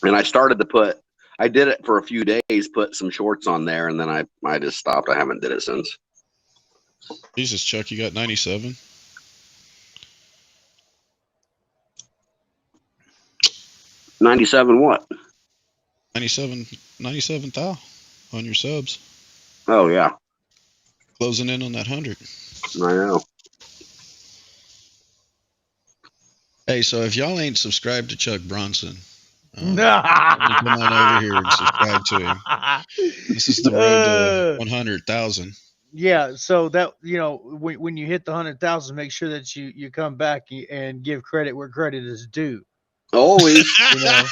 And I started to put, I did it for a few days, put some shorts on there, and then I just stopped. I haven't did it since. Jesus, Chuck, you got 97? 97 what? 97 thou on your subs. Oh, yeah. Closing in on that 100. I know. Hey, so if y'all ain't subscribed to Chuck Bronson, come on over here and subscribe to him. This is the road to 100,000. Yeah, so that, you know, when you hit the 100,000, make sure that you come back and give credit where credit is due. Always. You know,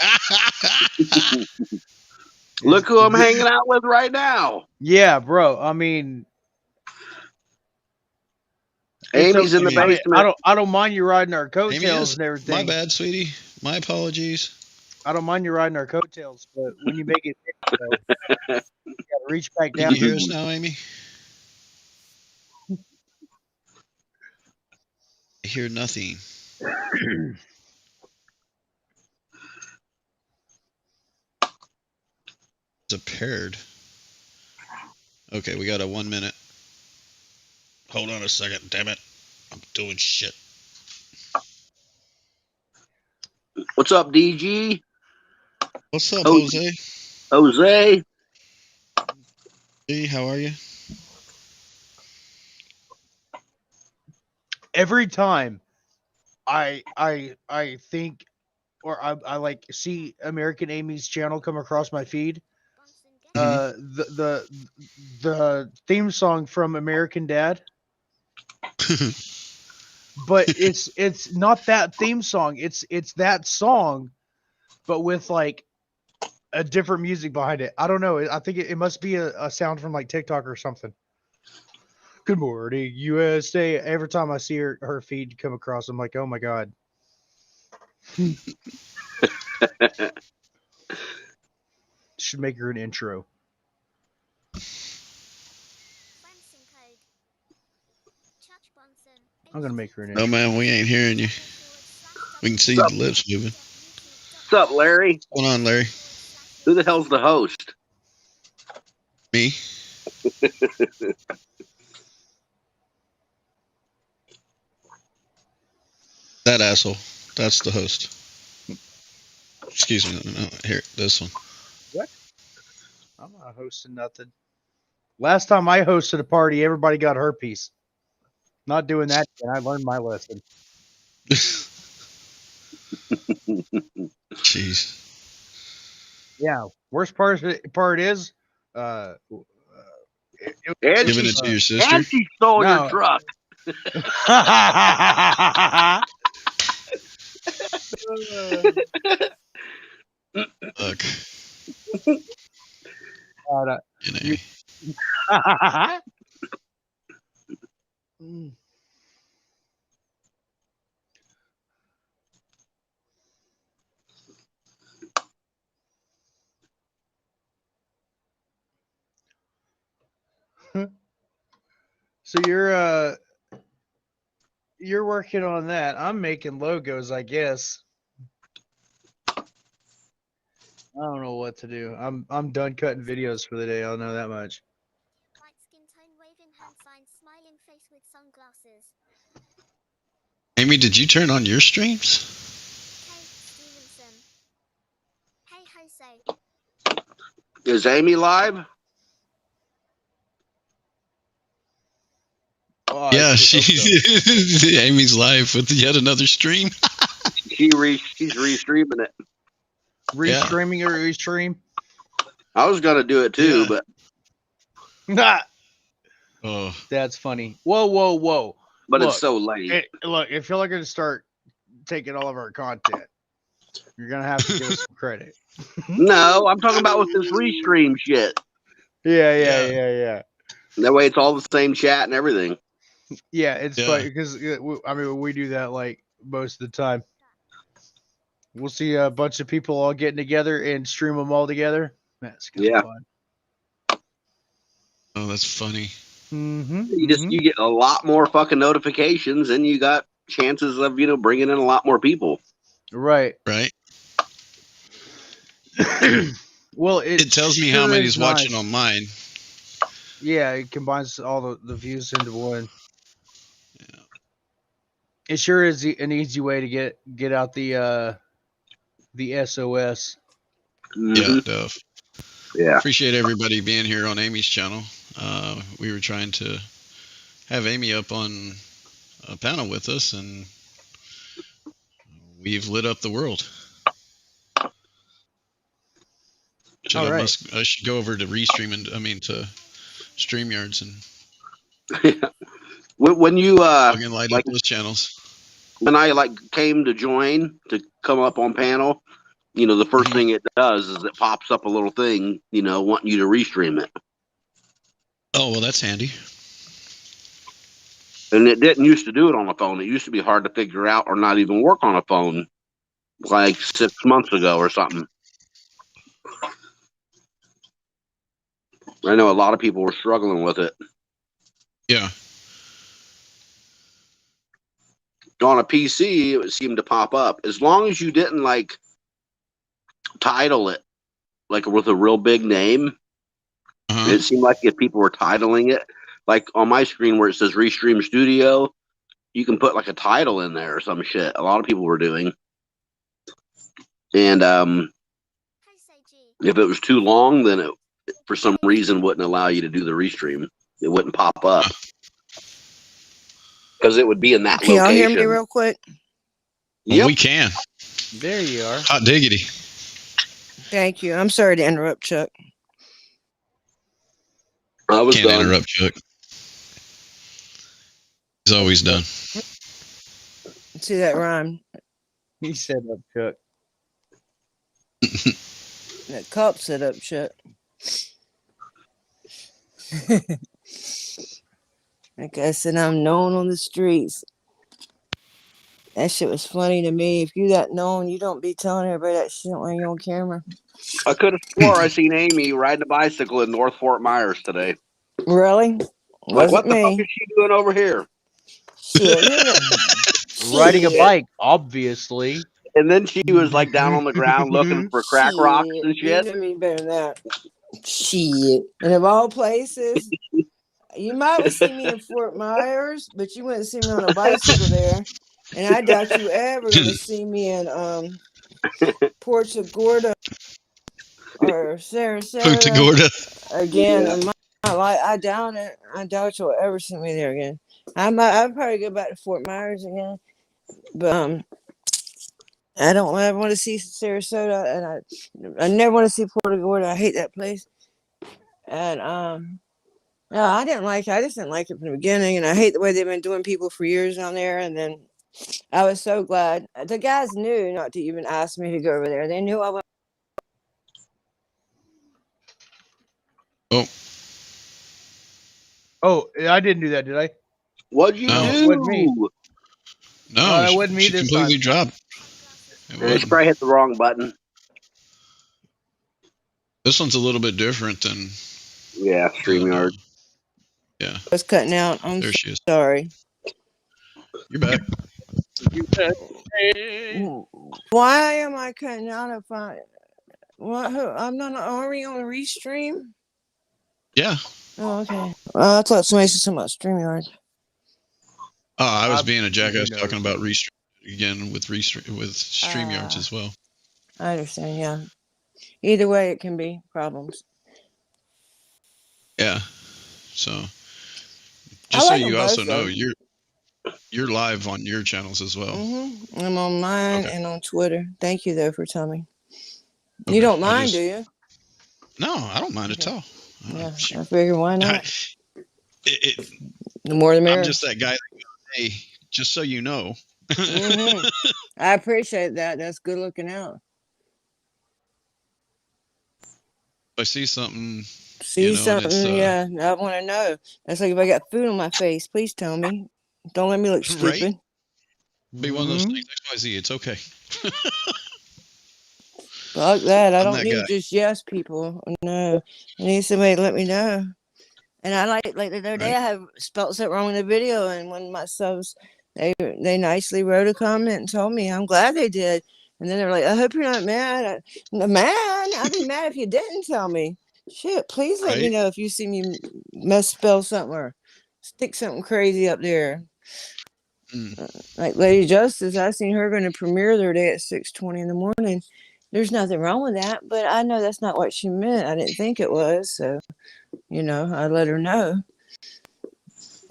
Look who I'm hanging out with right now. Yeah, bro. I mean, Amy's in the basement. I don't mind you riding our Amy coattails is. and everything. My bad, sweetie. My apologies. I don't mind you riding our coattails, but when you make it, you gotta reach back down. Can you hear us now, Amy? I hear nothing. It's a paired. Okay, we got a 1 minute. Hold on a second, damn it. I'm doing shit. What's up, DG? What's up, Jose? Jose? Hey, how are you? Every time I think, or I like see American Amy's channel come across my feed, the theme song from American Dad. But it's not that theme song. It's that song, but with like a different music behind it. I don't know. I think it must be a sound from like TikTok or something. Good morning, USA. Every time I see her feed come across, I'm like, oh my god. Should make her an intro. I'm gonna make her an intro. No, man, we ain't hearing you. We can see the lips moving. What's up, Larry? What's going on, Larry? Who the hell's the host? Me. That asshole. That's the host. Excuse me. No, here, this one. What? I'm not hosting nothing. Last time I hosted a party, everybody got herpes. Not doing that again. I learned my lesson. Jeez. Yeah. Worst part is, Giving it to your sister. And she stole your truck. Look. So you're working on that. I'm making logos, I guess. I don't know what to do. I'm done cutting videos for the day. I'll know that much. Light skin tone, waving hand sign, smiling face with sunglasses. Amy, did you turn on your streams? Hey, Stevenson. Hey, Jose. Is Amy live? Oh, yeah, she's Amy's live with yet another stream. She's restreaming it. Restreaming or restream? I was gonna do it too, but oh, that's funny. Whoa! But look, it's so late. Look, if you're going to start taking all of our content, you're gonna have to give us some credit. No, I'm talking about with this restream shit. Yeah. That way, it's all the same chat and everything. Yeah, it's funny because I mean we do that like most of the time. We'll see a bunch of people all getting together and stream them all together. That's kind of fun. Oh, that's funny. You get a lot more fucking notifications, and you got chances of bringing in a lot more people. Right. Well, It tells me sure how is many's watching nice. on mine. Yeah, it combines all the views into one. Yeah. It sure is an easy way to get out the SOS. Yeah, Mhm. Duff. Yeah. Appreciate everybody being here on Amy's channel. We were trying to have Amy up on a panel with us, and we've lit up the world. All right. I should go over to Restream to StreamYards and When you fucking light up like those channels. when I like came to join to come up on panel, the first thing it does is it pops up a little thing, wanting you to restream it. Oh, well, that's handy. And it didn't used to do it on a phone. It used to be hard to figure out or not even work on a phone like 6 months ago or something. I know a lot of people were struggling with it. Yeah. On a PC, it would seem to pop up. As long as you didn't like title it like with a real big name, it seemed like if people were titling it, like on my screen where it says Restream Studio, you can put like a title in there or some shit. A lot of people were doing. And if it was too long, then it for some reason wouldn't allow you to do the restream. It wouldn't pop up because it would be in that Can y'all location. hear me real quick? Well, we can. There you are. Hot diggity. Thank you. I'm sorry to interrupt, Chuck. I was Can't done. interrupt Chuck. He's always done. See that rhyme? He set up Chuck. That cop set up, Chuck. Like I said, I'm known on the streets. That shit was funny to me. If you that known, you don't be telling everybody that shit when you're on camera. I could have swore I seen Amy riding a bicycle in North Fort Myers today. Really? Like, what Wasn't the fuck me. is she doing over here? Shit, Riding a Shit. bike, obviously. And then she was like down on the ground looking for crack rocks and You shit. know me better than that. Shit. And of all places, you might have seen me in Fort Myers, but you wouldn't see me on a bicycle there. And I doubt you ever gonna see me in Porta Gorda or Sarasota Punta Gorda. again. Yeah. In my life, I doubt it. I doubt you'll ever see me there again. I'd probably go back to Fort Myers again, but I don't ever want to see Sarasota, and I never want to see Porta Gorda. I hate that place. And no, I didn't like it. I just didn't like it from the beginning, and I hate the way they've been doing people for years down there. And then I was so glad the guys knew not to even ask me to go over there. They knew I was. Oh, I didn't do that, did I? What'd you No. No, do? it wasn't me. No, it wasn't me she this completely time. dropped. It She wasn't. probably hit the wrong button. This one's a little bit different than. Yeah, StreamYard. Yeah. Was cutting out. I'm There she is. sorry. You're back. Why am I cutting out if I? What? I'm not. Are we on a restream? Yeah. Oh, okay. I thought somebody said something about StreamYard. Oh, I was I- being a jackass who knows? talking about Restream again with StreamYards as well. I understand. Yeah. Either way, it can be problems. Yeah. So, just so like 'em you also both, know, though. you're live on your channels as well. I'm on mine Okay. and on Twitter. Thank you though for telling me. Okay, You don't mind, do you? No, I don't mind at all. Yeah, I figure why not? The more the merrier. I'm just that guy that goes, hey, just so you know. I appreciate that. That's good looking out. I see something. See something, yeah. I want to know. That's like if I got food on my face, please tell me. Don't let me look stupid. Right? Be one of those things. XYZ. It's okay. Fuck that. I I'm don't that need guy. just yes people. No. I need somebody to let me know. And I like the other day I have spelled something wrong in the video, and one of my subs they nicely wrote a comment and told me. I'm glad they did, And then they're like, I hope you're not mad. Mad? I'd be mad if you didn't tell me. Shit, please let me know if you see me misspell something or stick something crazy up there. Like Lady Justice, I seen her going to premiere their day at 6:20 in the morning. There's nothing wrong with that, but I know that's not what she meant. I didn't think it was, so I let her know,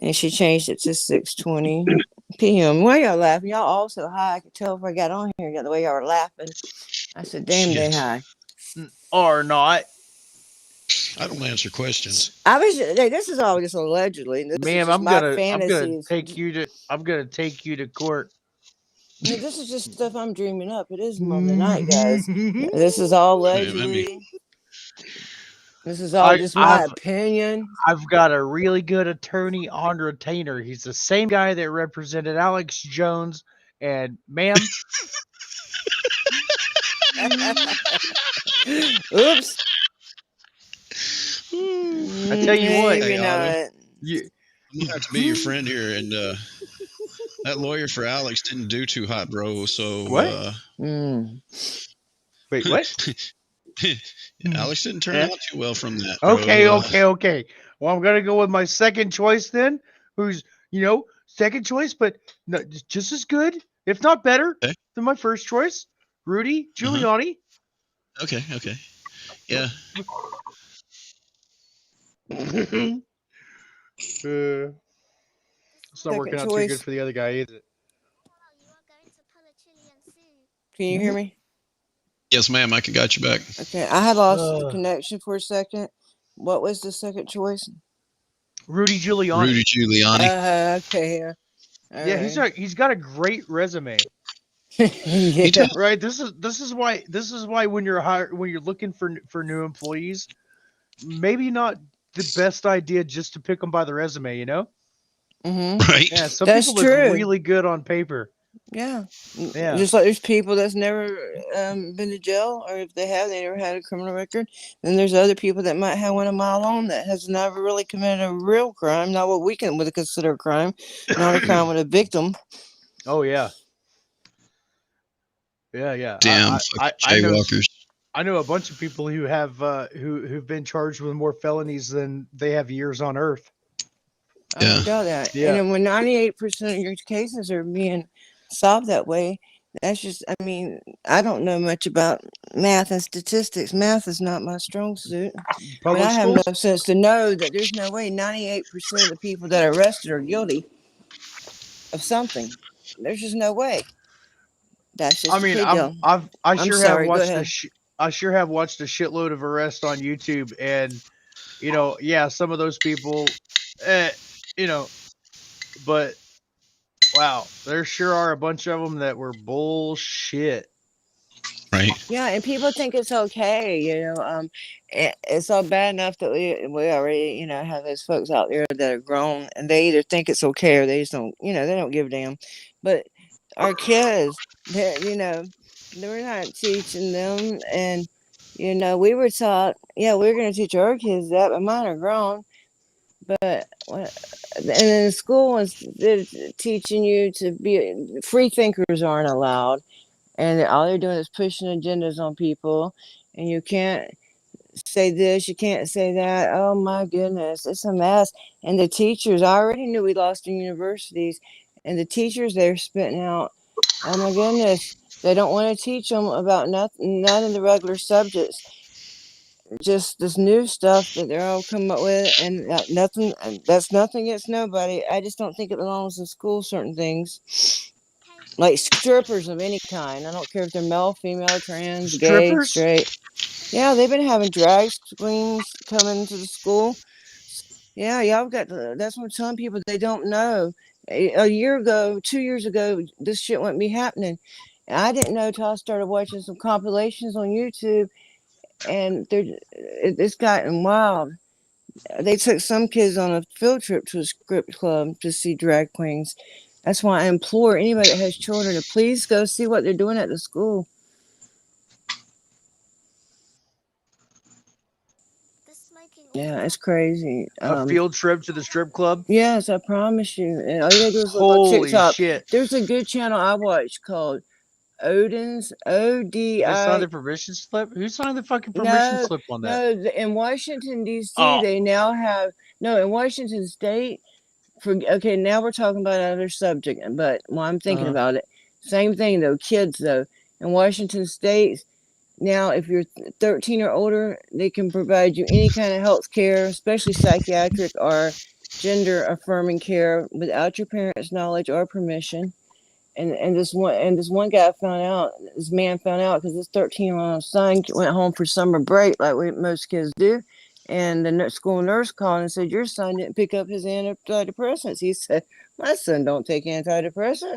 and she changed it to 6:20 p.m. Why y'all laughing? Y'all all so high. I could tell if I got on here. The way y'all were laughing, I said, "Damn, they high." Or not. I don't answer questions. This is all just allegedly. Ma'am, I'm gonna take you to court. This is just stuff I'm dreaming up. It is middle of the night, guys. This is all allegedly. This is all just my opinion. I've got a really good attorney on retainer. He's the same guy that represented Alex Jones. And ma'am. Oops. I tell you what. Hey, Otto, I'm about to be your friend here, and that lawyer for Alex didn't do too hot, bro. So what? Wait, what? Alex didn't turn out too well from that. Okay. Well, I'm gonna go with my second choice then, who's second choice, but no, just as good, if not better, than my first choice, Rudy Giuliani. Okay. Yeah. It's not working out too good for the other guy, is it? Can you hear me? Yes, ma'am. I got you back. Okay, I had lost the connection for a second. What was the second choice? Rudy Giuliani. Okay. Yeah, he's got a great resume. Yeah. Right. This is why when you're looking for new employees, maybe not the best idea just to pick them by the resume. Right. Yeah. Some people look really good on paper. Yeah. Just like there's people that's never been to jail, or if they have, they never had a criminal record. Then there's other people that might have one a mile on that has never really committed a real crime, not what we would consider a crime, not a crime with a victim. Oh yeah. Yeah. Damn jaywalkers. I know a bunch of people who have who've been charged with more felonies than they have years on Earth. I don't doubt that. Yeah. And when 98% of your cases are being solved that way, that's just, I don't know much about math and statistics. Math is not my strong suit. But I have no sense to know that there's no way 98% of the people that are arrested are guilty of something. There's just no way. That's just I sure have watched a shitload of arrests on YouTube, and some of those people, but wow, there sure are a bunch of them that were bullshit. Right. Yeah, and people think it's okay, it's all bad enough that we already, have those folks out there that are grown, and they either think it's okay or they just don't, they don't give a damn. But our kids, we're not teaching them, and we were taught, we're going to teach our kids that, but mine are grown. But and then school was teaching you to be free thinkers aren't allowed, and all they're doing is pushing agendas on people, and you can't say this, you can't say that. Oh my goodness, it's a mess. And the teachers, I already knew we lost in universities, and the teachers they're spitting out, oh my goodness, they don't want to teach them about none of the regular subjects, just this new stuff that they're all coming up with, and nothing. That's nothing against nobody. I just don't think it belongs in school. Certain things, like strippers of any kind. I don't care if they're male, female, trans, gay, straight. Yeah, they've been having drag queens coming to the school. Yeah, y'all got. That's what I'm telling people. They don't know. A year ago, 2 years ago, this shit wouldn't be happening. I didn't know till I started watching some compilations on YouTube. And it's gotten wild. They took some kids on a field trip to a strip club to see drag queens. That's why I implore anybody that has children to please go see what they're doing at the school. Yeah, it's crazy. A field trip to the strip club? Yes, I promise you. And all you gotta do is look on TikTok. Shit. There's a good channel I watch called Odin's, They signed the ODI. permission slip? Who signed the fucking permission slip on that? No, in Washington, D.C., Oh. they now have, no, in Washington State, okay, now we're talking about another subject, but while I'm thinking about it, same thing though, kids though, in Washington State, now if you're 13 or older, they can provide you any kind of health care, especially psychiatric or gender affirming care without your parents' knowledge or permission. And this one guy found out, this man found out because his 13-year-old son went home for summer break like most kids do. And the school nurse called and said, your son didn't pick up his antidepressants. He said, my son don't take antidepressants.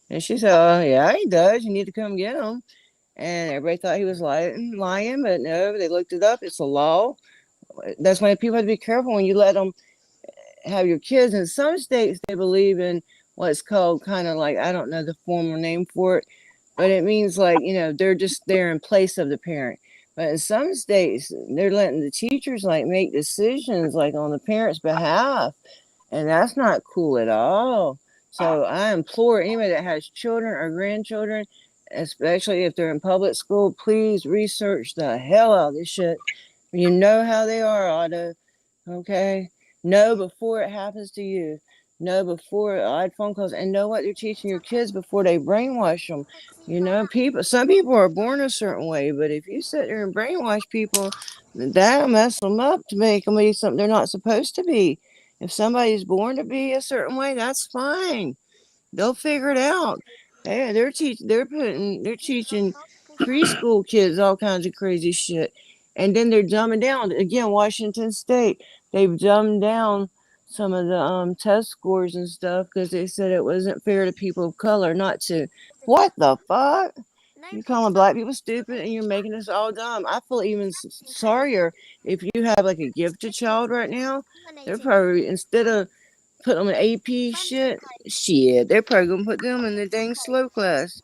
And she said, oh, yeah, he does. You need to come get him. And everybody thought he was lying, but no, they looked it up. It's a law. That's why people have to be careful when you let them have your kids. In some states, they believe in what's called kind of like, I don't know the formal name for it, but it means like, they're just there in place of the parent. But in some states, they're letting the teachers like make decisions like on the parent's behalf. And that's not cool at all. So I implore anybody that has children or grandchildren, especially if they're in public school, please research the hell out of this shit. You know how they are, Otto. Okay? Know before it happens to you. Know before odd phone calls, and know what they're teaching your kids before they brainwash them. Some people are born a certain way, but if you sit there and brainwash people, that'll mess them up to make them be something they're not supposed to be. If somebody's born to be a certain way, that's fine. They'll figure it out. They're teaching preschool kids all kinds of crazy shit, and then they're dumbing down. Again, Washington State, they've dumbed down some of the test scores and stuff because they said it wasn't fair to people of color not to. What the fuck? You're calling black people stupid and you're making us all dumb. I feel even sorrier if you have like a gifted child right now. They're probably, instead of put them in AP shit, they're probably gonna put them in the dang slow class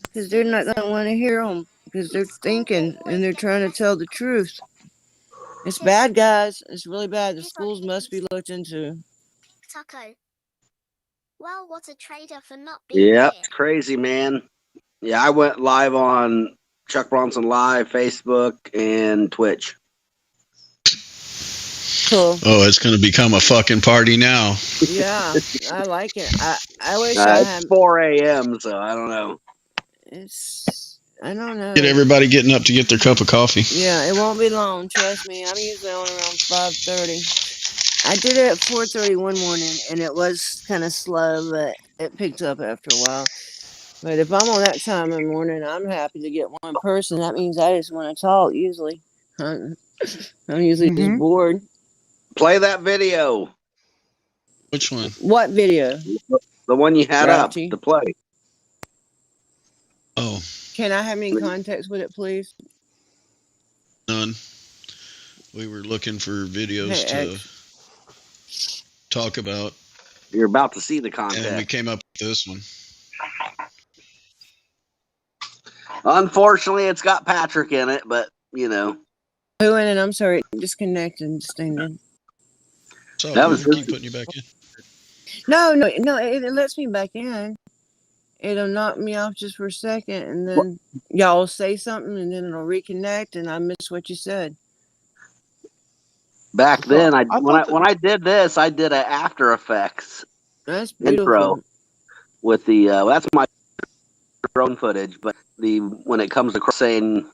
because they're not gonna want to hear them because they're thinking and they're trying to tell the truth. It's bad, guys. It's really bad. The schools must be looked into. Taco. Well, what a traitor for not being Yeah, here. it's crazy, man. Yeah, I went live on Chuck Bronson Live, Facebook, and Twitch. Cool. Oh, it's going to become a fucking party now. Yeah, I like it. I wish It's 4 a.m., so I don't know. I don't know. Get everybody getting up to get their cup of coffee. Yeah, it won't be long. Trust me. I'm usually on around 5:30. I did it at 4:30 one morning, and it was kind of slow, but it picked up after a while. But if I'm on that time in the morning, I'm happy to get one person. That means I just want to talk, usually. I'm usually just bored. Play that video. Which one? What video? The one you had up to play. Oh. Can I have any context with it, please? None. We were looking for videos to talk about. You're about to see the content. And we came up with this one. Unfortunately, it's got Patrick in it, but, Who in it? I'm sorry. Disconnected. So that was keep putting you back in. No. It lets me back in. It'll knock me off just for a second, and then y'all will say something, and then it'll reconnect, and I miss what you said. Back then, when I did this, I did an After Effects intro with the that's my drone footage, but when it comes to saying,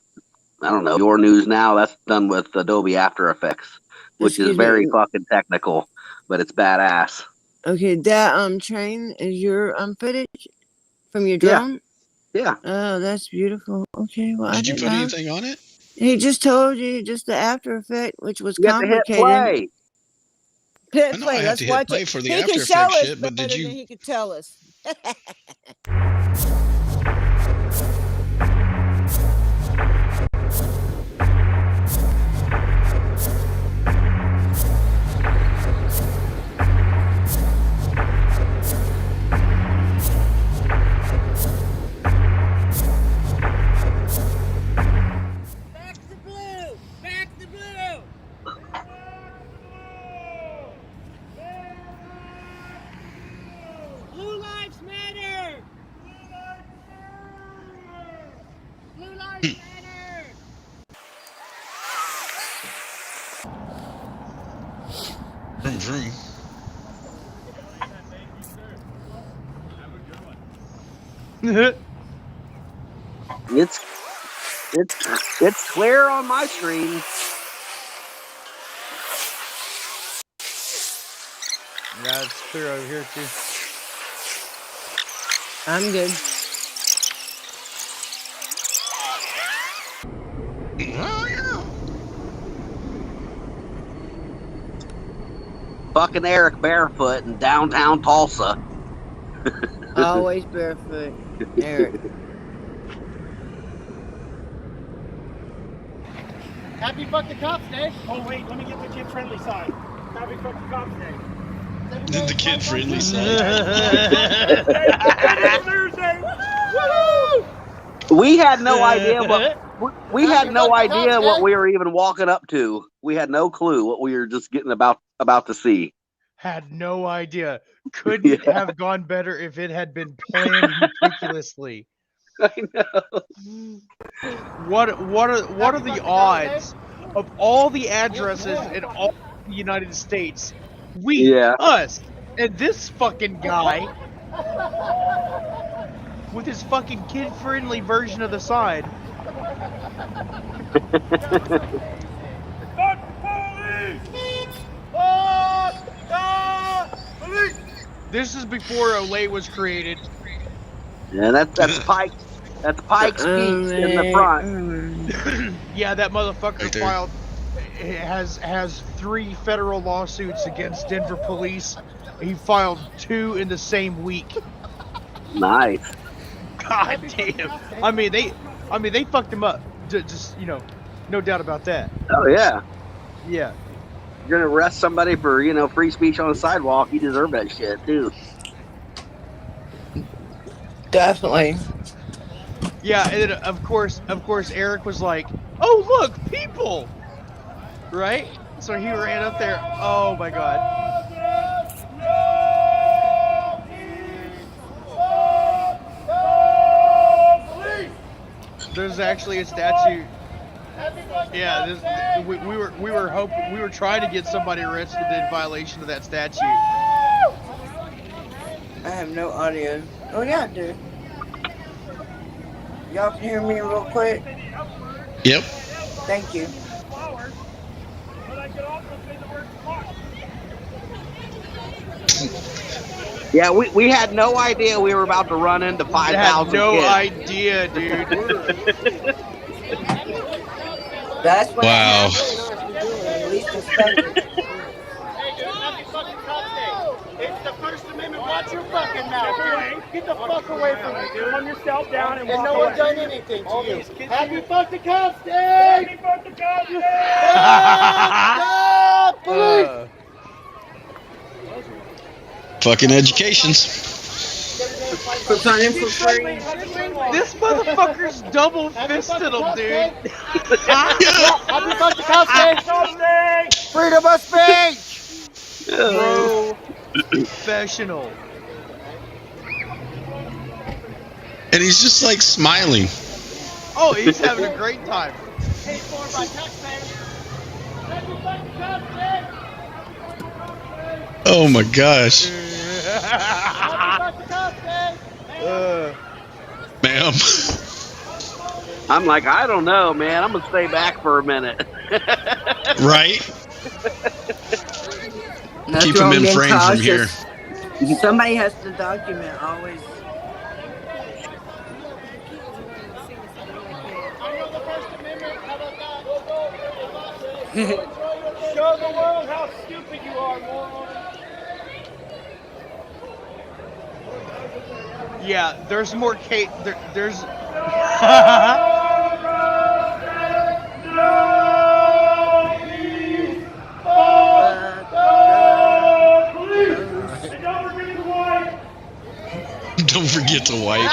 I don't know, your news now, that's done with Adobe After Effects, which is very fucking technical, but it's badass. Okay, that train is your footage from your drone? Yeah. Oh, that's beautiful. Okay, well, did you put anything on it? He just told you just the After Effect, which was complicated. You have to hit play. Hit play. Let's watch it. For the he After can show Effects us shit, but better did you? than he could tell us. vroom. It's clear on my screen. Yeah, it's clear over here too. I'm good. Oh yeah. Fucking Eric barefoot in downtown Tulsa. Always barefoot, Eric. Happy Fuck the Cops Day. Oh, wait, let me get the kid-friendly side. Happy Fuck the Cops Day. The kid-friendly side. We had no idea what we were even walking up to. We had no clue what we were just getting about to see. Had no idea. Couldn't have gone better if it had been planned meticulously. I know. What are the odds of all the addresses in all the United States? Us, and this fucking guy with his fucking kid-friendly version of the sign. This is before Olay was created. Yeah, that's Pike. That's Pike's Peak in the front. Yeah, that motherfucker Right there. filed has 3 federal lawsuits against Denver police. He filed 2 in the same week. Nice. God damn. I mean they fucked him up. Just no doubt about that. Oh yeah. Yeah. You're gonna arrest somebody for free speech on the sidewalk. You deserve that shit too. Definitely. Yeah, and then of course Eric was like, "Oh look, people!" Right? So he ran up there. Oh my god. There's actually a statue. Yeah, we were trying to get somebody arrested in violation of that statute. I have no audio. Oh yeah, I do. Y'all can hear me real quick? Yep. Thank you. Yeah, we had no idea we were about to run into 5,000 no kids. idea, dude. That's what Wow. at least suspended. It's the First Amendment. Watch your fucking mouth, dude. Get the fuck away from me, dude. Calm yourself down and walk away. And no one done anything to you. Happy Fuck the Cops Day! Happy Fuck the Cops Day! Police! Fucking educations. For fun and for free. This motherfucker's double fisted him, dude. Happy Fuck the Cops Day! Freedom of speech! Bro, professional. And he's just like smiling. Oh, he's having a great time. Paid for by taxpayers. Happy Fuck the Cops Day! Oh my gosh. Happy Fuck the Cops Day! Ma'am. I'm like, I don't know, man. I'm gonna stay back for a minute. Right? That's Keep why him I'm in getting frame from here. cautious. Somebody has to document always. I know the First Amendment. How about that? Show the world how stupid you are, moron. Yeah, there's more Kate. There's. Don't forget to wipe.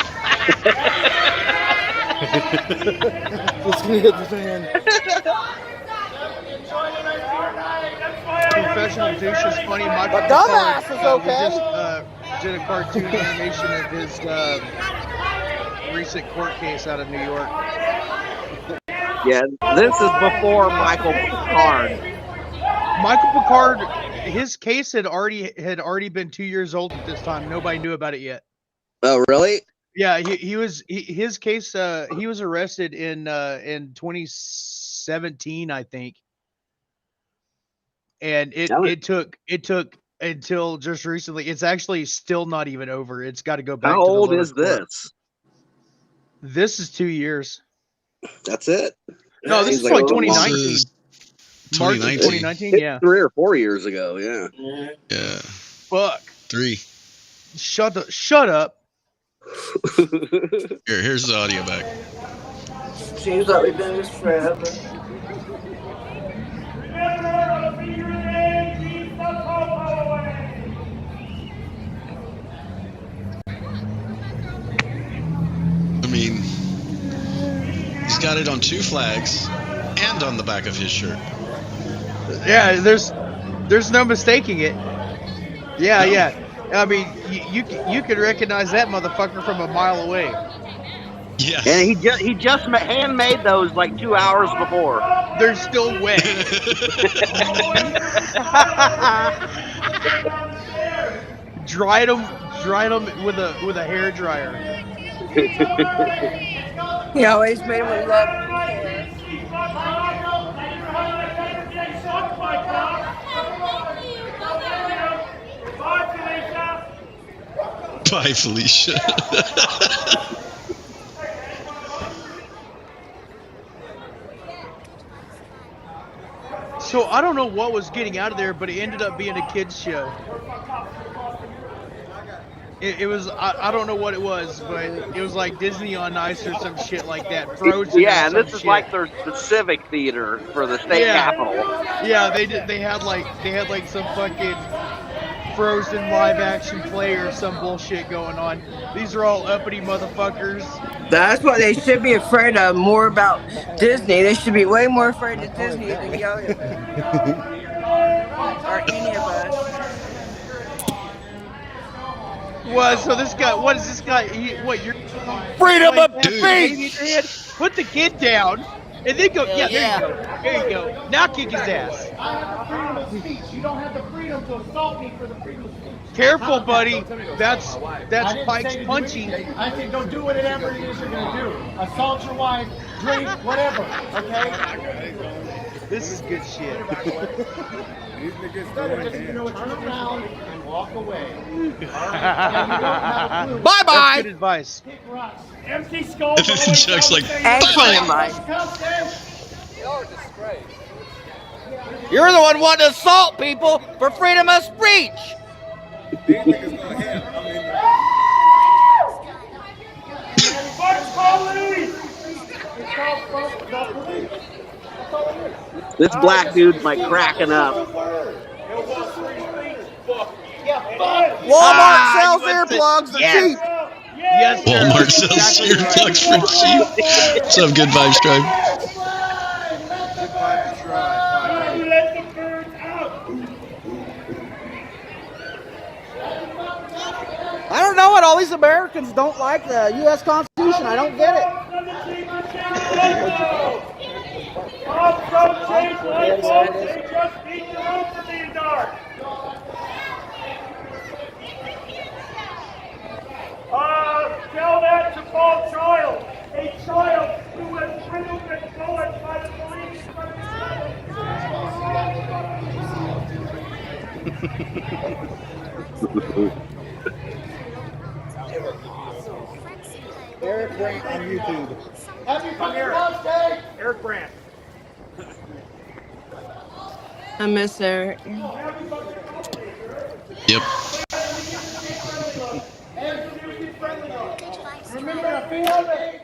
Professional douche is funny. My dumbass is okay. We just did a cartoon animation of his recent court case out of New York. Yeah, this is before Michael Picard. Michael Picard his case had already been 2 years old at this time. Nobody knew about it yet. Oh, really? Yeah, his case. He was arrested in 2017, I think, and it took until just recently. It's actually still not even over. It's got to go back. How to the old lower is court. this? This is 2 years. That's it? No, this is Seems like a little 2019. longer. March of 2019. Yeah, 3 or 4 years ago. Yeah. Yeah. Fuck. 3. Shut up. Here's the audio back. Seems like we've been this forever. I mean, he's got it on 2 flags and on the back of his shirt. Yeah, there's no mistaking it. Yeah, yeah. I mean, you could recognize that motherfucker from a mile away. Yes. And he just handmade those like 2 hours before. They're still wet. dried them with a hair dryer. He always made them with love and care. Bye, Felicia. So I don't know what was getting out of there, but it ended up being a kids show. It was I don't know what it was, but it was like Disney on Ice or some shit like that. Frozen. Yeah, and this is like the Civic Theater for the state capitol. Yeah, they had like some fucking Frozen live action play or some bullshit going on. These are all uppity motherfuckers. That's what they should be afraid of. More about Disney. They should be way more afraid of Disney than Yoda or any of us. What? So this guy? What is this guy? You're freedom of speech. Put the kid down, and then go. Yeah, there you go. Now kick his ass. I have the freedom of speech. You don't have the freedom to assault me for the freedom of speech. Careful, buddy. That's Pike's punching. I said go do whatever it is you're gonna do. Assault your wife, drink, whatever. Okay. This is good shit. These niggas turn around and walk away. Bye bye. Good advice. Empty skull. Chuck's like, you're the one wanting to assault people for freedom of speech. These niggas gonna hit. This black dude's like cracking up. Walmart sells earplugs for cheap. Yes, sir. Walmart sells earplugs for cheap. What's up, Good Vibes Tribe? Let the birds out. I don't know what all these Americans don't like the U.S. Constitution. I don't get it. Tell that to Paul Child, a child who was riddled with bullets by the police. Eric Brandt on YouTube. Happy fucking birthday, Eric Brandt. I miss Eric. Yep. Remember to feel it.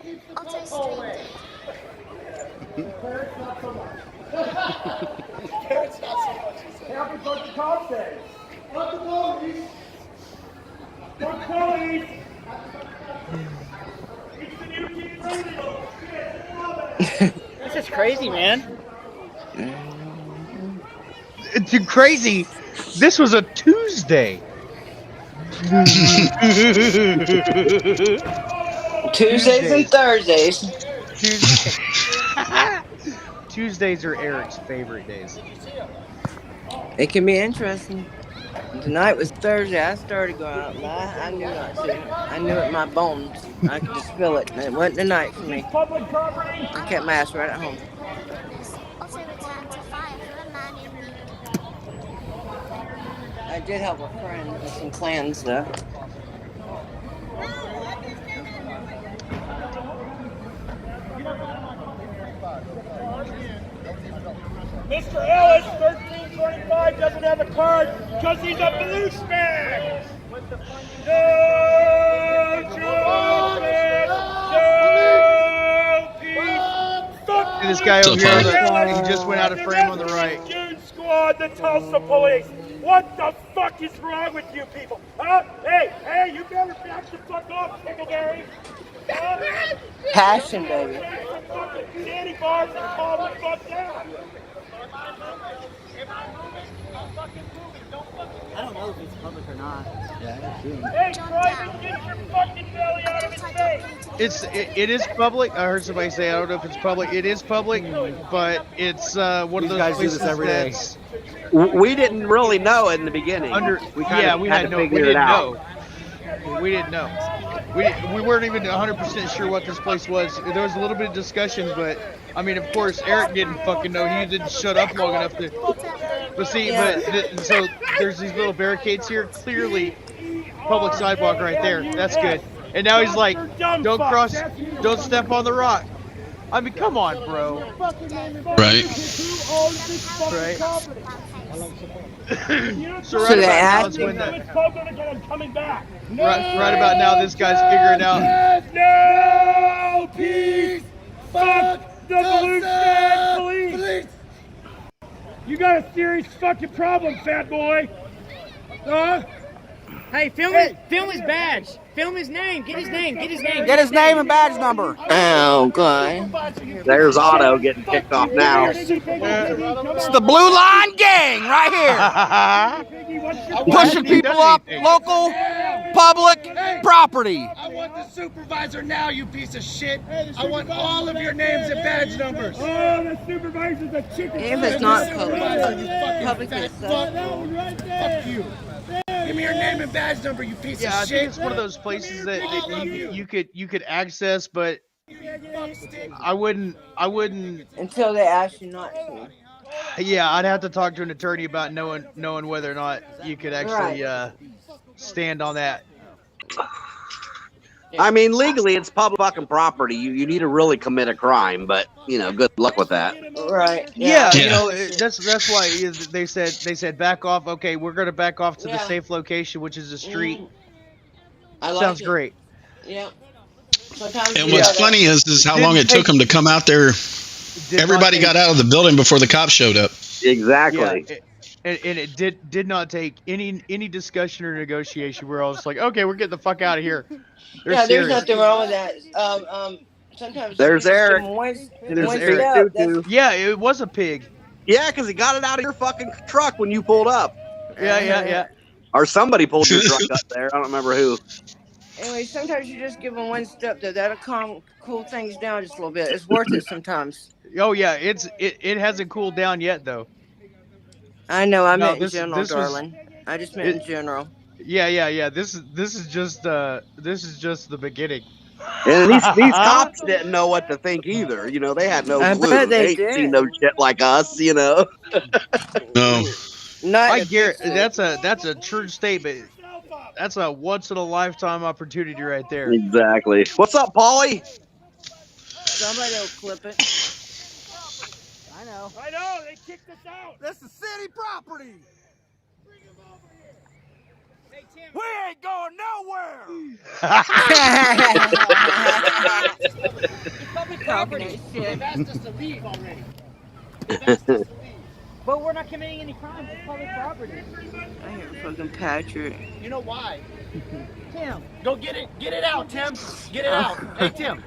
Parents not so much. Parents not so much. Happy birthday, birthday. Fuck the police. Fuck police. It's the new kid radio. This is crazy, man. It's crazy. This was a Tuesday. Tuesdays and Thursdays. Tuesdays are Eric's favorite days. It can be interesting. Tonight was Thursday. I started going out, but I knew not to. I knew it in my bones. I could just feel it. And it wasn't the night for me. I kept my ass right at home. Also returned to fire for a man in need. I did help a friend with some plans, though. Mr. Ellis, 1325, doesn't have a card because he's a bluesman. No justice, no peace. Fuck This guy over here, he just went out of frame on the right. Squad, the Tulsa police. What the fuck is wrong with you people? Huh? Hey, you better back the fuck off, Pickleberry. Passion, baby. Sandy bars and calm the fuck down. I don't know if it's public or not. Hey, Private, get your fucking belly out of his face. It is public. I heard somebody say, I don't know if it's public. It is public, but it's one of those guys do places this every day. that's We didn't really know in the beginning. we didn't know. We didn't know. We weren't even 100% sure what this place was. There was a little bit of discussion, but I mean, of course, Eric didn't fucking know. He didn't shut up long enough to. But see, so there's these little barricades here. Clearly, public sidewalk right there. That's good. And now he's like, don't cross, don't step on the rock. I mean, come on, bro. Right. Right. So So they right about now, this guy's figuring out. No peace. Fuck the bluesman police. You got a serious fucking problem, fat boy. Huh? Hey, film his badge. Film his name. Get his name. Get his name. Get his name and badge number. Oh, God. There's Otto getting kicked off now. It's the Blue Line Gang right here. Pushing people up local public property. I want the supervisor now, you piece of shit. I want all of your names and badge numbers. Oh, the supervisor's a chicken. If it's not public, Public is fuck you. Give me your name and badge number, you piece Yeah, I of think shit. it's one of those places that you could access, but I wouldn't. until they ask you not to. Yeah, I'd have to talk to an attorney about knowing whether or not you could actually stand on that. I mean, legally, it's public fucking property. You need to really commit a crime, but good luck with that. Right. Yeah, Yeah. that's why they said back off. Okay, we're gonna back off to the safe location, which is the street. I like Sounds it. great. Yeah. Sometimes And what's funny is how long it took them to come out there. Everybody got out of the building before the cops showed up. Exactly. Yeah, and it did not take any discussion or negotiation. We're all just like, okay, we're getting the fuck out of here. there's nothing wrong with that. Sometimes There's Eric. There's Eric. Yeah, it was a pig. Yeah, because he got it out of your fucking truck when you pulled up. Yeah. Or somebody pulled your truck up there. I don't remember who. Anyway, sometimes you just give them one step that'll cool things down just a little bit. It's worth it sometimes. Oh yeah, it hasn't cooled down yet though. I know. I meant in general, darling. I just meant in general. Yeah. This is just the beginning. And these cops didn't know what to think either. They had no clue. Bet they ain't did. seen no shit like us. No. I guarantee that's a true statement. That's a once in a lifetime opportunity right there. Exactly. What's up, Paulie? Somebody will clip it. I know. They kicked us out. This is city property. Bring him over here. Hey, Tim. We ain't going nowhere. It's public property. They've asked us to leave already. They've asked us to leave. But we're not committing any crimes. It's public property. I hear fucking Patrick. You know why? Tim. Go get it out, Tim. Get it out. Hey, Tim.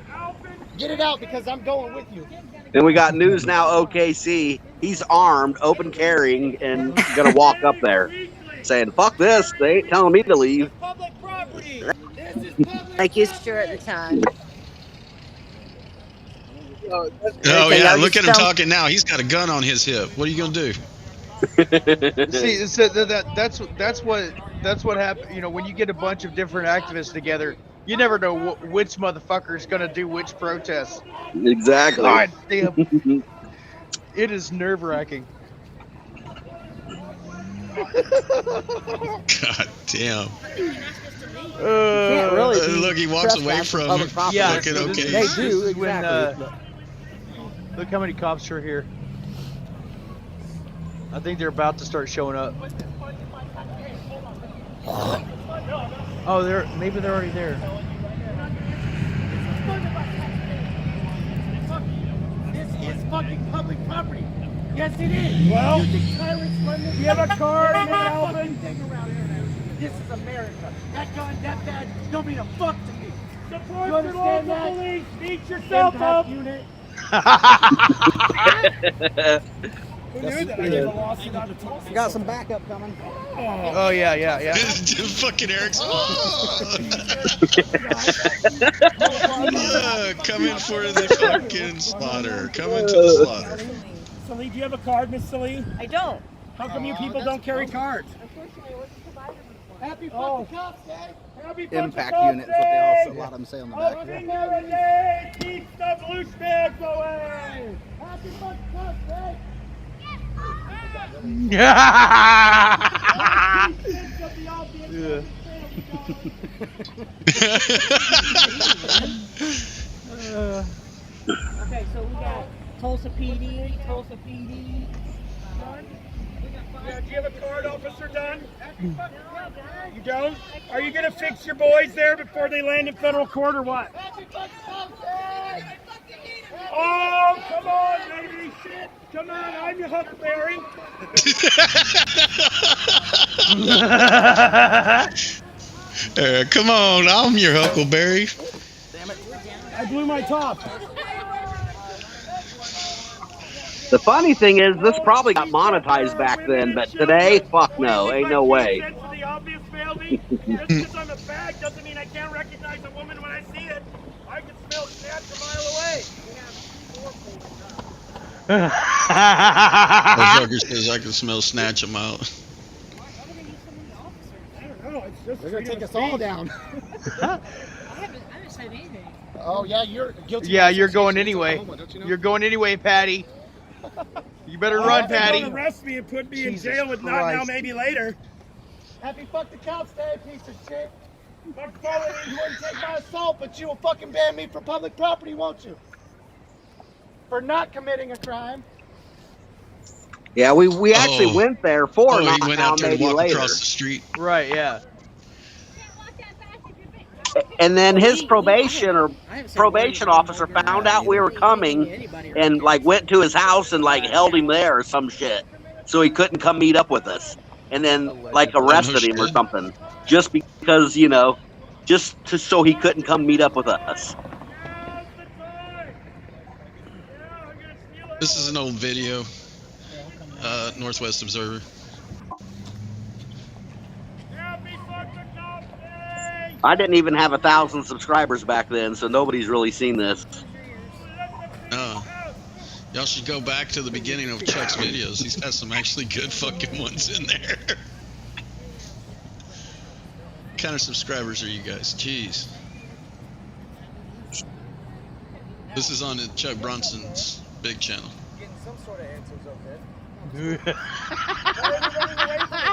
Get it out because I'm going with you. And we got news now. OKC. He's armed, open carrying, and gonna walk up there, saying, "Fuck this! They ain't telling me to leave." Public property. This is public. Like you sure at the time. Oh yeah, look at him talking now. He's got a gun on his hip. What are you gonna do? See, so that's what happened. You know, when you get a bunch of different activists together, you never know which motherfucker is going to do which protest. Exactly. God damn, it is nerve wracking. God damn. Can't really be look, he walks away from him. Yeah, looking okay. They This do is when, exactly. look how many cops are here. I think they're about to start showing up. Oh, maybe they're already there. This is fucking public property. Yes, it is. Well, you have a card, Alvin. This is America. That gun, that badge, don't mean a fuck to me. Support you understand that? Police, beat yourself up. Unit. Who knew that? I gave a lawsuit out of Tulsa. Got some backup coming. Oh yeah. Fucking Eric's. Coming for the fucking slaughter. Coming to the slaughter. Celie, do you have a card, Miss Celie? I don't. How come you people don't carry cards? Happy fucking Cops Day! Happy Impact fucking unit is Cops what Day! a lot of them say on the back. Opening a day keeps the blue bags away! Happy fucking Cops Day! Okay, so we got Tulsa PD, Tulsa PD. Yeah, do you have a card, Officer Dunn? You don't? Are you gonna fix your boys there before they land in federal court or what? Oh, come on, baby! Shit! Come on, I'm your Huckleberry! Come on, I'm your Huckleberry. Damn it. I blew my top. The funny thing is, this probably got monetized back then, but today, fuck no, ain't no way. The obvious failed me. Just because I'm a fag doesn't mean I can't recognize a woman when I see it. I can smell snatch a mile away. Motherfucker says I can smell snatch them out. I don't know. It's just They're gonna take us all down. I haven't said anything. Oh yeah, you're guilty. Yeah, you're going anyway. You're going anyway, Patty. You better run, Patty. They're gonna arrest me and put me in Jesus jail with not now, Christ. maybe later. Happy fuck the Cops Day, piece of shit. Fuck Foley, you wouldn't take my assault, but you will fucking ban me for public property, won't you? For not committing a crime. Yeah, we actually went there for not he went now, out there to maybe walk later. across the street. Right, yeah. And then his probation officer found out we were coming and like went to his house and like held him there or some shit, so he couldn't come meet up with us, and then like arrested him or something just because, you know, so he couldn't come meet up with us. This is an old video. Northwest Observer. I didn't even have 1,000 subscribers back then, so nobody's really seen this. Y'all should go back to the beginning of Chuck's videos. He's got some actually good fucking ones in there. What kind of subscribers are you guys? Jeez. This is on Chuck Bronson's big channel. Getting some sort of answers okay.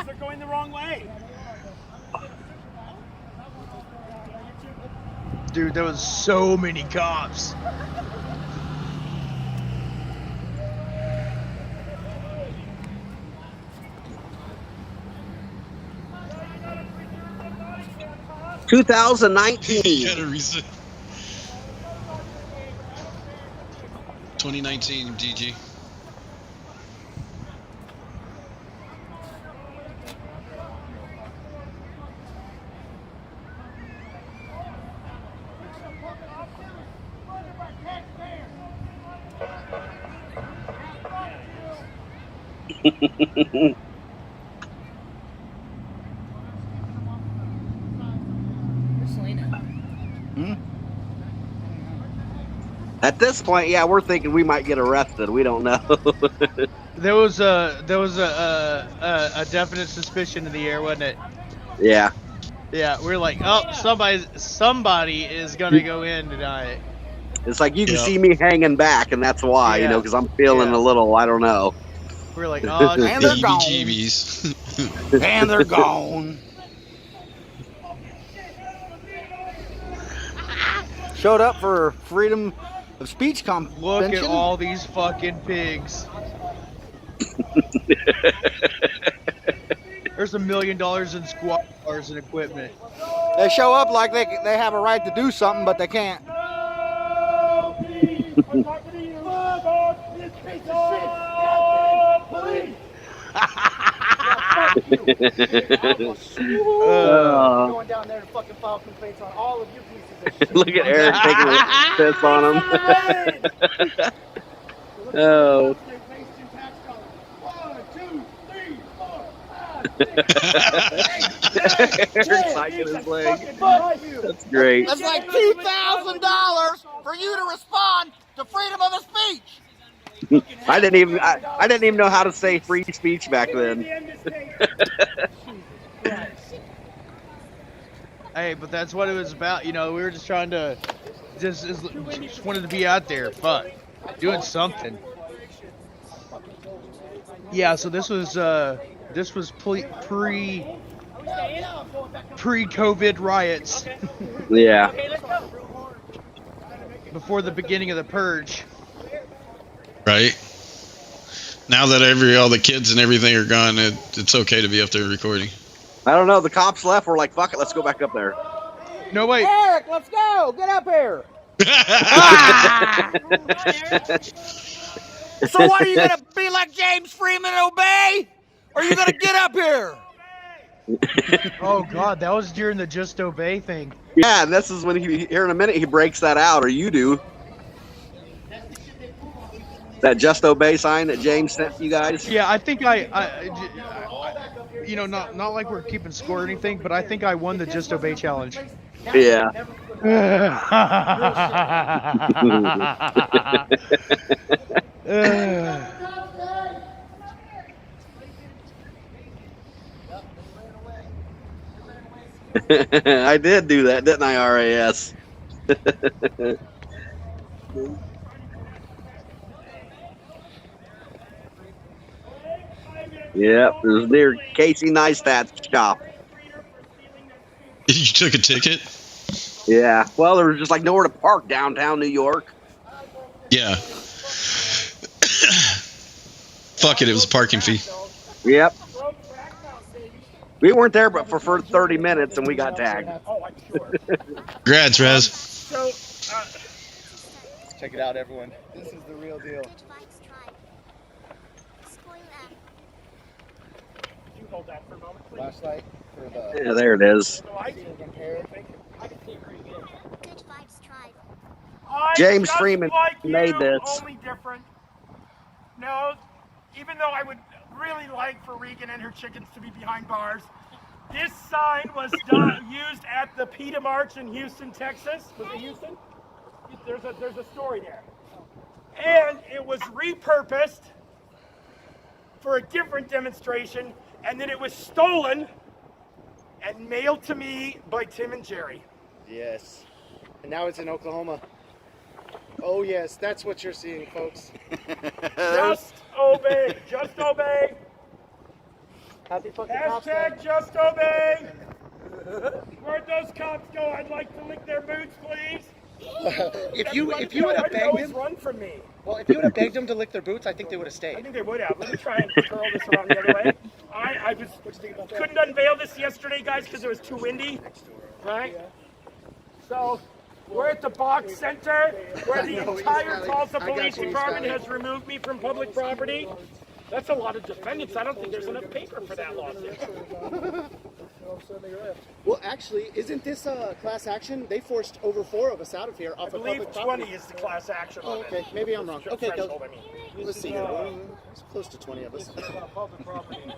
They're going the wrong way. Dude, there was so many cops. Two 2019. 2019 DG. At this point, yeah, we're thinking we might get arrested. We don't know. There was a definite suspicion in the air, wasn't it? Yeah. Yeah, we're like, oh, somebody is gonna go in tonight. It's like you can see me hanging back, and that's why, you know, because I'm feeling a little, I don't know. We're like, oh, and they're gone. And they're gone. Showed up for freedom of speech convention. Look at all these fucking pigs. There's $1 million in squad cars and equipment. They show up like they have a right to do something, but they can't. Going down there to fucking file complaints on all of you pieces of shit. Look at Eric taking a piss on him. Oh. 1, 2, 3, 4, 5, 6, Eric's hiking his leg. That's great. That's like $2,000 for you to respond to freedom of speech. I didn't even know how to say free speech back then. Hey, but that's what it was about. You know, we were just trying to, just wanted to be out there, fuck, doing something. Yeah, so this was pre-COVID riots. Yeah. Before the beginning of the purge. Right. Now that all the kids and everything are gone, it's okay to be up there recording. I don't know. The cops left. We're like, fuck it. Let's go back up there. No, wait. Eric, let's go. Get up here. So what, are you going to be like James Freeman and obey? Or are you going to get up here? Oh, God. That was during the Just Obey thing. Yeah, and this is when here in a minute he breaks that out, or you do. That Just Obey sign that James sent you guys? Yeah, I think I you know, not like we're keeping score or anything, but I think I won the Just Obey challenge. Yeah. I did do that, didn't I, RAS? Yep, it was near Casey Neistat's shop. You took a ticket? Yeah, well, there was just like nowhere to park downtown New York. Yeah. Fuck it, it was a parking fee. Yep. We weren't there but for 30 minutes and we got tagged. Congrats, Raz. So, check it out, everyone. This is the real deal. You hold that for a moment, please. Flashlight for the... Yeah, there it is. James Freeman made this. Only different. No, even though I would really like for Regan and her chickens to be behind bars, this sign was used at the PETA March in Houston, Texas. Was it Houston? There's a story there. And it was repurposed for a different demonstration, and then it was stolen and mailed to me by Tim and Jerry. Yes. And now it's in Oklahoma. Oh, yes, that's what you're seeing, folks. Just obey. Just obey. Happy fucking Hashtag just obey. Where'd those cops go? I'd like to lick their boots, please. If you would have begged him, run from me. well, if you would have begged them to lick their boots, I think they would have I stayed. think they would have. Let me try and curl this around the other way. I couldn't unveil this yesterday, guys, because it was too windy. Right? So we're at the box center, where the entire Tulsa Police Department has removed me from public property. That's a lot of defendants. I don't think there's enough paper for that lawsuit. Well, actually, isn't this a class action? They forced over 4 of us out of here off of public property. 20 is the class action Oh, on okay, maybe I'm wrong. Okay, threshold, I mean. let's see. It's close to 20 of us. Public property.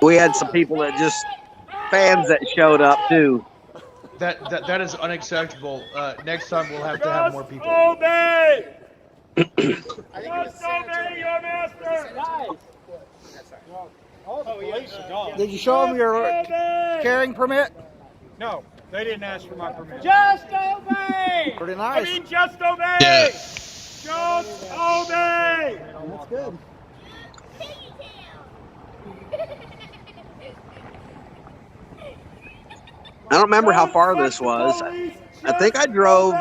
We had some people that just fans that showed up too. That is unacceptable. Next time we'll have to have more people. Obey! Just obey your master! Guys! Did you show them your carrying permit? No, they didn't ask for my permit. Just obey! Pretty nice. I mean, just obey! Yeah. Just obey! That's good. I don't remember how far this was. I think I drove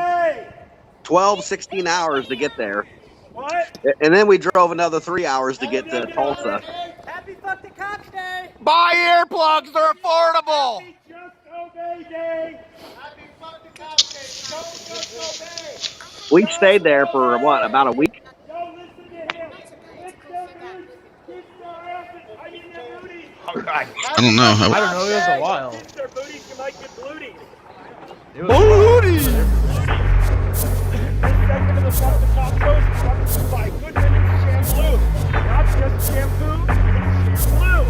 12, 16 hours to get there. What? And then we drove another 3 hours to get to Tulsa. Happy fuck the cops day. Buy earplugs, they're affordable. Happy Just Obey Day! Happy fuck the cops day! Don't just obey! We stayed there for what, about a week? Don't listen to him! It's their boots! Kiss their asses! I mean their booties! Oh, God. I don't know. I don't know. It was a while. Kiss their booties, you might get blooty! It was a while. This segment of the Fuck the Cop Show is brought to you by Good Riddance Shampoo. Not just shampoo, it's shampoo.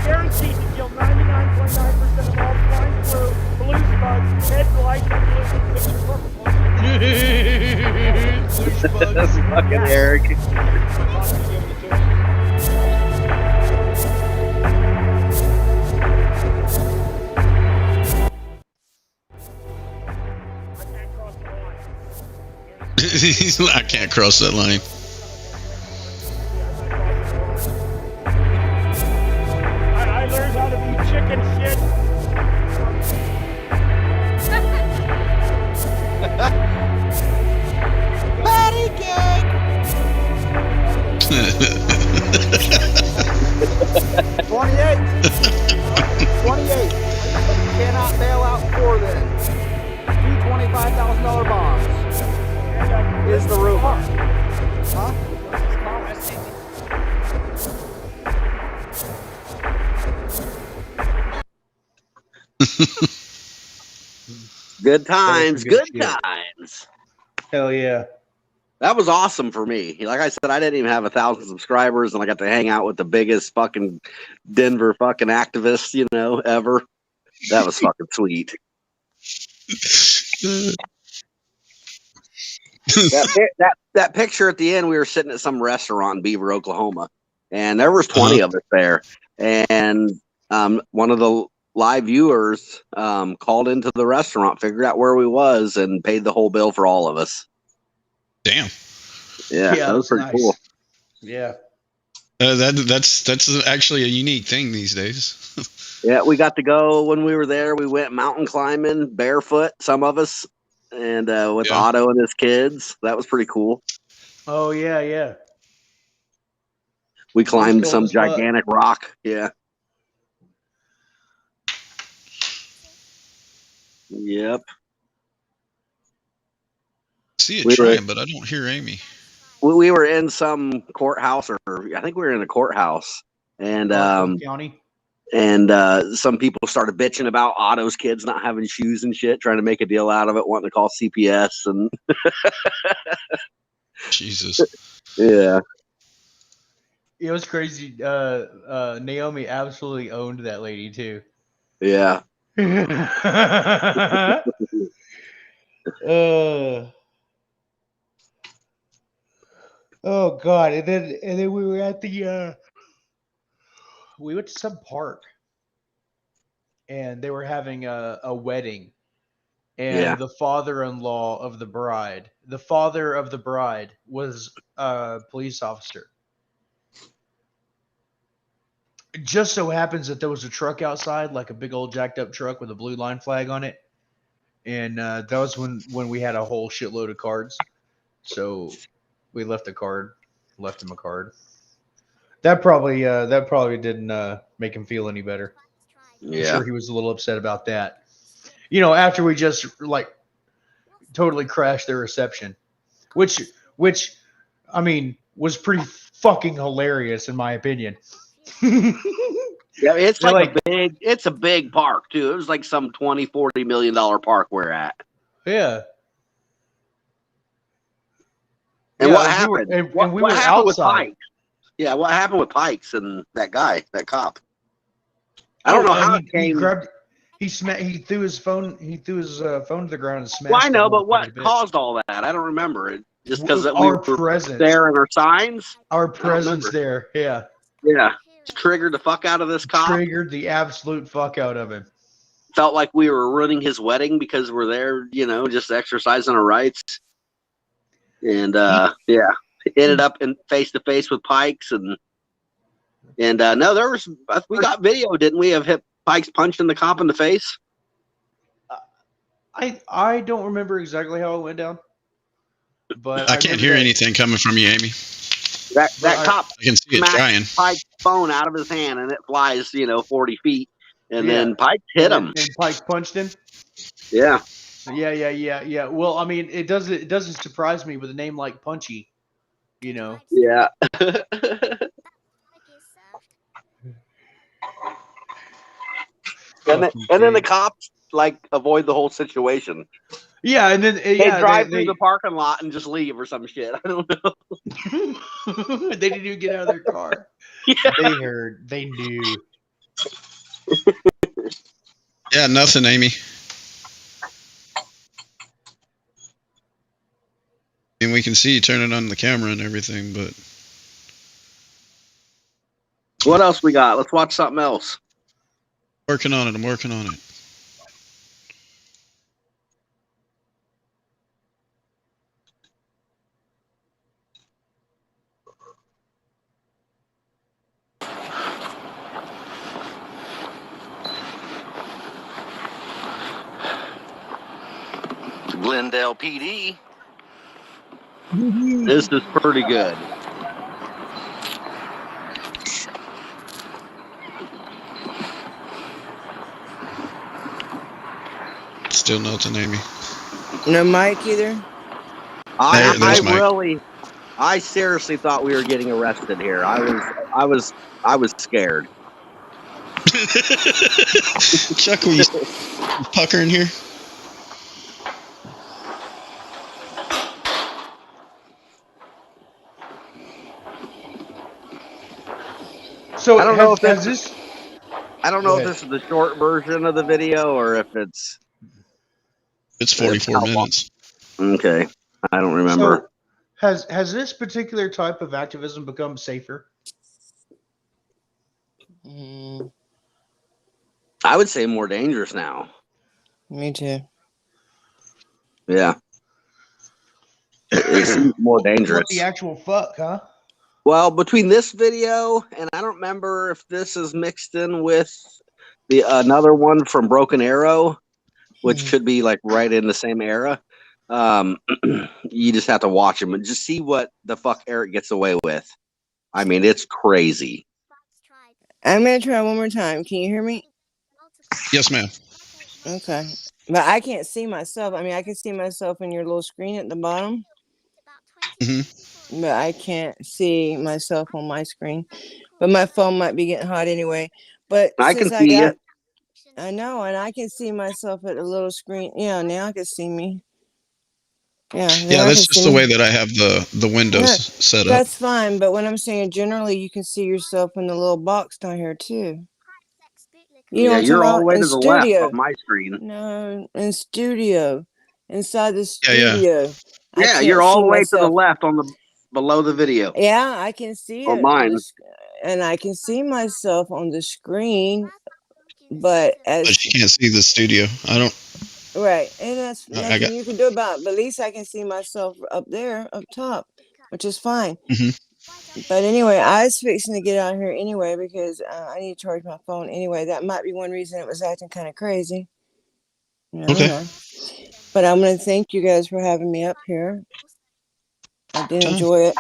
Guaranteed to kill 99.9% of all swine flu, blue spots, head lice, and blue. Fucking Eric. I can't cross that line. I learned how to be chicken shit. Patty cake. 28. 28. Cannot bail out before then. Two $25,000 bonds is the rumor. Huh? Good times, good good shit. times. Hell yeah. That was awesome for me. Like I said, I didn't even have 1,000 subscribers, and I got to hang out with the biggest fucking Denver fucking activists, ever. That was fucking sweet. That picture at the end, we were sitting at some restaurant in Beaver, Oklahoma, and there was 20 of us there. And one of the live viewers called into the restaurant, figured out where we was, and paid the whole bill for all of us. Damn. Yeah, that was pretty cool. Yeah. That's actually a unique thing these days. Yeah, we got to go when we were there. We went mountain climbing barefoot, some of us, and with Otto and his kids. That was pretty cool. Oh, yeah, yeah. We climbed some gigantic rock. Yeah. Yep. See it trying, but I don't hear Amy. We were in some courthouse, or I think we were in a courthouse, and county. And some people started bitching about Otto's kids not having shoes and shit, trying to make a deal out of it, wanting to call CPS and Jesus. Yeah. It was crazy. Naomi absolutely owned that lady too. Yeah. Oh God! And then we were at the we went to some park, and they were having a wedding, and the father-in-law of the bride, was a police officer. It just so happens that there was a truck outside, like a big old jacked up truck with a blue line flag on it, and that was when we had a whole shitload of cards. So we left him a card. That probably didn't make him feel any better. Yeah. I'm sure he was a little upset about that. After we just totally crashed their reception, which I mean was pretty fucking hilarious in my opinion. Yeah, it's it's a big park too. It was like some $20-40 million park we're at. Yeah. And yeah, what happened? What happened with Pikes? Yeah, what happened with Pikes and that guy, that cop? I don't know how it came. He threw his phone. He threw his phone to the ground and smashed. Well, I know, but like what caused all that? I don't remember it. Just because we our were presence there and our signs. Our presence there, yeah. Yeah, triggered the fuck out of this cop. Triggered the absolute fuck out of him. Felt like we were ruining his wedding because we're there, you know, just exercising our rights. And yeah, ended up in face to face with Pikes, and no, there was we got video, didn't we, of Pikes punching the cop in the face? I don't remember exactly how it went down, but I can't hear anything coming from you, Amy. That cop, I can see it trying. Pike's phone out of his hand, and it flies, 40 feet, and then Pike hit him. And Pike punched him. Yeah. Yeah. Well, I mean, it doesn't surprise me with a name like Punchy, you know. Yeah. and then the cops avoid the whole situation. Yeah, and then they drive through the parking lot and just leave or some shit. I don't know. They didn't even get out of their car. Yeah. They heard. They knew. Yeah, nothing, Amy. And we can see you turning on the camera and everything, but what else we got? Let's watch something else. Working on it. I'm working on it. Glendale PD. This is pretty good. Still nothing, Amy. No mic either. I seriously thought we were getting arrested here. I was scared. Chuck, were you puckering here? So I don't know if this is the short version of the video or if it's 44 minutes. Okay, I don't remember. So has this particular type of activism become safer? I would say more dangerous now. Me too. Yeah, it's more dangerous. What the actual fuck, huh? Well, between this video and I don't remember if this is mixed in with the another one from Broken Arrow, which should be right in the same era. You just have to watch him and just see what the fuck Eric gets away with. I mean, it's crazy. I'm gonna try one more time. Can you hear me? Yes, ma'am. Okay, but I can't see myself. I mean, I can see myself in your little screen at the bottom. But I can't see myself on my screen. But my phone might be getting hot anyway. But I can see you. I know, and I can see myself at a little screen. Yeah, now I can see me. Yeah, that's just the way that I have the windows set up. That's fine, but what I'm saying, generally, you can see yourself in the little box down here too. You're all the way to the left of my screen. No, in studio, inside the studio. Yeah, you're all the way to the left below the video. Yeah, I can see it. Mine. And I can see myself on the screen, but you can't see the studio. I don't. Right, and that's nothing you can do about it. But at least I can see myself up there, up top, which is fine. But anyway, I was fixing to get out here anyway because I need to charge my phone anyway. That might be one reason it was acting kind of crazy. Okay. But I'm going to thank you guys for having me up here. I did enjoy it.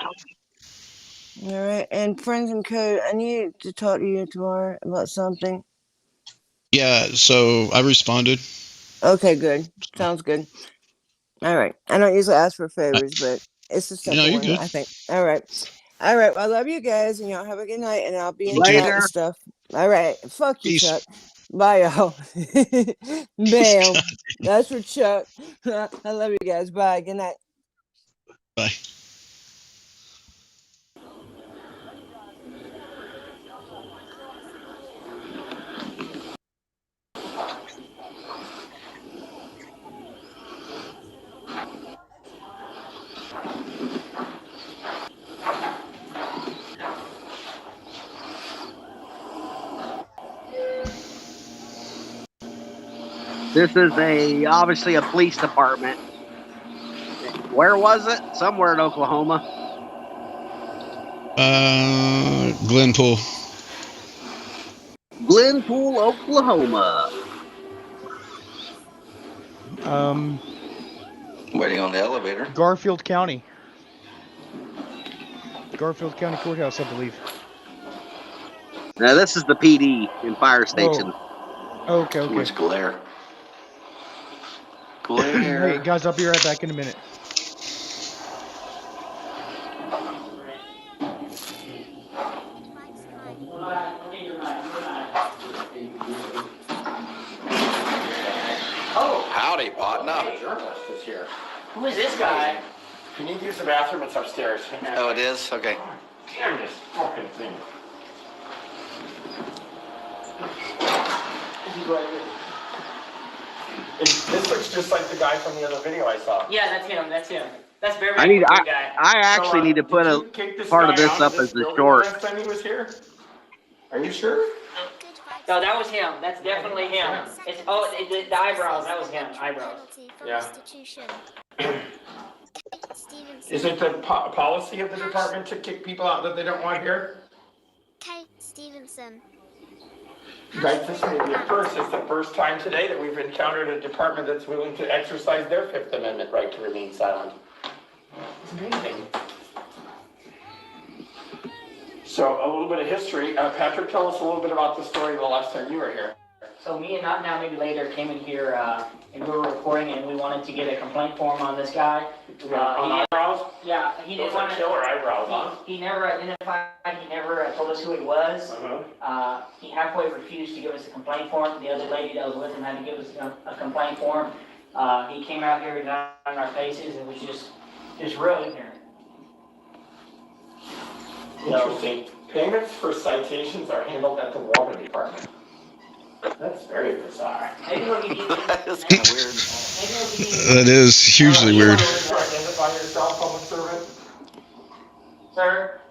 All right, and friends and code, I need to talk to you tomorrow about something. Yeah, so I responded. Okay, good. Sounds good. All right. I don't usually ask for favors, but it's a simple one, I think. All right. All right. Well, I love you guys, and y'all have a good night, and I'll be in chat and stuff. All right. Fuck you, Chuck. Bye, y'all. Bam. That's for Chuck. I love you guys. Bye. Good night. Bye. This is obviously a police department. Where was it? Somewhere in Oklahoma. Glenpool. Glenpool, Oklahoma. Waiting on the elevator. Garfield County. Garfield County Courthouse, I believe. Now this is the PD and fire station. Oh, okay. Which glare? Glare. Hey guys, I'll be right back in a minute. Oh, howdy, partner. Journalist is here. Who is this guy? If you need to use the bathroom, it's upstairs. Oh, it is? Okay. Damn this fucking thing. This looks just like the guy from the other video I saw. Yeah, that's him. That's him. That's very I guy. actually need to put a part of this up as the short. Last time he was here? Are you sure? No, that was him. That's definitely him. It's the eyebrows. That was him. Eyebrows. Yeah. Is it the policy of the department to kick people out that they don't want here? Kate Stevenson. Right, this may be a first. It's the first time today that we've encountered a department that's willing to exercise their Fifth Amendment right to remain silent. It's amazing. So a little bit of history. Patrick, tell us a little bit about the story of the last time you were here. So me and Not Now Maybe Later came in here and we were recording and we wanted to get a complaint form on this guy. On eyebrows? Yeah, he didn't want to. Killer eyebrows, huh? He never identified. He never told us who he was. He halfway refused to give us a complaint form. The other lady that was with him had to give us a complaint form. He came out here and got in our faces and was just real ignorant. Interesting. Payments for citations are handled at the water department. That's very bizarre. That's kind of weird. That is hugely weird. Identify yourself, public servant. Sir?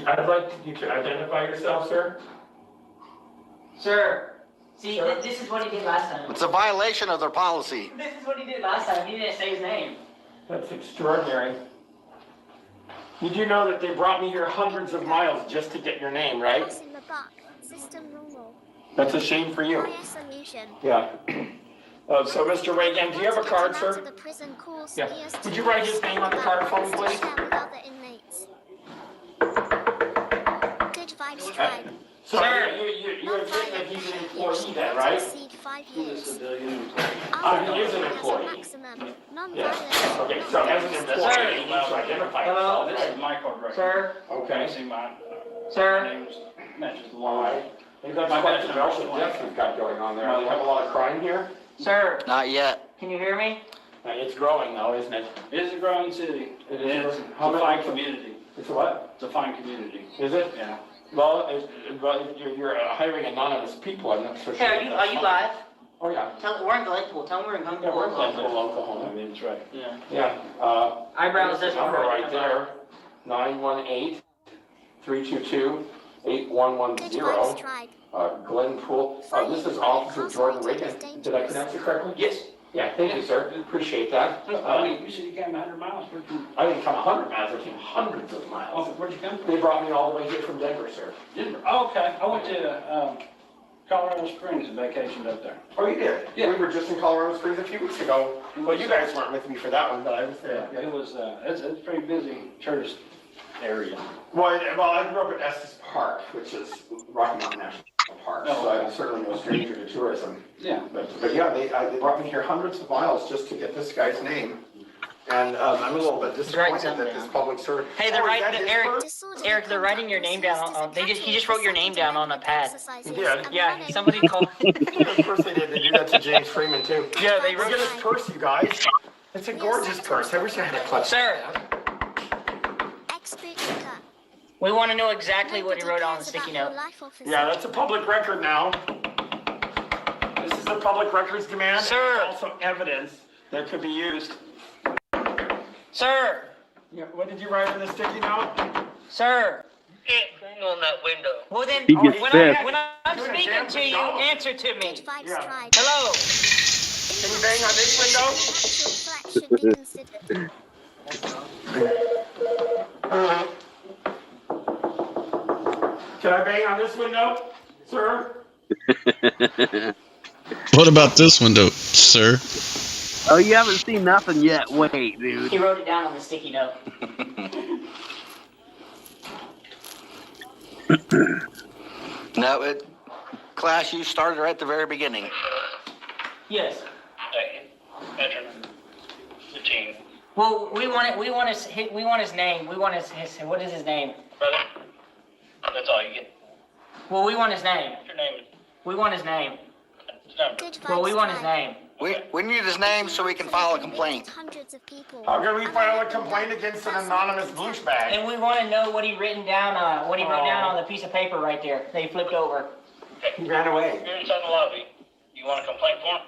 I'd like you to identify yourself, sir. Sir. See, this is what he did last time. It's a violation of their policy. This is what he did last time. He didn't say his name. That's extraordinary. You do know that they brought me here hundreds of miles just to get your name, right? System normal. That's a shame for you. Solution. Yeah. So, Mr. Reagan, do you have a card, sir? Yeah. Could you write his name on the card for me, please? Good vibes tribe. So, you admit that he's an employee then, right? He is an employee. Yes. Okay, so as an employee, he needs to identify himself. This is my card right Sir? here. Okay. See my Sir? name matches the All law. right. You've got quite a development of deaths we've got going on there. Do you have a lot of crime here? Sir? Not yet. Can you hear me? It's growing though, isn't it? It is a growing city. It It's is. a fine community. It's what? It's a fine community. Is it? Yeah. Well, you're hiring anonymous people, I'm not so sure. Hey, are you live? Oh, yeah. We're in Glenpool. Tell them we're in Glenpool. Yeah, we're in Glenpool, Oklahoma. I mean, that's right. Yeah. Yeah. Eyebrows this doesn't number hurt. right there, 918-322-8110. Glenpool. This is Officer Jordan Reagan. Did I pronounce it correctly? Yes. Yeah, thank you, sir. Appreciate that. You said you came 100 miles. I didn't come 100 miles, I came hundreds of miles. Oh, where'd you come from? They brought me all the way here from Denver, sir. Denver. Oh, okay. I went to Colorado Springs and vacationed up there. Oh, you did? Yeah. We were just in Colorado Springs a few weeks ago. Well, you guys weren't with me for that one, but I was there. It was, it's a pretty busy tourist area. Well, I grew up at Estes Park, which is Rocky Mountain National Park, so I'm certainly no stranger to tourism. Yeah. But yeah, they brought me here hundreds of miles just to get this guy's name. And I'm a little bit disappointed that this public service. Hey, they're Eric, they're writing your name down on. He just wrote your name down on a pad. He did? Yeah, somebody called. Of course they did. They do that to James Freeman too. Yeah, they wrote. Look at this purse, you guys. It's a gorgeous purse. I wish I had a clutch. Sir. We want to know exactly what he wrote on the sticky note. Yeah, that's a public record now. This is a public records demand. Sir. And also evidence that could be used. Sir. Yeah, what did you write on the sticky note? Sir. can't bang on that window. Well then, He gets when pissed. I'm speaking to you, answer to me. Good vibes Yeah. tribe. Hello. Can you bang on this window? Actual threat should be considered. Can I bang on this window, sir? What about this window, sir? Oh, you haven't seen nothing yet. Wait, dude. He wrote it down on the sticky note. No, Clash, you started right at the very beginning. Yes. Veteran. The team. Well, we want his name. We want his what is his name? Brother, that's all you get. Well, we want his name. What's your name? We want his name. Good vibes Well, we want his tribe. name. We need his name so we can file a complaint. Hundreds of people. How can we file a complaint against an anonymous douchebag? And we want to know what he written down. What he wrote down on the piece of paper right there that he flipped over. He ran away. You're inside the lobby. You want a complaint form?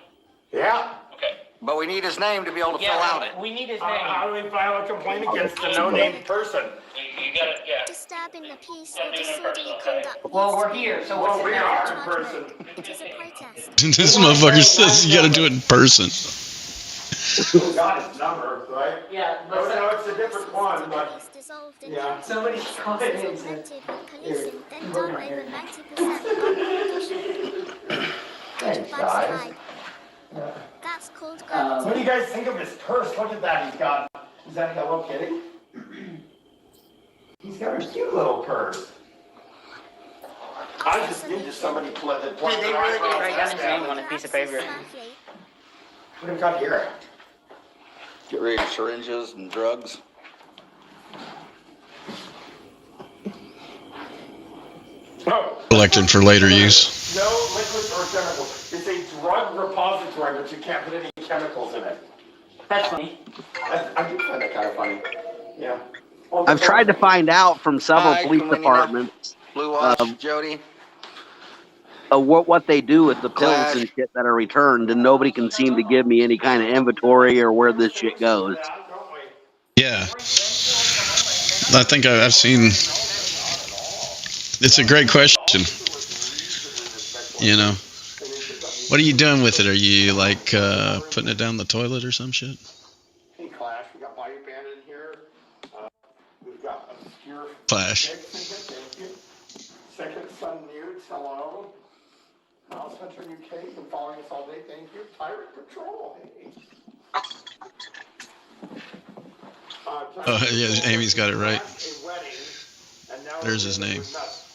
Yeah. Okay. But we need his name to be able to fill out it. We need his name. How do we file a complaint against a no-name person? You got it, yeah. Disturbing the peace or disorderly conduct. Well, we're here, so what's Well, the we name? are in person. It is a protest. This motherfucker says you gotta do it in person. We got his number, right? Yeah, No, it's a different one, but Police dissolved in yeah. Somebody called it in. augmented with policing, then done over 90% Good vibes tribe. That's called What gravity. do you guys think of his purse? Look at that. He's got. Is that Hello Kitty? He's got a cute little purse. I just needed somebody to let it. Did they really write down his name on a piece of paper? Smartly. What do we got here? Get rid of syringes and drugs. Oh. Collecting for later use. No liquids or chemicals. It's a drug repository, but you can't put any chemicals in it. That's funny. I do find that kind of funny. Yeah. I've tried to find out from several Hi, police Kalina. departments Blue Wash, Jody. what they do with the pills Clash. and shit that are returned, and nobody can seem to give me any kind of inventory or where this shit goes. Yeah. I think I've seen. It's a great question. You know, what are you doing with it? Are you like putting it down the toilet or some shit? Hey, Clash, we got Body Band in here. We've got Obscure. Clash. Thank you. Second Son Nudes, hello. Mouse Hunter UK, been following us all day, thank you. Tyrant Patrol, hey. Oh, yeah, Amy's got it right. A wedding, and now There's his name.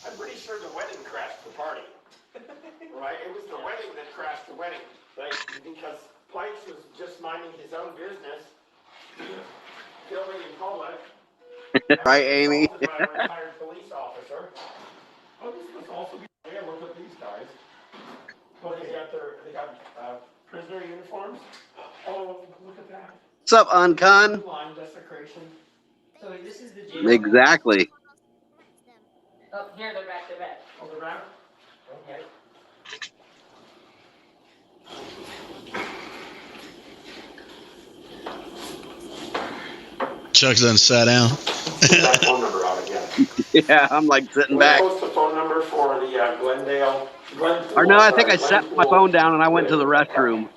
I'm pretty sure the wedding crashed the party. Right? It was the wedding that crashed the wedding. Right? Because Pikes was just minding his own business, filming in public. Right, Amy? Assaulted by a retired police officer. Oh, this must also be. Yeah, look at these guys. Well, they got prisoner uniforms. Oh, look at that. What's up, Uncon? Line desecration. So this is the jail. Exactly. Oh, here they're back. They're back. Oh, they're back? Okay. Chuck's done sat down. That phone number out again. Yeah, I'm like sitting back. Post the phone number for the Glenpool. Or no, I think I set my phone down and I went to the restroom.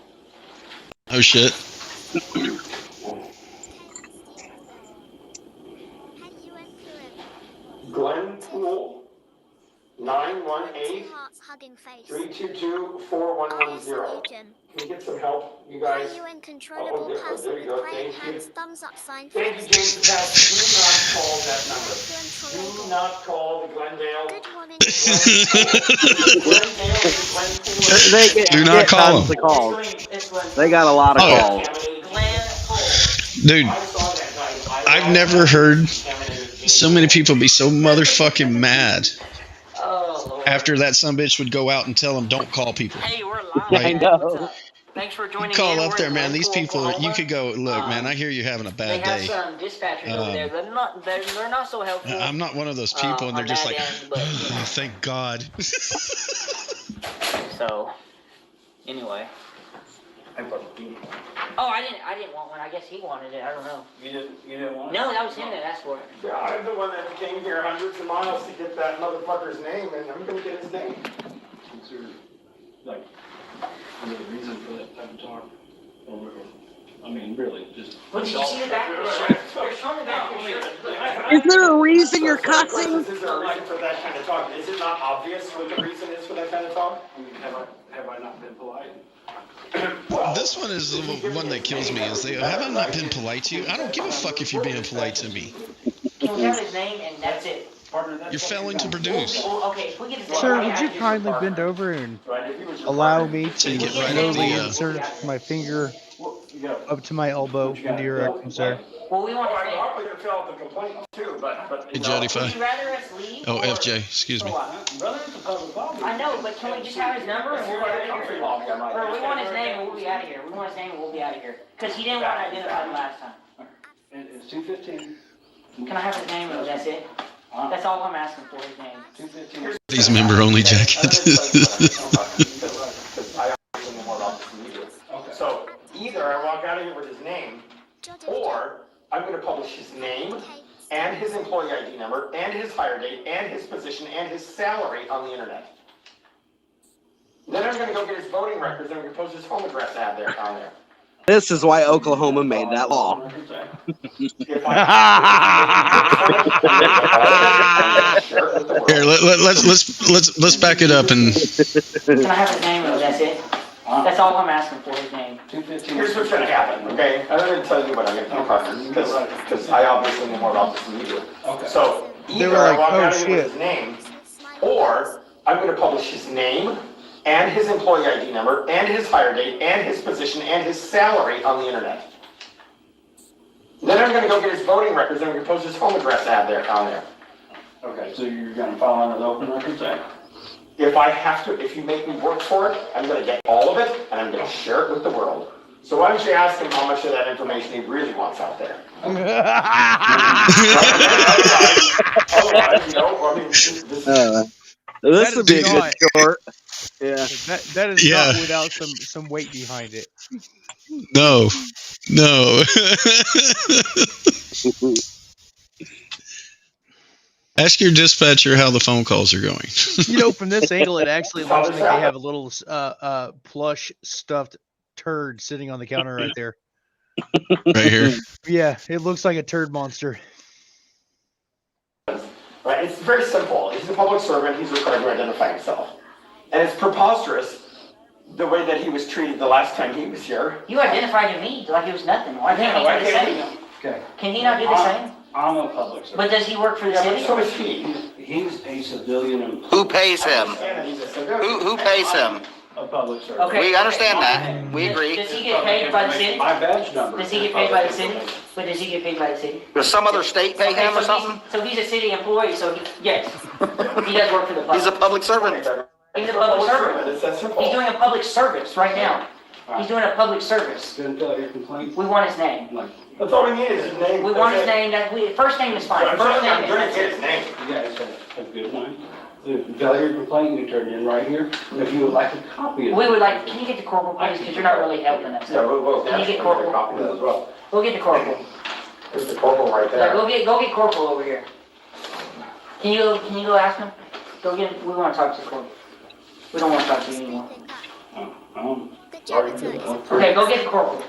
Oh shit. Glenpool 918 Hearts hugging face. 322-4110. Can we get some help, you guys? UN controllable person there you go. with praying Thank you. hands, thumbs up sign. Thank you, James. Do not call that number. Do not call the Glendale. Good morning. Do not call tons them. of calls. They got a lot of calls. Dude, I've never heard so many people be so motherfucking mad after that sumbitch would go out and tell them don't call people. Hey, we're live. Right. I know. Thanks for joining Call in. up We're there, in man. These Glenpool, people, you Oklahoma. could go, look, man, I hear you're having a They bad have day. some dispatchers over there. They're not so helpful. I'm not one of those people, and they're on just that like, end, but, you know. thank God. So, anyway. Oh, I didn't want one. I guess he wanted it. I don't know. You didn't want it? No, that was him that asked for it. Yeah, I'm the one that came here hundreds of miles to get that motherfucker's name, and I'm gonna get his name. Is there, like, is there a reason for that type of talk? I mean, really, just. Well, did you see the back of the shirt? They're showing the back of the shirt. Is there a reason you're cussing? Is there a reason for that kind of talk? Is it not obvious what the reason is for that kind of talk? I mean, have I not been polite? This one is the one that kills me. Is have I not been polite to you? I don't give a fuck if you're being polite to me. Can we have his name and that's it? You're failing to produce. Okay, if we get his name. Sir, would you kindly bend over and allow me to Take it right slowly up the, insert my finger up to my elbow into your rectum, sir? Well, we want his name. I'm going to fill out the complaint too, but. Hey, Jody-Fi. Would you rather us leave? Oh, or- FJ, excuse me. I know, but can we just have his number and we'll be out of here? Or we want his name and we'll be out of here. We want his name and we'll be out of here. Because he didn't want to identify him last time. It's 2:15. Can I have his name and that's it? That's all I'm asking for, his name. 2:15. These member-only jackets. So either I walk out of here with his name, or I'm going to publish his name and his employee ID number and his hire date and his position and his salary on the internet. Then I'm going to go get his voting records and I'm going to post his home address ad there on there. This is why Oklahoma made that law. Here, let's back it up and. Can I have his name and that's it? That's all I'm asking for, his name. Here's what's going to happen, okay? I'm going to tell you what I'm going to do, because I obviously know more about this than you do. Okay. So either I walk out of here with his name, or I'm going to publish his name and his employee ID number and his hire date and his position and his salary on the internet. Then I'm going to go get his voting records and I'm going to post his home address ad there on there. Okay, so you're going to file under the Open Records Act? If I have to, if you make me work for it, I'm going to get all of it and I'm going to share it with the world. So why don't you ask him how much of that information he really wants out there? This would be a good short. Yeah. That is not without some weight behind it. No. Ask your dispatcher how the phone calls are going. You know, from this angle, it actually looks like they have a little plush stuffed turd sitting on the counter right there. Right here? Yeah, it looks like a turd monster. Right, it's very simple. He's a public servant. He's required to identify himself. And it's preposterous the way that he was treated the last time he was here. You identified me like he was nothing. Why can't he do the same? Okay. Can he not do the same? I'm a public servant. But does he work for the city? So is he. He's a civilian employee. Who pays him? Who pays him? A public servant. Okay. We understand that. We agree. Does he get paid by the city? My badge number. Does he get paid by the city? But does he get paid by the city? Does some other state pay him or something? So he's a city employee, so yes. He does work for the public. He's a public servant. He's a public servant. He's doing a public service right now. He's doing a public service. Gonna fill out your complaint? We want his name. That's all we need is his name. We want his name. First name is fine. First name is Get his name. You guys have a good one. Fill out your complaint, you turn it in right here. If you would like a copy of it. We would like, can you get the corporal, please, because you're not really helping us. Yeah, we'll Can you get corporal? copy of it as well. Go get the corporal. There's the corporal right Yeah, there. go get corporal over here. Can you go ask him? Go get, we want to talk to the corporal. We don't want to talk to you anymore. Sorry. Okay, go get the corporal.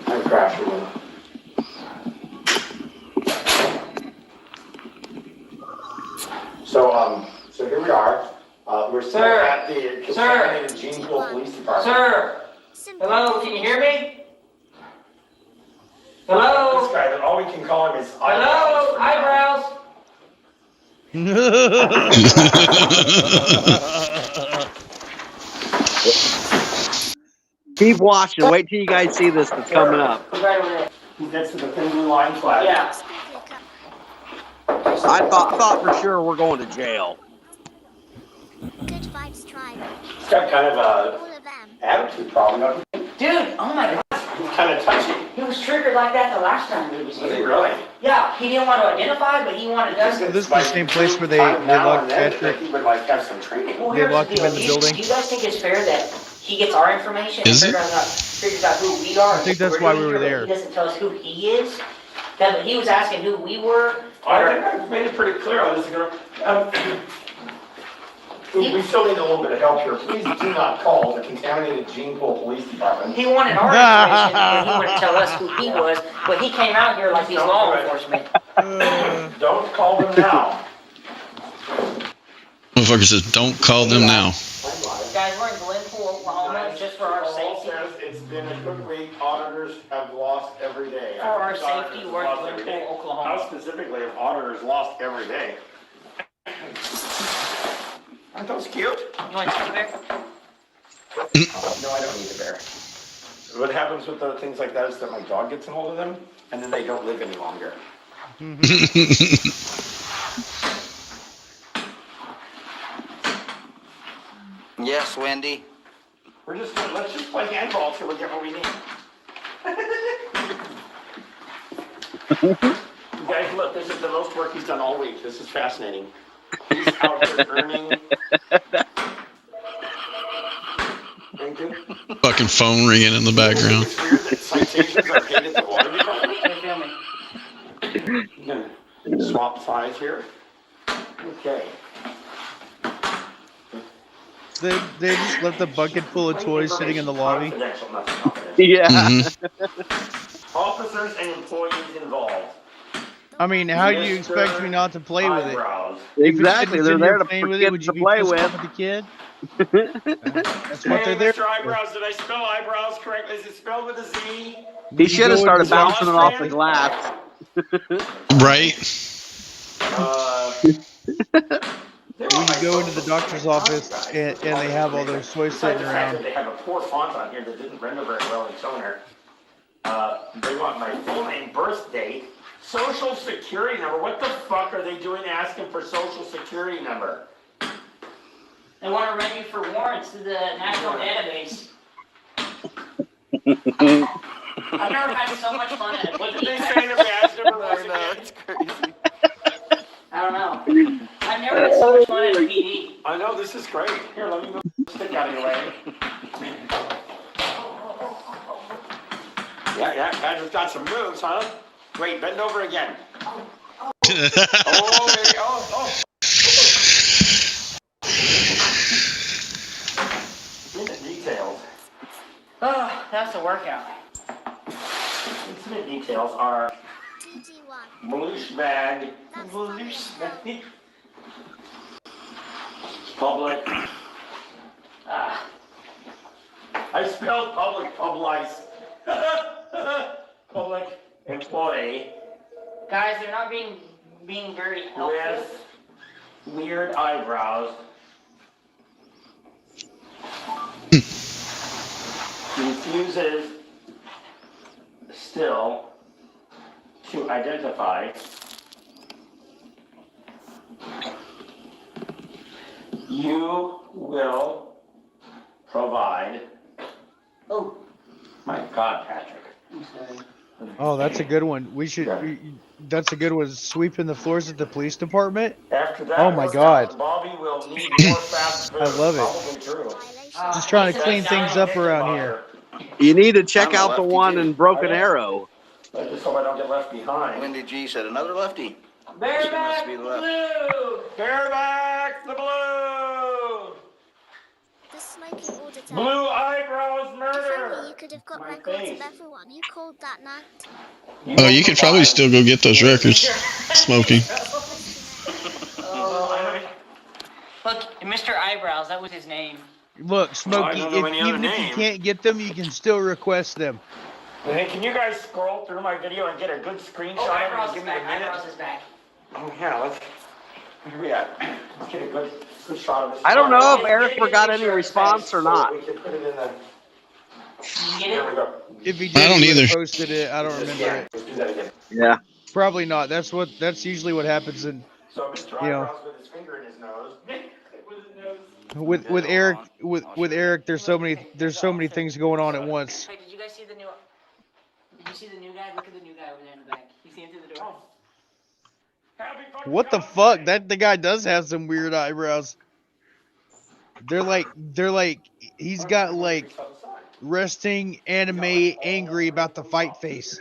I'm crashing. So here we are. We're still at the contaminated Jeansville Police Department. Sir! Hello, can you hear me? Hello? This guy, all we can call him is Hello? Eyebrows? Keep watching. Wait till you guys see this that's coming up. He gets to the thin blue line flag. Yeah. I thought for sure we're going to jail. Good vibes tribe. He's got kind of a attitude problem. Dude, oh my God. kind of touchy. He was triggered like that the last time he was Was he here. really? Yeah, he didn't want to identify, but he wanted us to. This is the same place where they locked Patrick. He would like have some training. Well, They here's locked him in the deal. building. Do you guys think it's fair that he gets our information Is and it? figures out who we are? I think that's why we were there. He doesn't tell us who he is. But he was asking who we were. I think I've made it pretty clear on this. We still need a little bit of help here. Please do not call the contaminated Gene Pool Police Department. He wanted our information, and he wouldn't tell us who he was, but he came out here like he's law enforcement. Don't call them now. Motherfucker says, don't call them now. Guys, we're in Glenpool, Oklahoma, just for our safety. Says it's been a good week. Auditors have lost every day. For our safety, we're in Glenpool, How Oklahoma. specifically have auditors lost every day? Aren't those cute? You want to see a bear? No, I don't need a bear. What happens with the things like that is that my dog gets a hold of them, and then they don't live any longer. Yes, Wendy. Let's just play handball till we get what we need. You guys, look, this is the most work he's done all week. This is fascinating. He's out here earning. Thank you. Fucking phone ringing in the background. It's weird that citations are paid at the water department. I'm gonna swap sides here. Okay. They just left a bucket full of toys sitting in the lobby. Yeah. Officers and employees involved. I mean, how do you expect me not to play with it? Exactly. If They're it's there in to playing for with it, would kids you to be play pissed with. off at the kid? That's what they're there Mr. Eyebrows, did I spell eyebrows correctly? Is it spelled with a Z? He should have started Go into bouncing it off the glass. Right? When you go into the doctor's office and they have all those toys sitting around. They have a poor font on here that didn't render very well in toner. They want my full name, birth date, social security number. What the fuck are they doing asking for social security number? They want to run you for warrants to the national database. I've never had so much fun at a What did they say the badge number was? I know, it's crazy. I don't know. I've never had so much fun at a PD. I know, this is great. Here, let me move the stick out of your way. Yeah, Badger's got some moves, huh? Wait, bend over again. Incident details. Oh, that's a workout. Incident details are Bloosh bag, public. I spelled public, publice. Public employee. Guys, they're not being very helpful. With weird eyebrows. Refuses still to identify. You will provide. Oh. My God, Patrick. Oh, that's a good one. That's a good one. Sweeping the floors at the police department. After that, Oh my God. Bobby will need more fast food. I love it. Probably true. Just trying to clean things up around here. You need to check out the one in Broken Arrow. I just hope I don't get left behind. Wendy G said another lefty. Bareback be left. blue! Bareback the blue! The smoking auditor. Blue eyebrows If murder! only you could have got records of everyone who called that night. Oh, you could probably still go get those records. Smoking. Look, Mr. Eyebrows, that was his name. Look, Smokey, don't know any other even if you name. can't get them, you can still request them. Hey, can you guys scroll through my video and get a good screenshot Oh, of it Eyebrows and is give me the back. minute? Eyebrows is back. Oh yeah, where are we at? Let's get a good shot of this. I don't know if Eric got any response or not. We can put it in the. You get There we it? go. If he did, I don't he would've either. posted it. I don't remember Yeah, it. let's do that again. Yeah. Probably not. That's usually what happens in So Mr. You know. Eyebrows with his finger in his nose. with Eric. With Eric, there's so many things going on at once. Hey, did you guys see the new You see the new guy? Look at the new guy over there in the back. You see him through the door? What the fuck? The guy does have some weird eyebrows. They're like he's got like resting anime angry about the fight face.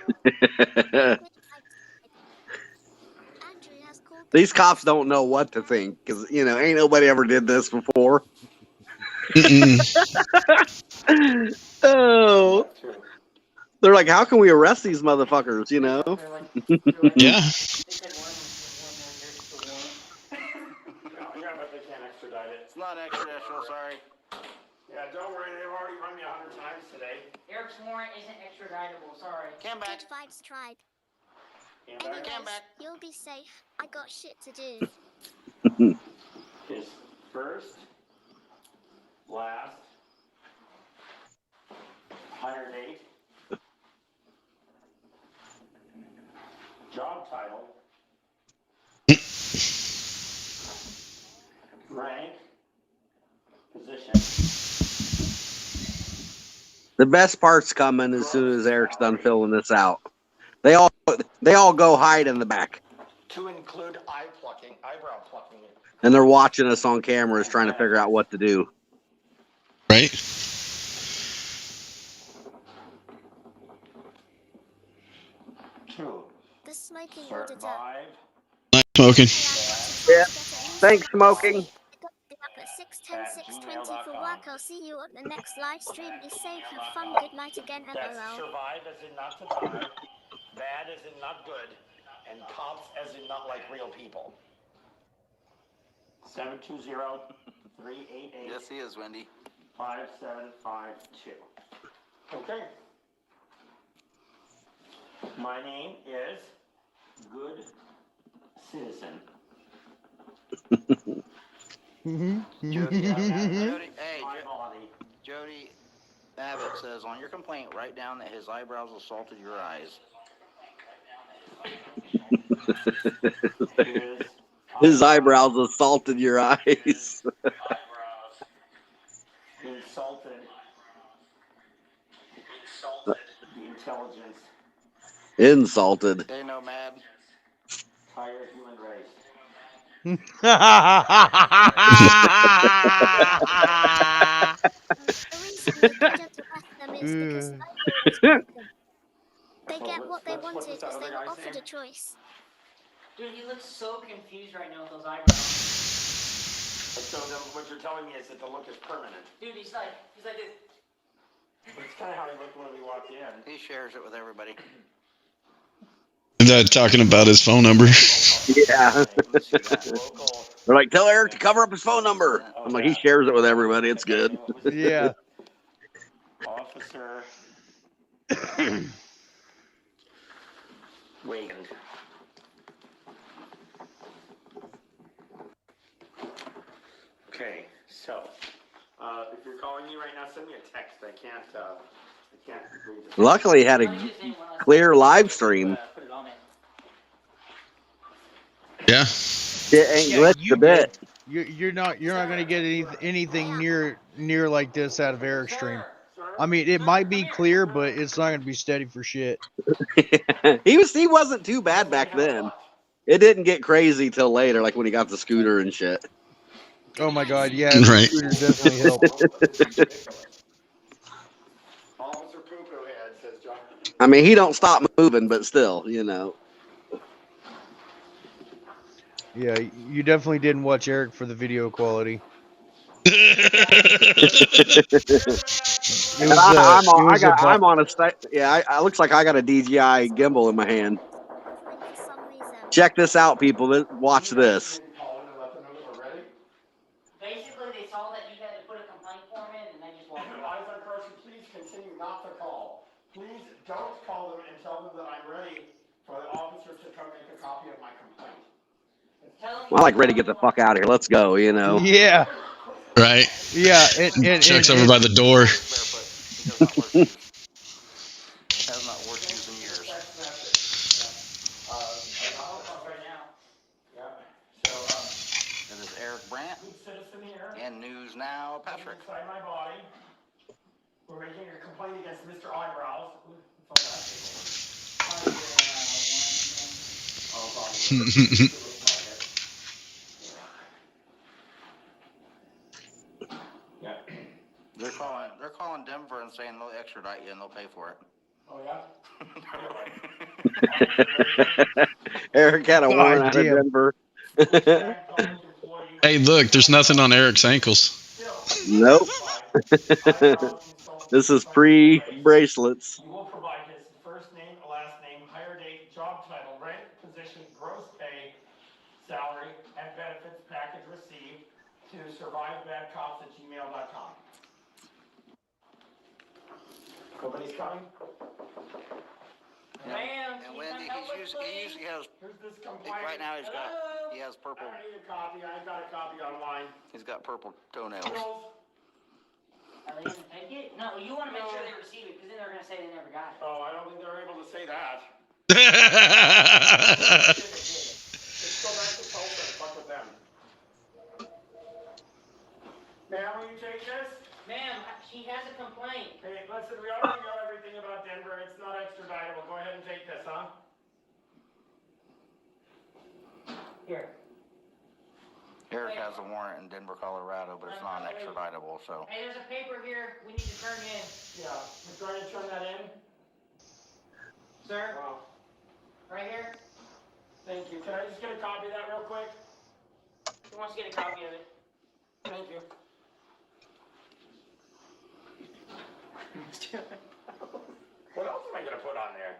These cops don't know what to think because ain't nobody ever did this before. Oh, they're like, how can we arrest these motherfuckers? Yeah. Yeah, but they can't extradite it. It's not extraditional, sorry. Yeah, don't worry, they've already run me 100 times today. Eric's warrant isn't extraditable, sorry. Come back. Good fights tried. Anyways, You'll be safe. I got shit to do. His first, last, hire date, job title, rank, position. The best part's coming as soon as Eric's done filling this out. They all go hide in the back. To include eyebrow plucking. And they're watching us on cameras trying to figure out what to do. Right? The smoking order done. Not smoking. Yeah. Thanks, smoking. At 6:10, 6:20 for work. I'll see you on the next live stream. Be safe, have fun, good night again, That's LOL. survive as in not to die, bad as in not good, and cops as in not like real people. 720-388. Yes, he is, Wendy. 5752. Okay. My name is Good Citizen. Jody Abbott says, on your complaint, write down that his eyebrows assaulted your eyes. His eyebrows assaulted your eyes. Insulted the intelligence. Insulted. They know, mad. Entire human race. The reason they didn't arrest them is because the eyebrow was broken. They get what they wanted because they were offered a choice. Dude, he looks so confused right now with those eyebrows. So what you're telling me is that the look is permanent. Dude, he's like this. It's kind of how he looked when we walked in. He shares it with everybody. They're talking about his phone number. Yeah. They're like, tell Eric to cover up his phone number. I'm like, he shares it with everybody. It's good. Yeah. Officer Wagon. Okay, so if you're calling me right now, send me a text. I can't read this. Luckily, he had a clear live stream. Yeah. It ain't glitched a bit. You're not gonna get anything near like this out of Eric's stream. I mean, it might be clear, but it's not gonna be steady for shit. He wasn't too bad back then. It didn't get crazy till later, like when he got the scooter and shit. Oh my god, yeah, the Right. scooter definitely helped. Officer Poo-Poo Head says John. I mean, he don't stop moving, but still, Yeah, you definitely didn't watch Eric for the video quality. I'm on a I looks like I got a DJI gimbal in my hand. Check this out, people. Watch this. Basically, they saw that you had to put a complaint form in, and they just walked away. Eyes on person, please continue not to call. Please don't call them and tell them that I'm ready for the officers to come make a copy of my complaint. Well, I like ready to get the fuck out of here. Let's go, Yeah. Right. Yeah. Checks over by the door. Has not worked shoes in years. This is Eric Brandt. And News Now, Patrick. Inside my body. We're making a complaint against Mr. Eyebrows. Yeah. They're calling Denver and saying they'll extradite you and they'll pay for it. Oh, yeah? Eric had a warrant out of damn. Denver. Hey, look, there's nothing on Eric's ankles. Nope. This is pre-bracelets. You will provide his first name, last name, hire date, job title, rank, position, gross pay, salary, and benefits package received to survivebadcops@gmail.com. Nobody's coming? And Wendy, he usually has. Right now he has purple. I need a copy. I got a copy online. He's got purple toenails. Are they gonna take it? No, you wanna make sure they receive it, because then they're gonna say they never got it. Oh, I don't think they're able to say that. Let's go back to Tulsa and fuck with them. Ma'am, will you take this? Ma'am, she has a complaint. Hey, listen, we already know everything about Denver. It's not extraditable. Go ahead and take this, huh? Here. Eric has a warrant in Denver, Colorado, but it's not extraditable, so. Hey, there's a paper here we need to turn in. Yeah, we're trying to turn that in. Sir? Wow. Right here? Thank you. Can I just get a copy of that real quick? Who wants to get a copy of it? Thank you. What else am I going to put on there?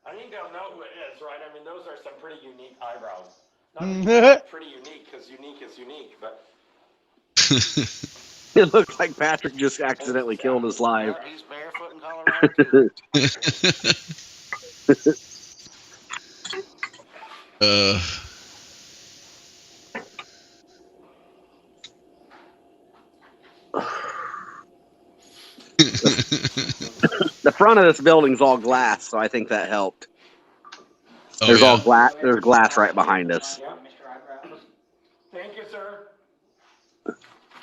I think they'll know who it is, right? I mean, those are some pretty unique eyebrows. Not that pretty unique, because unique is unique, but... It looks like Patrick just accidentally killed his life. He's barefoot in Colorado, too. The front of this building's all glass, so I think that helped. Oh, There's yeah. all glass. There's glass right behind us. Yeah. Thank you, sir. Do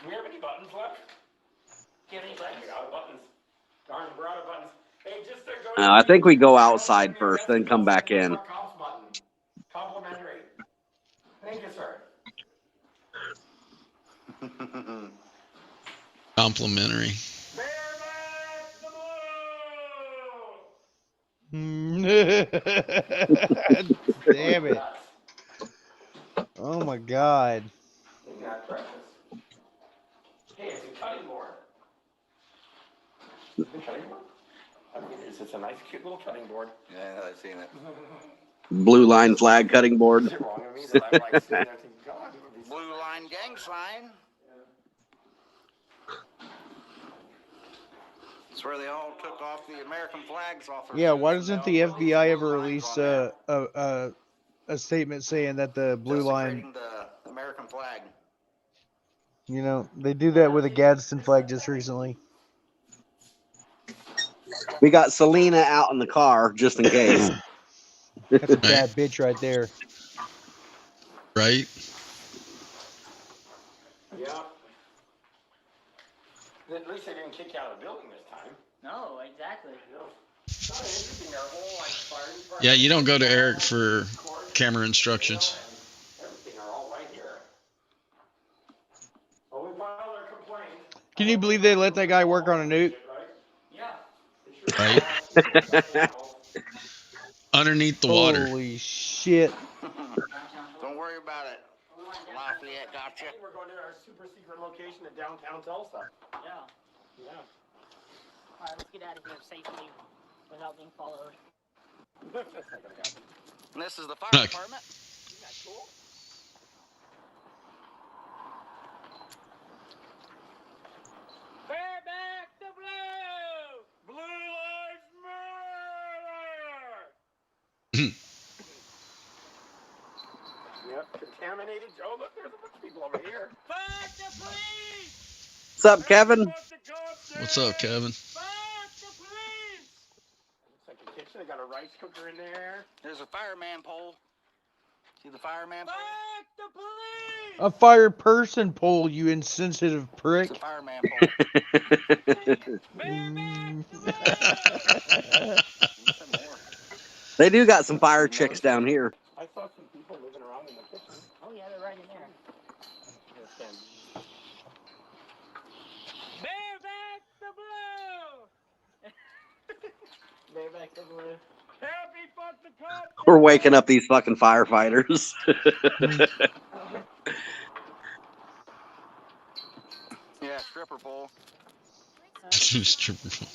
we have any buttons left? Do you have any We're buttons? out of buttons. Darn, we're out of buttons. Hey, just go I think we go outside first, then come back in. Cops button. Complimentary. Thank you, sir. Complimentary. Damn it. Oh my god. Isn't that precious? Hey, it's a cutting board. Is it a cutting board? I mean, it's a nice, cute little cutting board. Yeah, I've seen it. Blue line flag cutting board. Is it wrong of me that I'm like sitting there thinking, God, it would be so Blue line gang sign. It's where they all took off the American flags off their Yeah, why shoes and doesn't they the all put FBI those ever blue lines release on there, a statement saying that the blue line, desecrating the American flag. you know, they do that with a Gadsden flag just recently. We got Selena out in the car just in case. That's a bad bitch right there. Right? Yeah. At least they didn't kick you out of the building this time. No, exactly. No. It's not interesting, their whole like fire department. Yeah, you don't go to Eric for camera instructions. Everything are all right here. Well, we filed our complaint. Can you believe they let that guy work on a nuke? Yeah. Right? Underneath the water. Holy shit. Don't worry about it. Lafayette got you. We're going to our super secret location at downtown Tulsa. Yeah. Yeah. Alright, let's get out of here safely without being followed. That's not gonna happen. And this is the fire Okay. department. Isn't that cool? Bear back the blue! Blue Lives Matter! Yep, contaminated. Oh, look, there's a bunch of people over here. Fuck the police! What's up, Kevin? What's up, Kevin? Fuck the police! Looks like a kitchen. They got a rice cooker in there. There's a fireman pole. See the fireman pole? Fuck the police! A fire person pole, you insensitive prick. It's a fireman pole. They do got some fire chicks down here. I saw some people living We're waking up these fucking firefighters. Yeah, stripper pole. Stripper pole.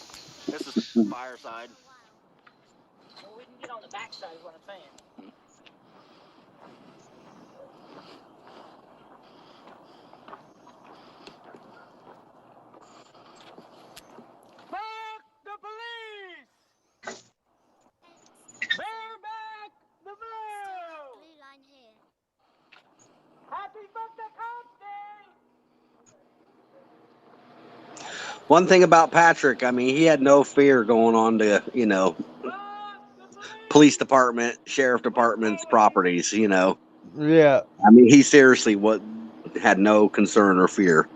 This is fireside. Well, we can get on the backside is what I'm saying. Fuck the police! Bear back the blue! Blue line here. Happy Fuck the Cops Day! One thing about Patrick, I mean, he had no fear going on to, you know, police department, sheriff department's properties, you know. Yeah. I mean, he seriously had no concern or fear.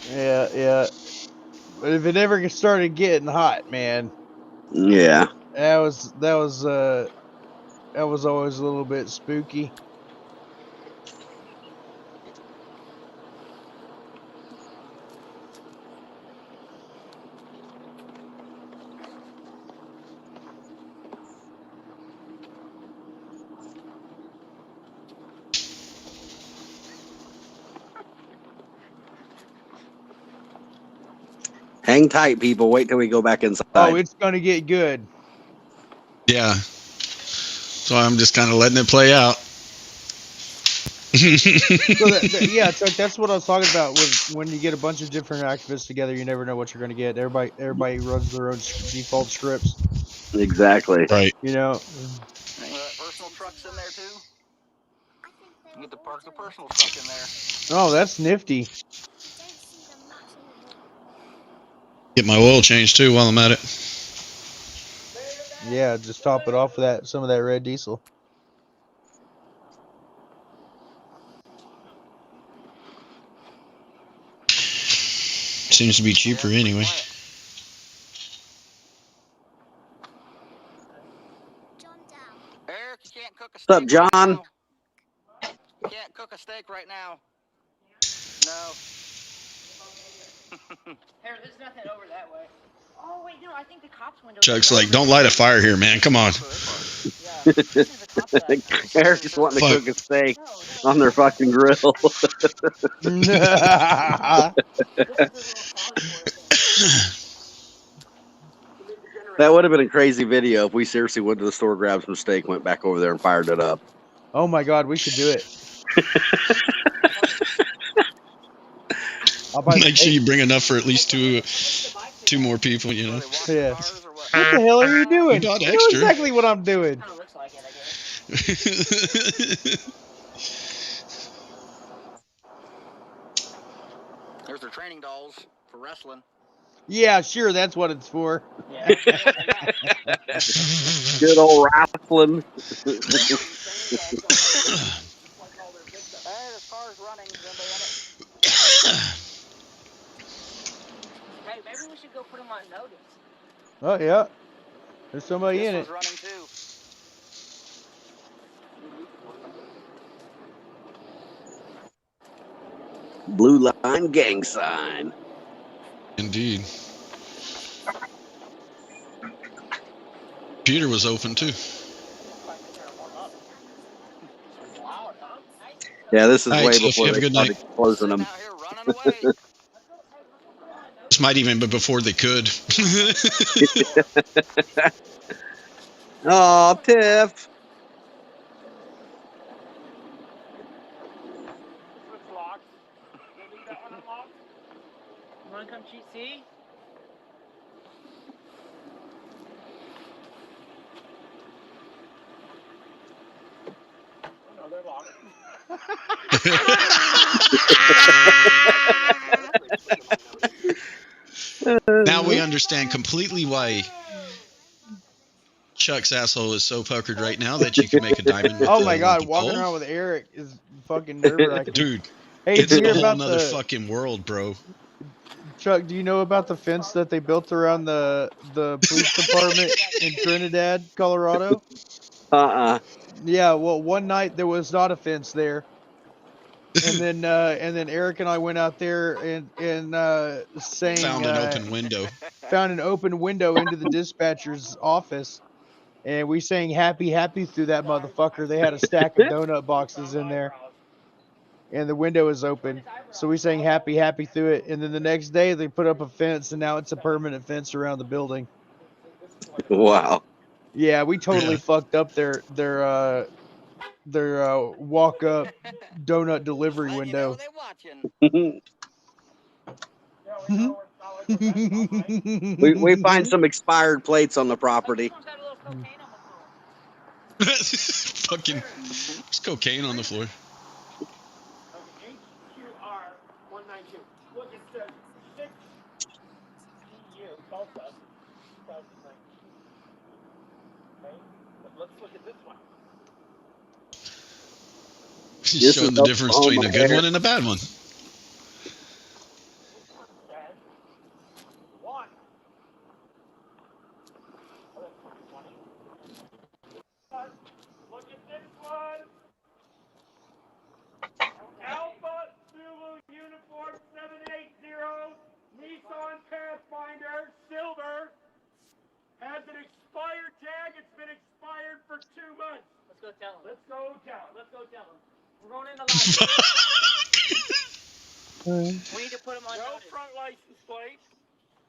Yeah, yeah. But if it ever started getting hot, man, Yeah. that was always a little bit spooky. Hang tight, people. Wait till we go back inside. Oh, it's gonna get good. Yeah. So I'm just kind of letting it play out. So yeah, Chuck, that's what I was talking about. When you get a bunch of different activists together, you never know what you're gonna get. Everybody runs their own default scripts. Exactly. Right. You know. Personal trucks in there too. You get to park the personal truck in there. Oh, that's nifty. Don't see them much anymore. Get my oil changed too while I'm at it. Yeah, just top it off with some of that red diesel. Seems to be cheaper anyway. John down. Eric, you can't cook a steak. What's up, John? Right now. You can't cook a steak right now. No. Here, there's nothing over that way. Oh, wait, no, I think the cops' window. Chuck's like, don't light a fire here, man. Come on. Eric just wanting to cook a steak on their fucking grill. That would have been a crazy video if we seriously went to the store, grabbed some steak, went back over there and fired it up. Oh my God, we should do it. Make sure you bring enough for at least two more people, you know. Yeah. What the hell are you doing? You got You know extra. exactly what I'm doing. There's their training dolls for wrestling. Yeah, sure, that's what it's for. Yeah. Good old wrestling. Hey, this car's running. Is anybody in it? Hey, maybe we should go put them on notice. Oh yeah, there's somebody in it. This one's running too. Blue line gang sign. Indeed. Peter was open too. Yeah, this is All right, way so if you before have a they good night. started closing them. This might even be before they could. Oh, Tiff. It's locked. You leave that one unlocked? You want to come see? No, they're locked. Now we understand completely why Chuck's asshole is so puckered right now that you can make a diamond with Oh my God, lucky walking pole. around with Eric is fucking nerve-wracking. Dude, hey, it's did you a hear whole about nother the fucking world, bro. Chuck? Do you know about the fence that they built around the police department in Trinidad, Colorado? Yeah, well, one night there was not a fence there. and then Eric and I went out there and sang. Found an open window. Found an open window into the dispatcher's office, and we sang "Happy Happy" through that motherfucker. They had a stack of donut boxes in there, and the window was open. So we sang "Happy Happy" through it, and then the next day they put up a fence, and now it's a permanent fence around the building. Wow. Yeah, we totally fucked up their walk up donut delivery window. we find some expired plates on the property. Fucking, there's cocaine on the floor. HQR 192. Look, it's the 6 EU Tulsa 2019. Okay, but let's look at this one. Just showing the difference between a good one and a bad one. Look at this one. Alpha Zulu Uniform 780 Nissan Pathfinder Silver has an expired tag. It's been expired for 2 months. Let's go tell him. Let's go tell him. Let's go tell him. We're going in the library. We need to put him on No notice. front license plate.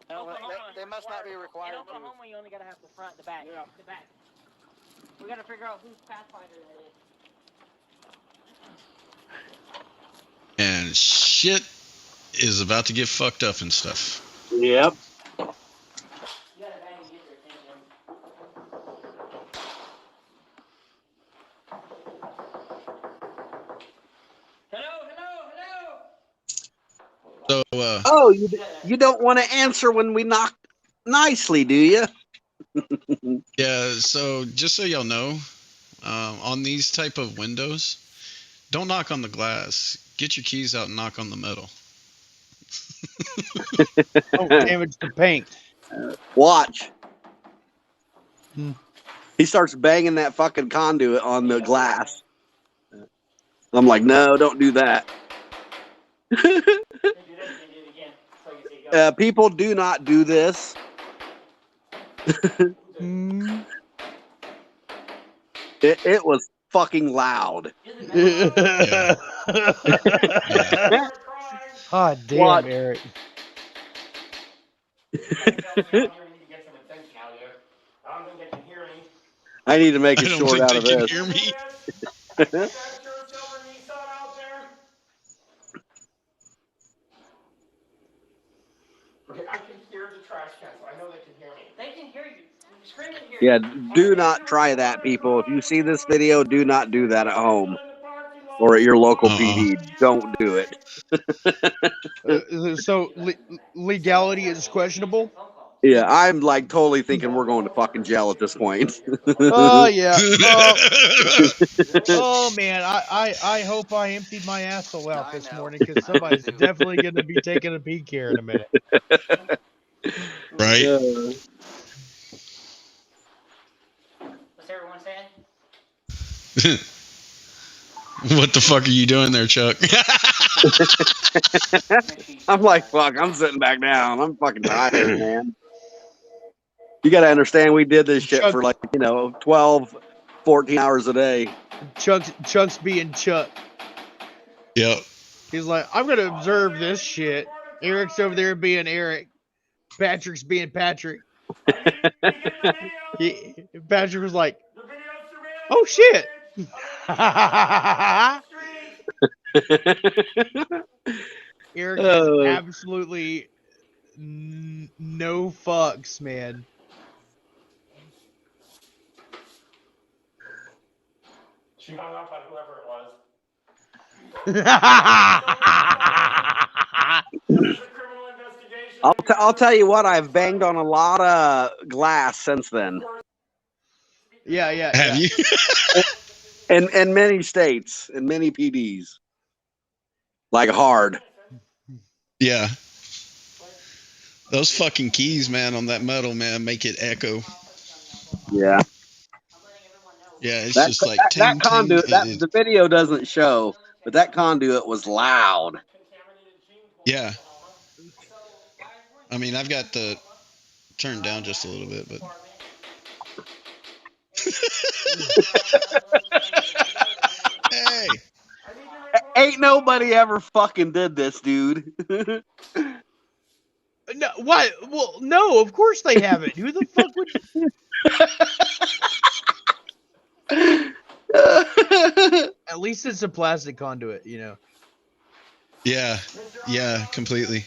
No, they must not be required. In Oklahoma, you only gotta have the front, the back. Yeah. The back. We gotta figure out whose Pathfinder that is. And shit is about to get fucked up and stuff. Yep. You gotta bang and get their attention. So, oh, you don't want to answer when we knock nicely, do you? Yeah, so just so y'all know, on these type of windows, don't knock on the glass. Get your keys out and knock on the metal. Don't damage the paint. Watch. He starts banging that fucking conduit on the glass. I'm like, no, don't do that. People do not do this. It was fucking loud. God damn, Watch. Eric. I need to make a I don't short think out they of can this. hear me. Okay, I can hear the trash can, so I know they can hear me. They can hear you. Scream and hear Yeah, you. do not try that, people. If you see this video, do not do that at home or at your local PD. Don't do it. So legality is questionable. Yeah, I'm like totally thinking we're going to fucking jail at this point. Oh yeah. Oh man, I hope I emptied my asshole out this morning because somebody's definitely going to be taking a peek here in a minute. Right? What's everyone saying? What the fuck are you doing there, Chuck? I'm like, fuck, I'm sitting back down. I'm fucking tired, man. You got to understand, we did this shit for like, 12, 14 hours a day. Chuck's being Chuck. Yep. He's like, I'm going to observe this shit. Eric's over there being Eric. Patrick's being Patrick. Patrick was like, oh shit. Eric has absolutely no fucks, man. She hung up on whoever it was. I'll tell you what, I've banged on a lot of glass since then. Yeah. Have you? In many states, in many PDs. Like hard. Yeah. Those fucking keys, man, on that metal, man, make it echo. Yeah. Yeah, it's That, just like that conduit. The video doesn't show, But that conduit was loud. Yeah. I mean, I've got the turned down just a little bit, but. Hey. Ain't nobody ever fucking did this, dude. No, what? Well, no, of course they haven't. Who the fuck would? At least it's a plastic conduit, you know. Yeah, yeah, completely.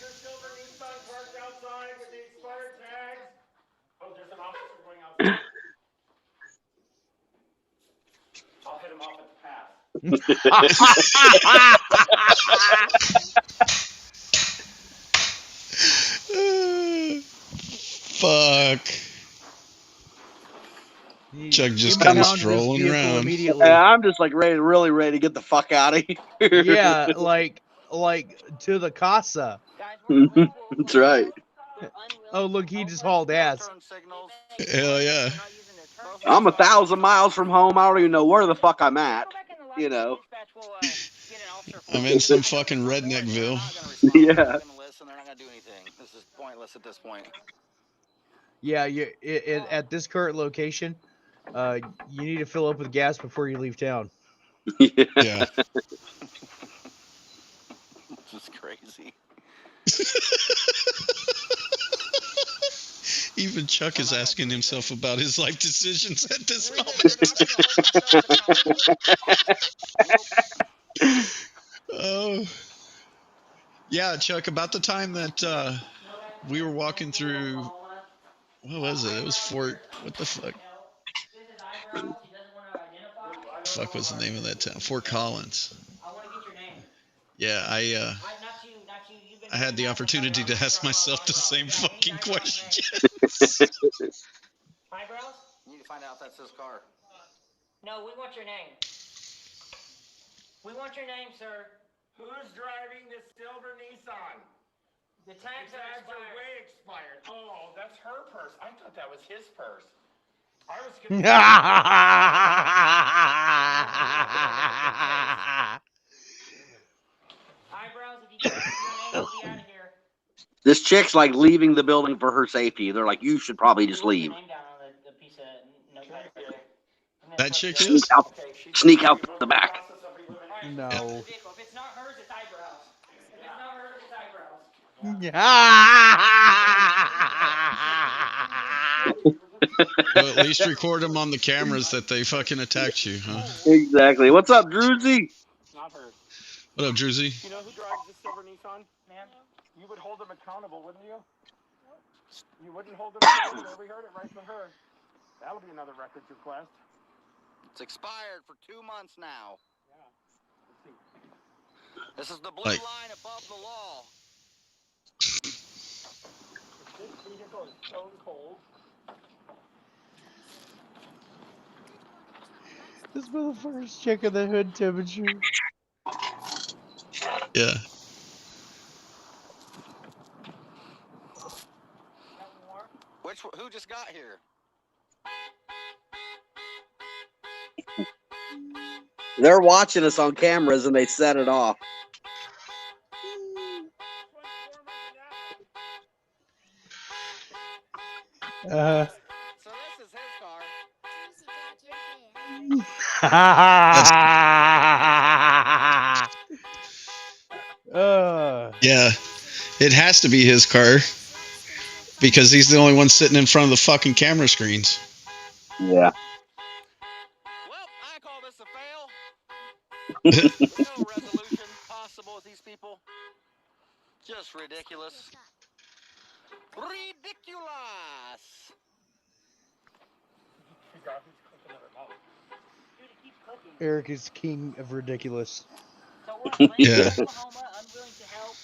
I'll hit him off at the pass. Fuck. Chuck just kind of strolling around. I'm just like really ready to get the fuck out of here. Yeah, like to the casa. That's right. Oh, look, he just hauled ass. Hell yeah. I'm 1,000 miles from home. I don't even know where the fuck I'm at. You know. I'm in some fucking redneckville. Yeah. They're not gonna do anything. This is pointless at this point. Yeah, at this current location, you need to fill up with gas before you leave town. Yeah. This is crazy. Even Chuck is asking himself about his life decisions at this moment. Oh. Yeah, Chuck, about the time that we were walking through, what was it? It was Fort, what the fuck? Fuck was the name of that town? Fort Collins. Yeah, I had the opportunity to ask myself the same fucking questions. Eyebrows? You need to find out if that's his car. No, we want your name. We want your name, sir. Who's driving this silver Nissan? The tags are way expired. Oh, that's her purse. I thought that was his purse. I was Eyebrows, if you give us your name, we'll be out of here. This chick's like leaving the building for her safety. They're like, you should probably just leave. That chick is? Sneak out the back. No. If it's not hers, it's eyebrows. If it's not hers, it's eyebrows. Well, at least record them on the cameras that they fucking attacked you, huh? Exactly. What's up, Druzy? Not hers. What up, Druzy? You know who drives the silver Nissan? Man, you would hold them accountable, wouldn't you? You wouldn't hold them accountable. We heard it right from her. That'll be another records request. It's expired for 2 months now. Yeah. Let's see. This is the blue line above the law. This vehicle is stone cold. This motherfucker's checking the hood temperature. Yeah. Who just got here? They're watching us on cameras and they set it off. So this is his car. Yeah, it has to be his car because he's the only one sitting in front of the fucking camera screens. Yeah. Well, I call this a fail. No resolution possible with these people. Just ridiculous. Ridiculous. Eric is king of ridiculous. So we're in Yeah. Oklahoma, unwilling to help.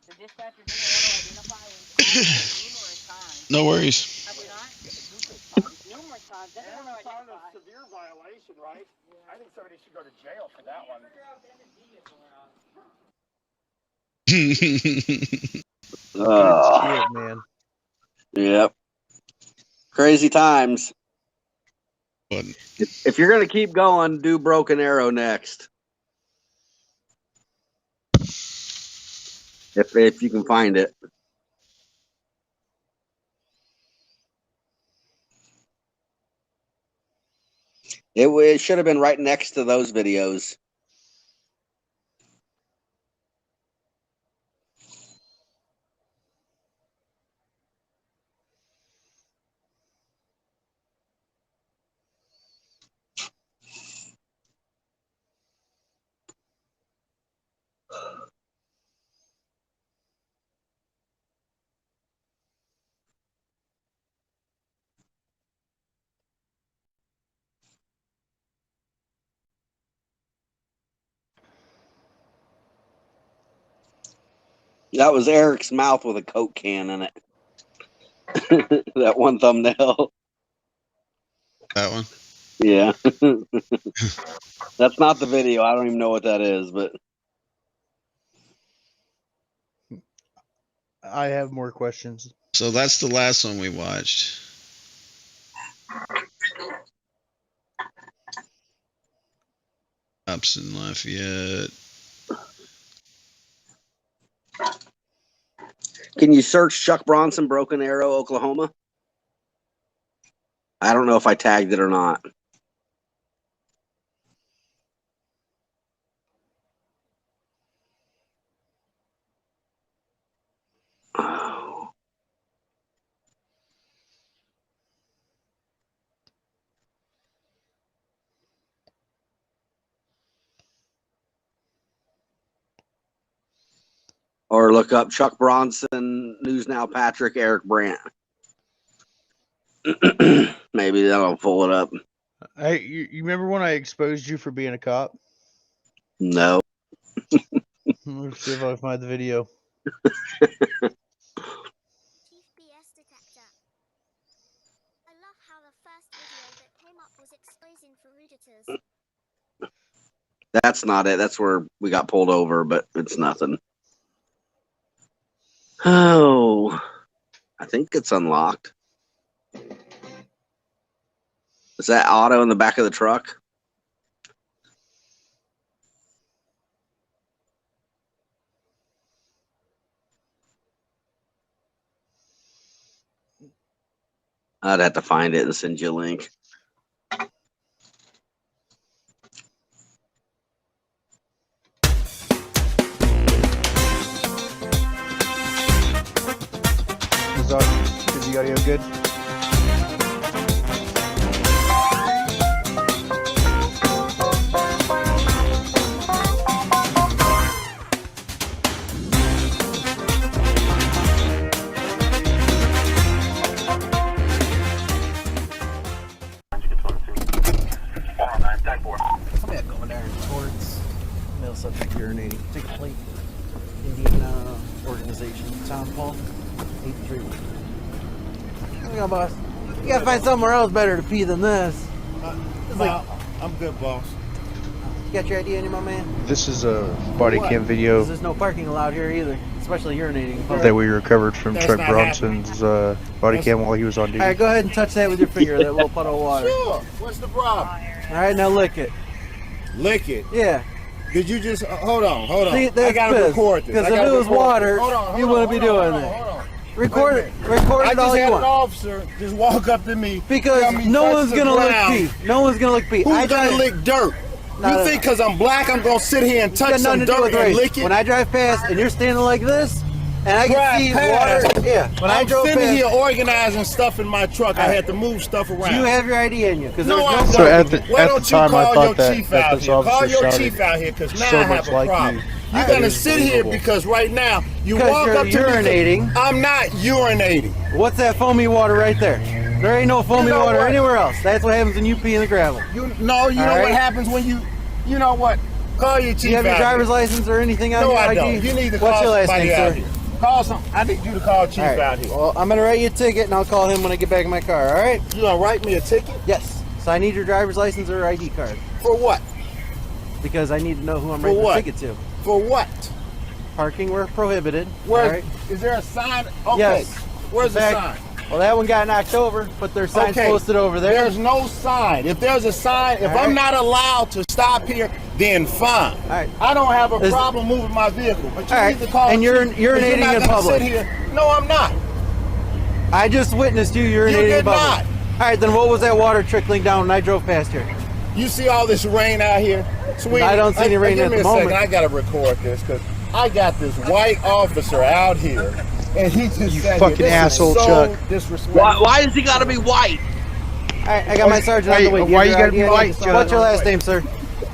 The dispatcher didn't want to identify numerous times. No worries. Have we not? Numerous times. Doesn't want to Found a identify. severe violation, right? I think somebody should go to jail for that one. Shit, man. Yep. Crazy times. But If you're gonna keep going, do Broken Arrow next. if you can find it. It should have been right next to those videos. That was Eric's mouth with a Coke can in it. That one thumbnail. That one? Yeah. That's not the video. I don't even know what that is, but I have more questions. So that's the last one we watched. Cops in Lafayette. can you search Chuck Bronson, Broken Arrow, Oklahoma? I don't know if I tagged it or not. Oh. Or look up Chuck Bronson, News Now, Patrick, Eric Brandt. Maybe that'll pull it up. Hey, you remember when I exposed you for being a cop? No. Let's see if I find the video. Chief BS detector. I love how the first video that came up was exposing frauditors. That's not it. That's where we got pulled over, but it's nothing. Oh, I think it's unlocked. Is that auto in the back of the truck? I'd have to find it and send you a link. Is the audio good? I'm at going there towards male subject urinating. Take a plate. Indian organization. Tom Paul. 83. Hang on, boss. You gotta find somewhere else better to pee than this. I'm good, boss. You got your ID on you, my man? This is a body cam video There's no parking allowed here either, especially urinating. that we recovered from That's Chuck not Bronson's body cam while he was on duty. Alright, go ahead and touch that with your finger, that little puddle of water. Sure. What's the problem? Alright, now lick it. Lick it. Yeah. Did you just hold on? See, I that's gotta piss. record this. Because I if gotta it was record water, this. Hold on, you wouldn't be doing that. Hold on. Record Wait it. a Record I it all just you had want. an officer just walk up to me. Because tell me no touch one's the gonna lick ground. pee. No one's gonna lick pee. Who's gonna lick dirt? You think because I'm black, I'm gonna sit here and touch some dirt and lick it? When I drive past and you're standing like this, and I can see water. Yeah. When I I'm drove sitting past, here organizing stuff in my truck. I had to move stuff around. do you have your ID in you? Because No, I don't. So at the Why don't you time, I call thought your that- chief that out this here? Call officer your sounded chief out here, because now so I have much a like problem. you. You're That gonna is sit here believable. because right now you Because walk you're up to urinating. me. I'm not urinating. What's that foamy water right there? There ain't no foamy You know water what? anywhere else. That's what happens when you pee in the gravel. You All know what right? happens when you know what? Call your chief Do you have your out driver's here. license or anything on No, your I ID? don't. You need to What's call your last somebody name, out sir? here. Call some. I need you to call chief All right. out here. Well, I'm gonna write you a ticket and I'll call him when I get back in my car. All right? You gonna write me a ticket? Yes. So I need your driver's license or ID card For what? because I need to know who I'm For writing what? the ticket to. For what? Parking where prohibited. Where all right? is there a sign? Okay. Yes. Where's the In sign? fact, well, that one got knocked over, but there's signs posted over there. There's no sign. If there's a sign, if All I'm right. not allowed to stop here, then fine. All right. I don't have a problem moving my vehicle, but you All need right. to call And the you're chief, 'cause urinating not in gonna public. sit here. No, I'm not. I just witnessed you urinating You in did public. not. All right, then what was that water trickling down when I drove past here? You see all this rain out here? Sweetie, I don't see any rain give at me the a second. moment. I gotta record this because I got this white officer out here, and he just You sat fucking here. This asshole, is so Chuck. disrespectful. Why does he got to be white? All right, I got my sergeant on the way. Why you gotta be white, Chuck? What's your last name, sir?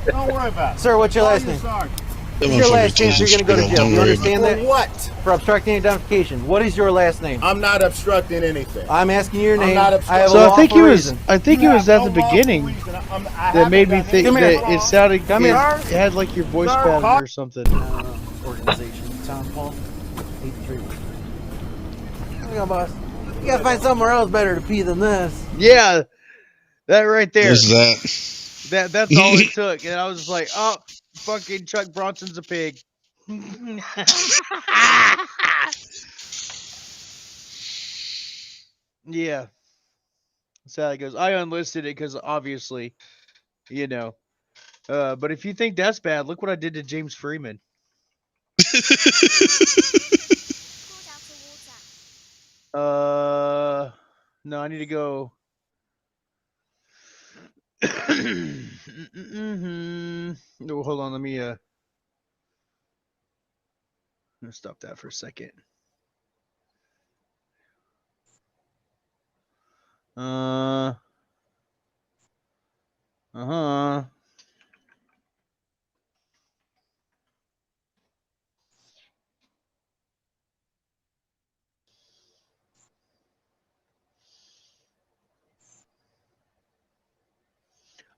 Don't worry about it. Sir, what's your Call last your name? sergeant. What's your last name? So you're gonna go to jail. You understand that? For what? For obstructing identification. What is your last name? I'm not obstructing anything. I'm asking your I'm name. not I have a So I think lawful he was. reason. I think You it was have at no the lawful beginning reason. I that made me haven't think done that anything it wrong. sounded. Come It here. had like your voice Sir, pattern call- or something. Organization. Tom Paul. 831. Hang on, boss. You gotta find somewhere else better to pee than this. Yeah, that right there. There's that. That's all it took, and I was just like, oh, fucking Chuck Bronson's a pig. Yeah, that's how it goes. I unlisted it because obviously, you know. But if you think that's bad, look what I did to James Freeman. No, I need to go. No, hold on. Let me stop that for a second.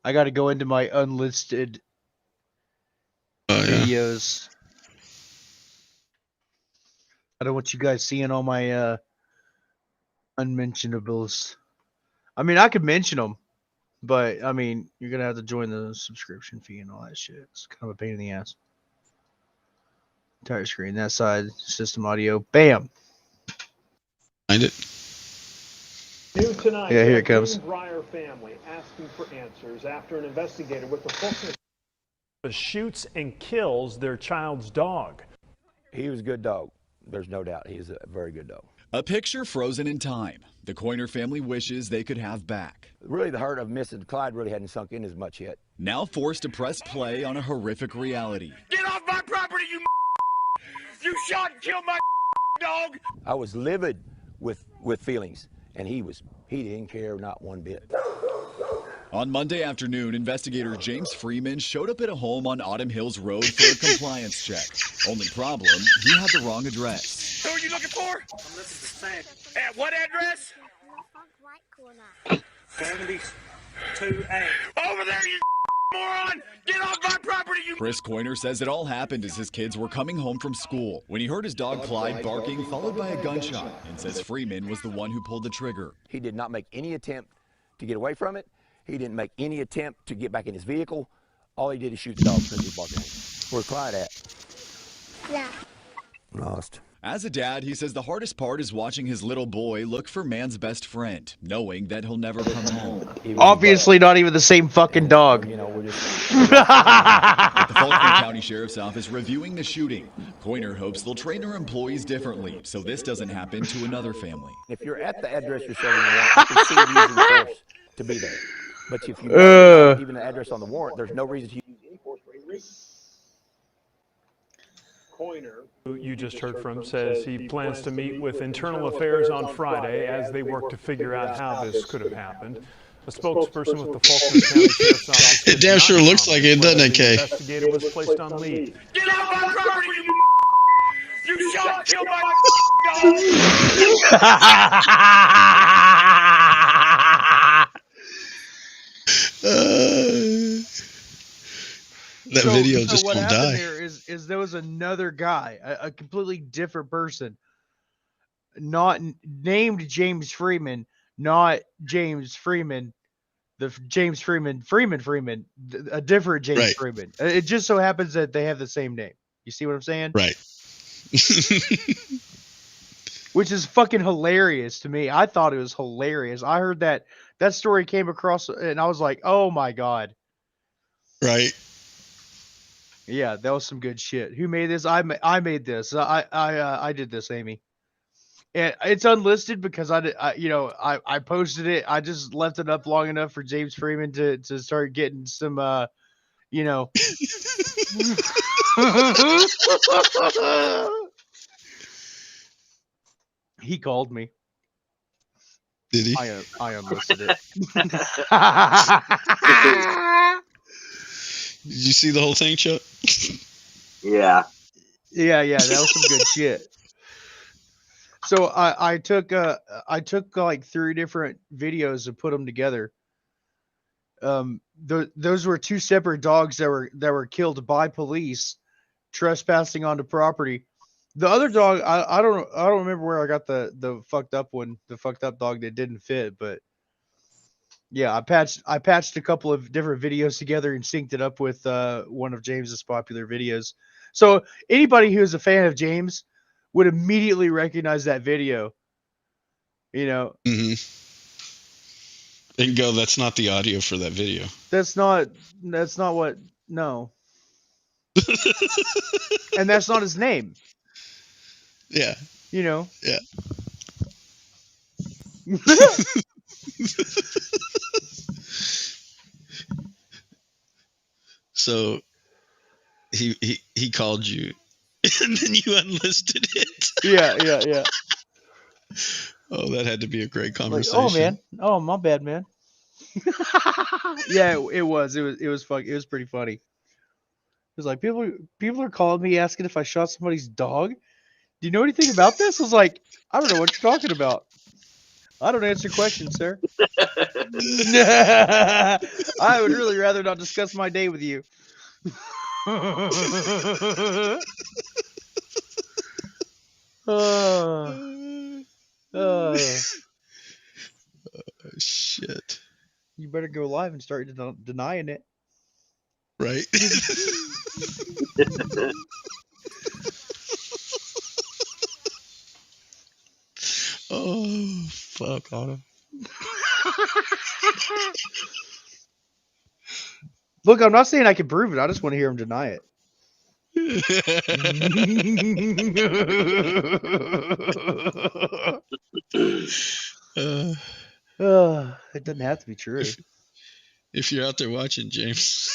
I got to go into my unlisted videos. I don't want you guys seeing all my unmentionables. I mean, I could mention them, but I mean, you're gonna have to join the subscription fee and all that shit. It's kind of a pain in the ass. Entire screen, that side, system audio, bam. Find it. New tonight, Yeah, here it comes. Greenbrier family asking for answers after an investigator with the Fulton shoots and kills their child's dog. He was a good dog. There's no doubt he's a very good dog. A picture frozen in time. The Coiner family wishes they could have back. Really, the hurt of missing Clyde really hadn't sunk in as much yet. Now forced to press play on a horrific reality. Get off my property, you You shot and killed my dog! I was livid with feelings, and he didn't care not one bit. On Monday afternoon, investigator James Freeman showed up at a home on Autumn Hills Road for a compliance check. Only problem, he had the wrong address. Who are you looking for? I'm looking for Sam. At what address? 72A. Over there, you moron! Get off my property, you... Chris Coiner says it all happened as his kids were coming home from school when he heard his dog Clyde barking, followed by a gunshot, and says Freeman was the one who pulled the trigger. He did not make any attempt to get away from it. He didn't make any attempt to get back in his vehicle. All he did is shoot the dog because he barked at him. Where's Clyde at? Yeah. Lost. As a dad, he says the hardest part is watching his little boy look for man's best friend, knowing that he'll never come home. Obviously, not even the same fucking dog. With the Fulton County Sheriff's Office reviewing the shooting, Coiner hopes they'll train their employees differently so this doesn't happen to another family. If you're at the address you're serving the warrant, I can see you using force to be there. But if you don't even the address on the warrant, there's no reason to use any force for any reason. Coiner, who you just heard from, says he plans to meet with Internal Affairs on Friday as they work to figure out how this could have happened. A spokesperson with the Fulton County Sheriff's Office. It damn sure looks like it, doesn't it, Kay? The investigator was placed on leave. Get off my property, you shot and killed my dog! That video just what won't happened die. there is there was another guy, a completely different person, not named James Freeman, not James Freeman, the James Freeman, a different James Freeman. It just so happens that they have the same name. You see what I'm saying? Right. Which is fucking hilarious to me. I thought it was hilarious. I heard that story came across and I was like, oh my God. Right. Yeah, that was some good shit. Who made this? I made this. I did this, Amy. And it's unlisted because I posted it. I just left it up long enough for James Freeman to start getting some He called me. Did he? I unlisted it. Did you see the whole thing, Chuck? Yeah. Yeah, that was some good shit. So I took like 3 different videos and put them together. Those were 2 separate dogs that were killed by police trespassing onto property. The other dog, I don't remember where I got the fucked up one, the fucked up dog that didn't fit, but yeah, I patched a couple of different videos together and synced it up with one of James's popular videos. So anybody who is a fan of James would immediately recognize that video. Mm-hmm. And go, that's not the audio for that video. That's not what, no. And that's not his name. Yeah. Yeah. So he called you and then you unlisted it. Yeah. Oh, that had to be a great conversation. Like, oh man. Oh, my bad, man. Yeah, it was pretty funny. It was like people are calling me asking if I shot somebody's dog. Do you know anything about this? I was like, I don't know what you're talking about. I don't answer questions, sir. I would really rather not discuss my day with you. Shit. You better go live and start denying it. Right? Oh, fuck, Autumn. Look, I'm not saying I can prove it. I just want to hear him deny it. It doesn't have to be true. If you're out there watching, James.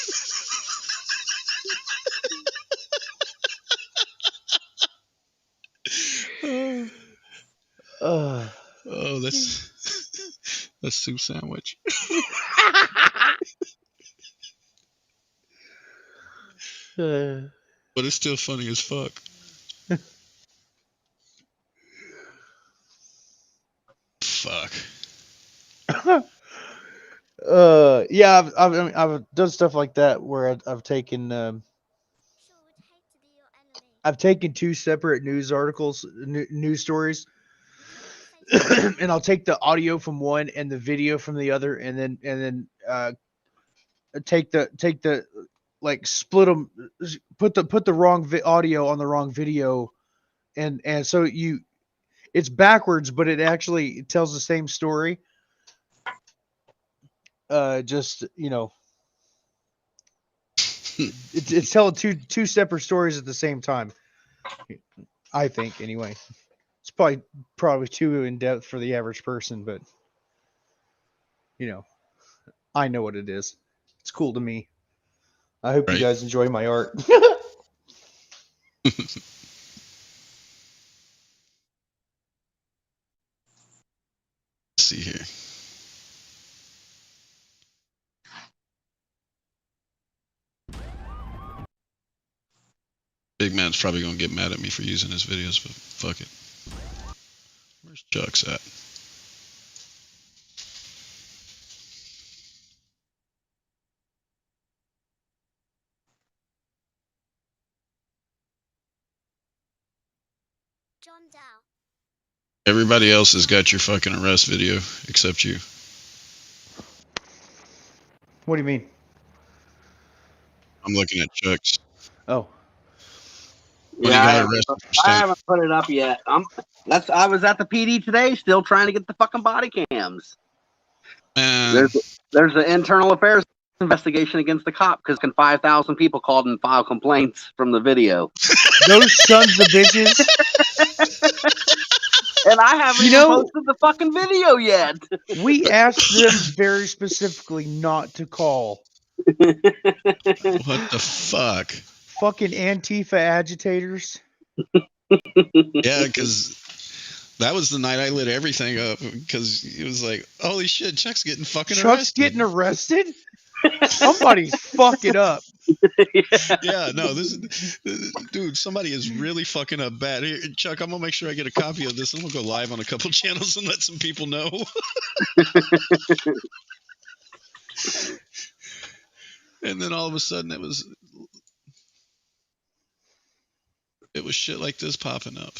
Oh, that's soup sandwich. But it's still funny as fuck. Fuck. Yeah, I've done stuff like that where I've taken I've taken 2 separate news articles, news stories, and I'll take the audio from one and the video from the other, and then take the like split them, put the wrong audio on the wrong video, and so it's backwards, but it actually tells the same story. Just it's telling two separate stories at the same time. I think anyway. It's probably too in depth for the average person, but I know what it is. It's cool to me. I hope you guys enjoy my art. Let's see here. Big Man's probably gonna get mad at me for using his videos, but fuck it. Where's Chuck's at? John Dow. Everybody else has got your fucking arrest video except you. What do you mean? I'm looking at Chuck's. Oh. When he got arrested for I haven't put it up yet. I was at the PD today, still trying to get the fucking body cams. Man. There's the internal affairs investigation against the cop because 5,000 people called and filed complaints from the video. Those sons of bitches. And I haven't even posted the fucking video yet. We asked them very specifically not to call. What the fuck? Fucking Antifa agitators. Yeah, because that was the night I lit everything up because it was like, holy shit, Chuck's getting fucking arrested. Chuck's getting arrested? Somebody's fucking up. Yeah, no, dude, somebody is really fucking up bad. Here, Chuck, I'm gonna make sure I get a copy of this. I'm gonna go live on a couple channels and let some people know. And then all of a sudden it was shit like this popping up.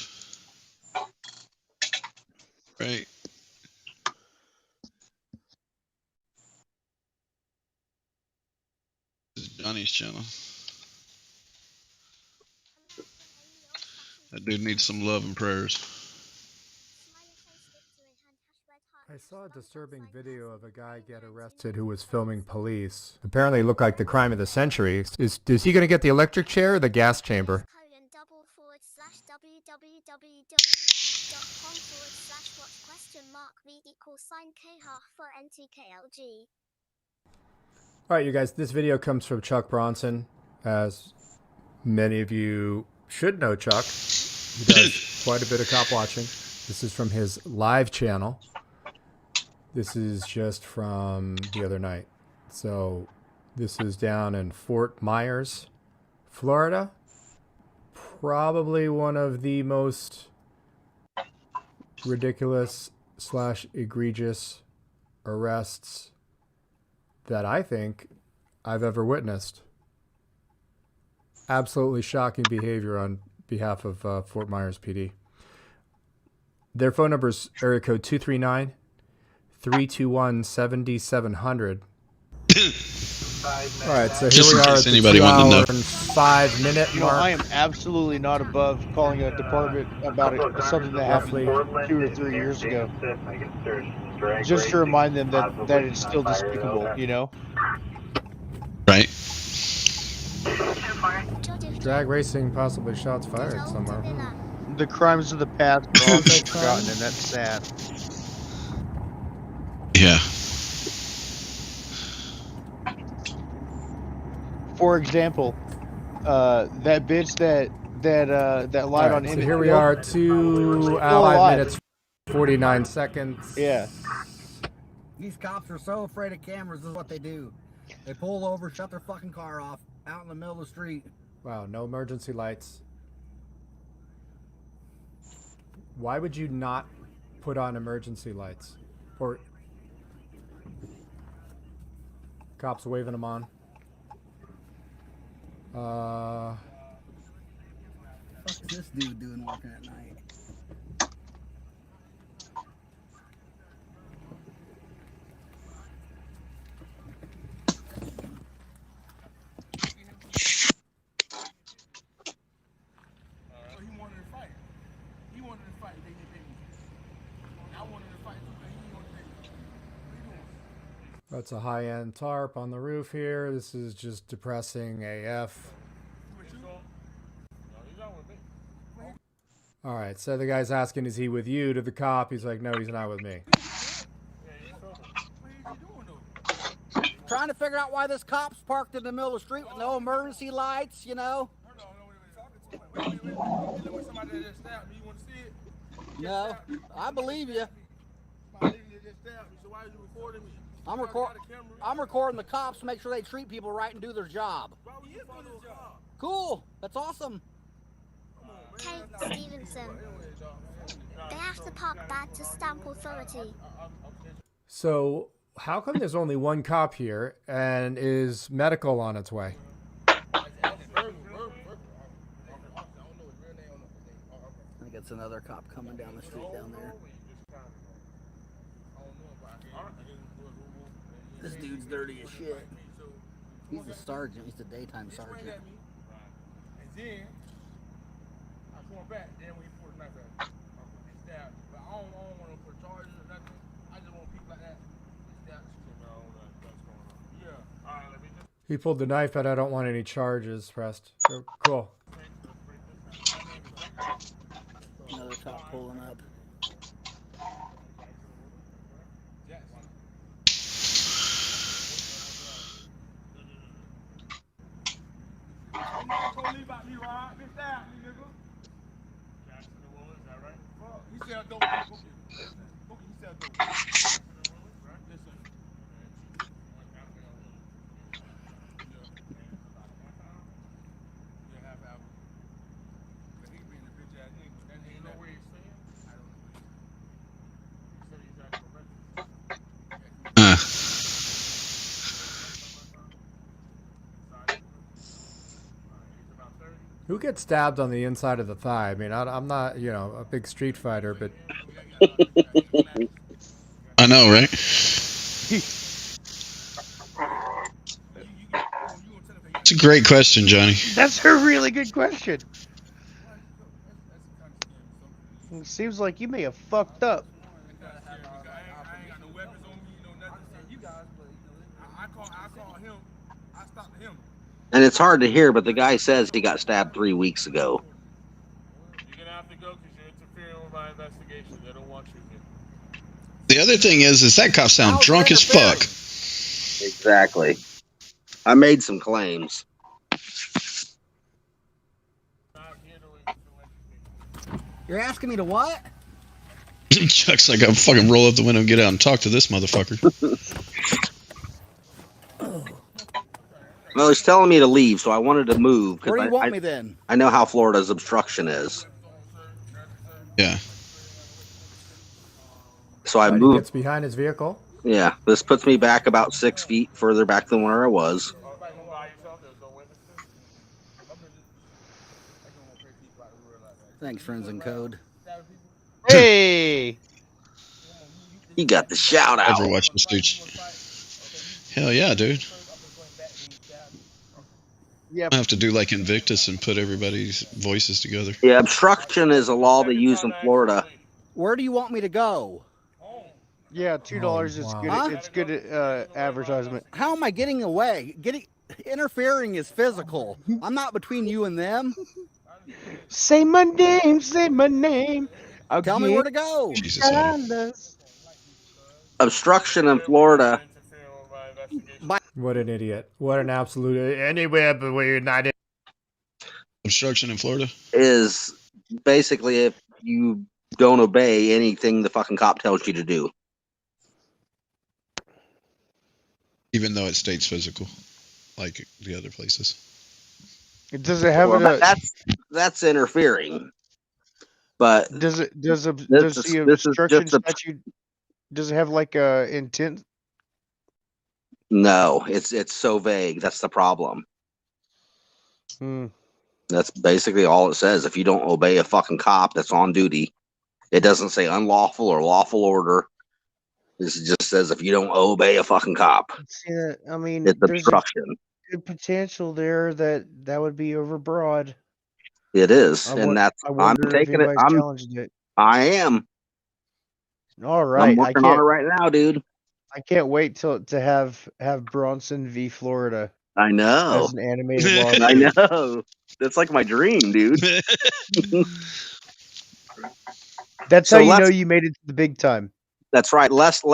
Right. This is Johnny's channel. That dude needs some love and prayers. I saw a disturbing video of a guy get arrested who was filming police. Apparently it looked like the crime of the century. Is he going to get the electric chair or the gas chamber? Alright, you guys, this video comes from Chuck Bronson. As many of you should know Chuck, he does quite a bit of cop watching. This is from his live channel. This is just from the other night. So this is down in Fort Myers, Florida. Probably one of the most ridiculous / egregious arrests that I think I've ever witnessed. Absolutely shocking behavior on behalf of Fort Myers PD. Their phone number is area code 239-321-7700. All right, so here we are at the 2 hour and 5 minute mark. I am absolutely not above calling a department about something that happened 2 or 3 years ago. Just to remind them that it's still despicable, you know? Right. Drag racing, possibly shots fired somewhere. The crimes of the past are often forgotten, and that's sad. Yeah. For example, that bitch that lied on him. So here we are, 2 hours, 5 minutes, 49 seconds. Yeah. These cops are so afraid of cameras. This is what they do. They pull over, shut their fucking car off, out in the middle of the street. Wow, no emergency lights. Why would you not put on emergency lights? Or cops waving them on. What's this dude doing working at night? That's a high-end tarp on the roof here. This is just depressing AF. All right, so the guy's asking, is he with you? To the cop, he's like, no, he's not with me. Trying to figure out why this cop's parked in the middle of the street with no emergency lights, you know? No, I believe you. I'm recording the cops to make sure they treat people right and do their job. Cool, that's awesome. Kate Stevenson. They have to park bad to stamp authority. So how come there's only one cop here and is medical on its way? I think it's another cop coming down the street down there. This dude's dirty as shit. He's the sergeant. He's the daytime sergeant. And then I come back. Then we pull the knife out. Stab. But I don't want to put charges or nothing. I just want people like that. Stab. Yeah. All right. He pulled the knife, but I don't want any charges pressed. So, cool. Another cop pulling up. Who gets stabbed on the inside of the thigh? I mean, I'm not, a big street fighter, but I know, right? It's a great question, Johnny. That's a really good question. It seems like you may have fucked up. And it's hard to hear, but the guy says he got stabbed 3 weeks ago. You're gonna have to go because you're interfering with my investigation. They don't want you here. The other thing is that cop sound drunk as fuck. Exactly. I made some claims. You're asking me to what? Chuck's like, I'll fucking roll up the window and get out and talk to this motherfucker. Well, he's telling me to leave, so I wanted to move. Where do you want me then? I know how Florida's obstruction is. Yeah. So I He moved. gets behind his vehicle. Yeah, this puts me back about 6 feet further back than where I was. Thanks, friends in code. Hey! He got the shout out. Overwatch this dude. Hell yeah, dude. Yep. I have to do like Invictus and put everybody's voices together. Yeah, obstruction is a law they use in Florida. Where do you want me to go? Yeah, $2 is good. Huh? It's good advertisement. How am I getting away? Interfering is physical. I'm not between you and them. Say my name. Say my name. Tell me where to go. Jesus. Obstruction in Florida. What an idiot. What an absolute anywhere but where you're not in. Obstruction in Florida? Is basically if you don't obey anything the fucking cop tells you to do. Even though it states physical, like the other places. Does it have that's interfering. But does the this obstruction statute does it have like a intent? No, it's so vague. That's the problem. That's basically all it says. If you don't obey a fucking cop that's on duty, it doesn't say unlawful or lawful order. This just says if you don't obey a fucking cop. Yeah, I mean, it's there's obstruction. Good potential there that would be overbroad. It is, I'm taking it. Challenging it. I am. All right, I'm working on it right now, dude. I can't wait to have Bronson v. Florida. I know. As an animated lawsuit. I know. That's like my dream, dude. That's how you know you made it to the big time. That's right.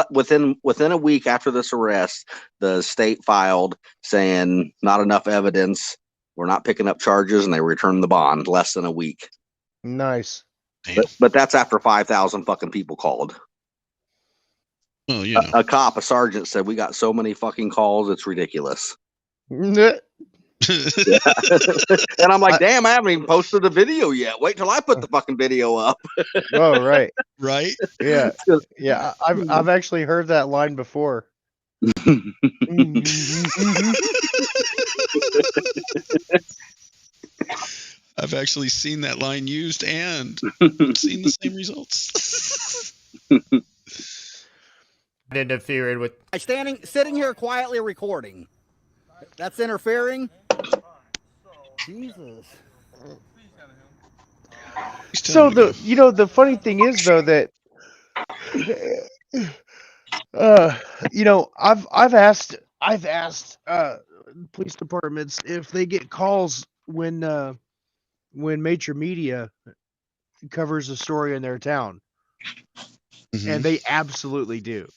Within a week after this arrest, the state filed saying not enough evidence. We're not picking up charges, and they returned the bond. Less than a week. Nice. But that's after 5,000 fucking people called. Well, you know. A sergeant said we got so many fucking calls, it's ridiculous. Yeah. And I'm like, damn, I haven't even posted the video yet. Wait till I put the fucking video up. Oh, right. Right? Yeah. Yeah. I've actually heard that line before. I've actually seen that line used and seen the same results. Interfering with sitting here quietly recording. That's interfering. Jesus. So the funny thing is though that I've asked police departments, if they get calls when major media covers a story in their town, and they absolutely do.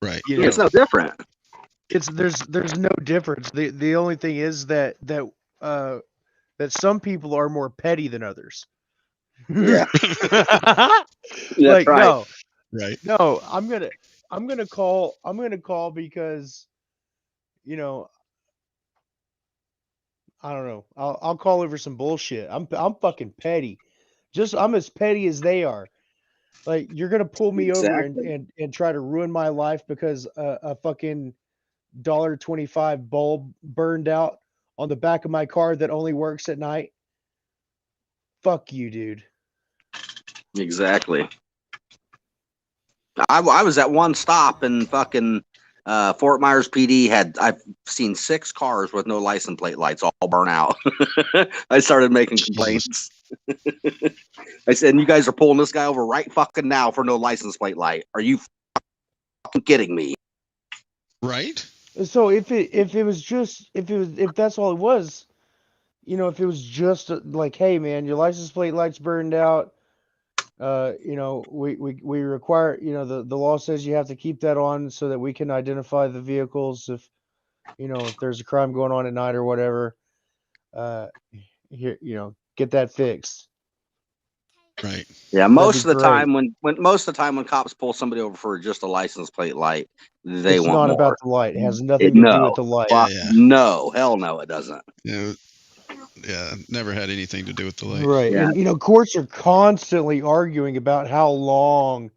Right. You know, It's no different. There's no difference. The only thing is that some people are more petty than others. Yeah. Like right. no, Right. no, I'm gonna call because, you know, I don't know. I'll call over some bullshit. I'm fucking petty. I'm as petty as they are. Like, you're gonna pull me over Exactly. and try to ruin my life because a fucking $1.25 bulb burned out on the back of my car that only works at night. Fuck you, dude. Exactly. I was at one stop in fucking Fort Myers PD. I've seen 6 cars with no license plate lights all burn out. I started making complaints. I said, "You guys are pulling this guy over right fucking now for no license plate light. Are you fucking kidding me?" Right. So if that's all it was, you know, if it was just like, hey man, your license plate light's burned out, you know, we require, you know, the law says you have to keep that on so that we can identify the vehicles if, you know, if there's a crime going on at night or whatever, here, you know, get that fixed. Right. Yeah, That'd most be of the great. time when cops pull somebody over for just a license plate light, they It's want not more. about the light. It has nothing to do with the light. Fuck no, hell no, it doesn't. Yeah. Yeah. Never had anything to do with the light. Right. Yeah. And you know, courts are constantly arguing about how long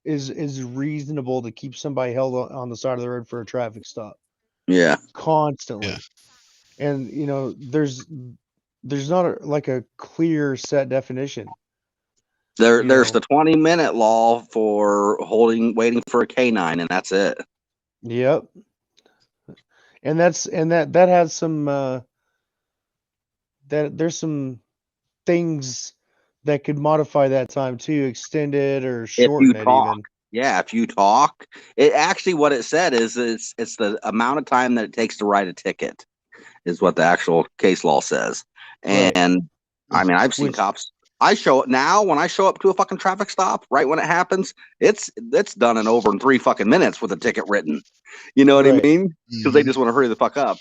is reasonable to keep somebody held on the side of the road for a traffic stop. Yeah. Constantly. Yeah. And you know, there's not like a clear set definition. There's the 20-minute law for waiting for a canine, and that's it. Yep. And that has some that there's some things that could modify that time too, extend it or If you shorten it talk, even. yeah, if you talk, it actually what it said is it's the amount of time that it takes to write a ticket is what the actual case law says. And I mean, I've seen cops. When I show up to a fucking traffic stop, right when it happens, it's done in over 3 fucking minutes with a ticket written. You know what I mean? Because they just want to hurry the fuck up.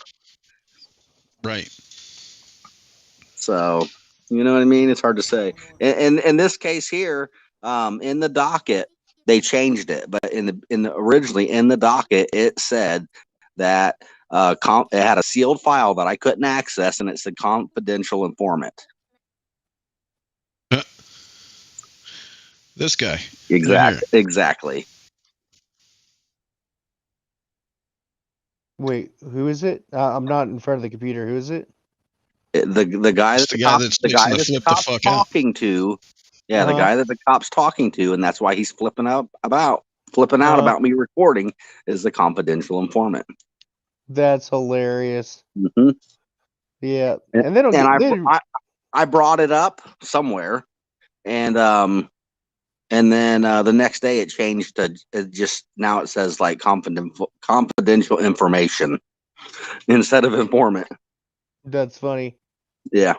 Right. So, you know what I mean? It's hard to say. In this case here, in the docket, they changed it, but originally in the docket, it said that it had a sealed file that I couldn't access, and it said confidential informant. This guy. Exactly. Wait, who is it? I'm not in front of the computer. Who is it? The guy that the cop's talking to. Yeah, the guy that the cop's talking to, and that's why he's flipping out about me recording, is the confidential informant. That's hilarious. Mm-hmm. Yeah, and they don't. I brought it up somewhere, and then the next day it changed to now it says like confidential information instead of informant. That's funny. Yeah.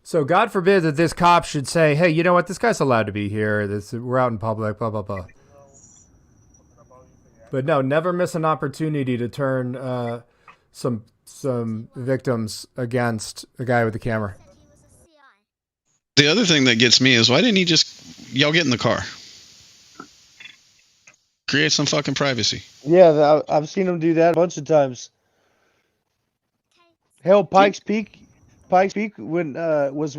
So God forbid that this cop should say, "Hey, you know what? This guy's allowed to be here. We're out in public. Blah blah blah." But no, never miss an opportunity to turn some victims against a guy with a camera. The other thing that gets me is why didn't he y'all get in the car? Create some fucking privacy. Yeah, I've seen him do that a bunch of times. Hell, Pikes Peak when was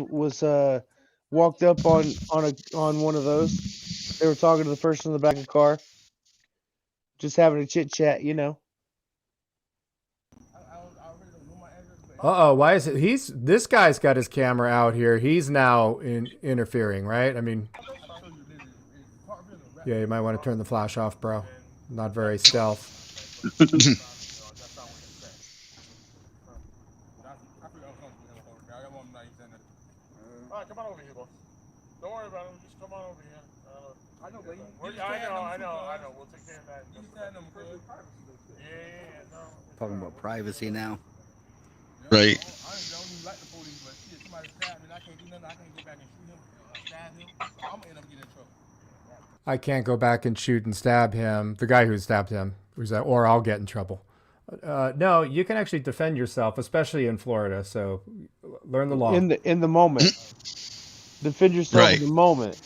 walked up on one of those. They were talking to the person in the back of the car, just having a chit chat, you know. Why is it? This guy's got his camera out here. He's now interfering, right? I mean, yeah, you might want to turn the flash off, bro. Not very stealth. Don't worry about him. Just come on over here. I know, but I know. We'll take care of that. Yeah, no. Talking about privacy now. Right. I don't even like the police, but shit, somebody stabbed me and I can't do nothing. I can't go back and shoot him, stab him. I'm gonna end up getting in trouble. I can't go back and shoot and stab him. The guy who stabbed him, or I'll get in trouble. No, you can actually defend yourself, especially in Florida. So learn the law. In the moment. Defend yourself in the moment.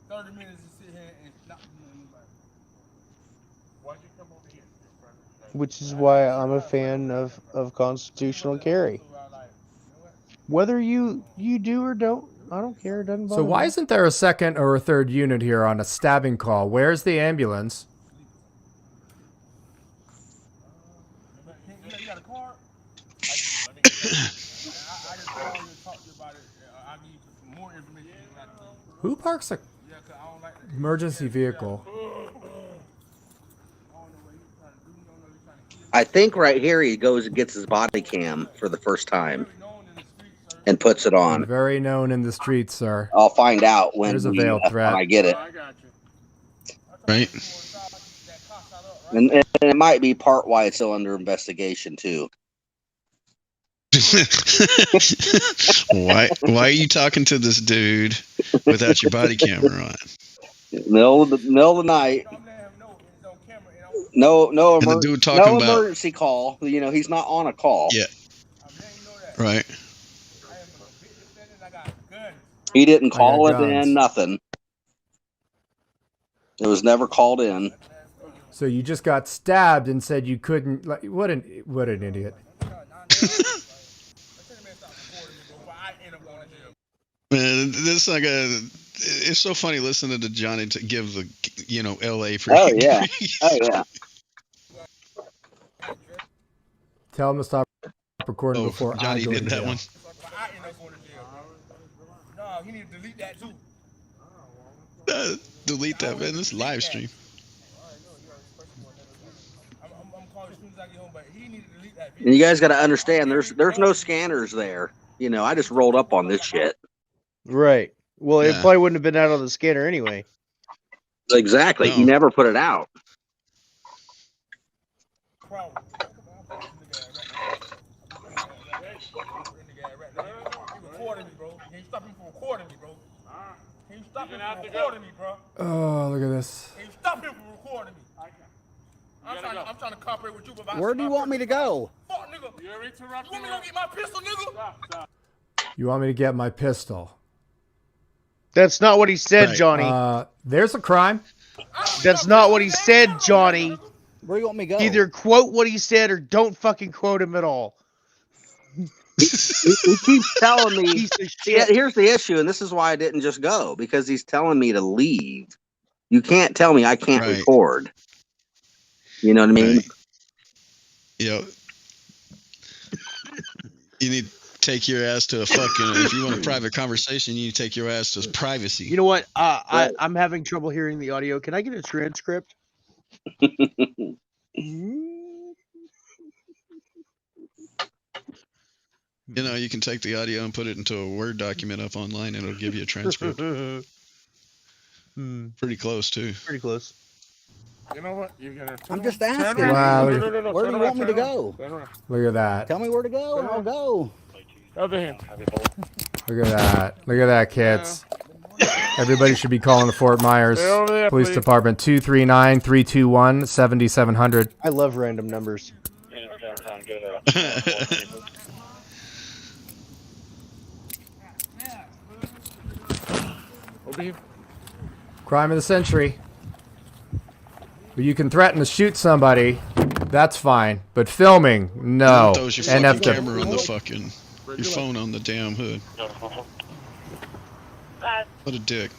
30 minutes to sit here and not do anybody. Why'd you come over here? Which is why I'm a fan of constitutional carry. Whether you do or don't, I don't care. It doesn't bother So why me. isn't there a second or a third unit here on a stabbing call? Where's the ambulance? You got a card? I just called you and talked to you about it. I need some more information. Who parks a emergency vehicle? I think right here he goes and gets his body cam for the first time and puts it on. Very known in the streets, sir. I'll find out when, There's a veiled threat. when I get it. Right. And it might be part why it's still under investigation too. Why are you talking to this dude without your body camera on? Middle of the night. No And the dude talking about emergency call. You know, he's not on a call. Yeah. Right. He didn't call I it got guns. in, nothing. It was never called in. So you just got stabbed and said you couldn't. Like, what an idiot. Man, this like it's so funny listening to Johnny to give the LA for Oh yeah. Oh yeah. Tell him to stop recording before Johnny I go did to that jail. one. No, he need to delete that too. Delete that, man. This live stream. I'm calling as soon as I get home, but he need to delete that. And you guys got to understand, there's no scanners there. You know, I just rolled up on this shit. Right. Well, it Yeah. probably wouldn't have been out on the scanner anyway. Exactly. He never put it out. Oh, look at this. Stop him from recording me. I'm trying to cooperate with you, but Where do you want me to go? Fuck, nigga. You're interrupting. You want me to go get my pistol, nigga? You want me to get my pistol? That's not what he said, Johnny. There's a crime. That's not what he said, Johnny. Where do you want me to go? Either quote what he said or don't fucking quote him at all. He keeps telling me. Yeah, here's the issue, and this is why I didn't just go, because he's telling me to leave. You can't tell me I can't record. You know what I mean? Right. You need to take your ass to a fucking. If you want a private conversation, you need to take your ass to privacy. You know what? I'm having trouble hearing the audio. Can I get a transcript? You can take the audio and put it into a Word document up online, and it'll give you a transcript. Pretty close, too. Pretty close. You know what? You're gonna. I'm just asking. Wow. Where do you want me to go? Look at that. Tell me where to go, and I'll go. Other hand. Look at that. Look at that, kids. Everybody should be calling the Fort Myers Stay over there, Police please. Department 239-321-7700. I love random numbers. Over here. Crime of the century. But you can threaten to shoot somebody. That's fine. But filming, no. Don't throw your And fucking if the- camera on the fucking your phone on the damn hood. What a dick.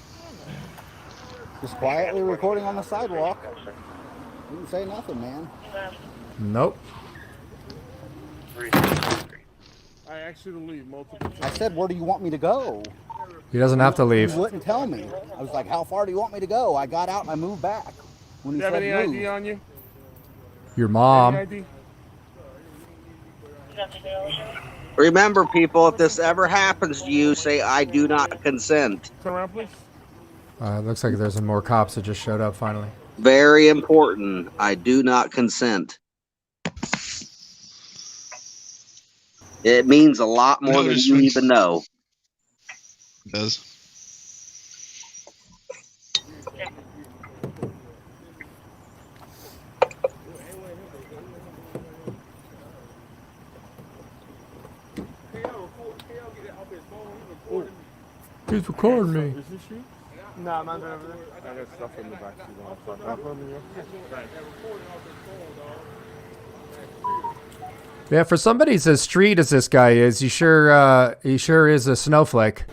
Just quietly recording on the sidewalk. You didn't say nothing, man. Nope. I asked you to leave multiple times. I said, where do you want me to go? He doesn't have to leave. You wouldn't tell me. I was like, how far do you want me to go? I got out and I moved back. When Do he you have said any move. ID on you? Your mom. Any ID? Remember, people, if this ever happens to you, say, I do not consent. Turn around, please. Looks like there's some more cops that just showed up finally. Very important. I do not consent. It means a lot more than you even know. It does. He's recording me. Is this you? Nah, mine's over there. I got stuff in the back seat. Yeah, for somebody as street as this guy is, he sure is a snowflake.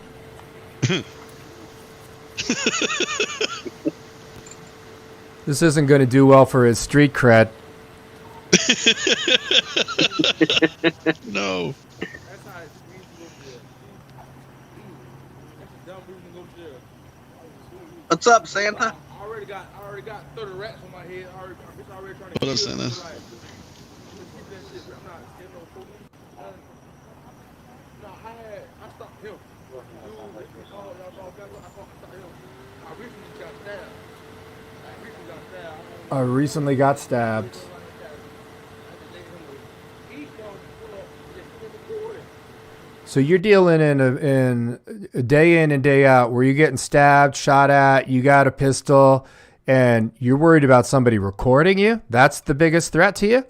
This isn't going to do well for his street cred. No. What's up, Santa? I already got 30 rats on my head. It's already trying to What up, Santa? I stopped him. I recently got stabbed. So you're dealing in a day in and day out where you're getting stabbed, shot at, you got a pistol, and you're worried about somebody recording you? That's the biggest threat to you?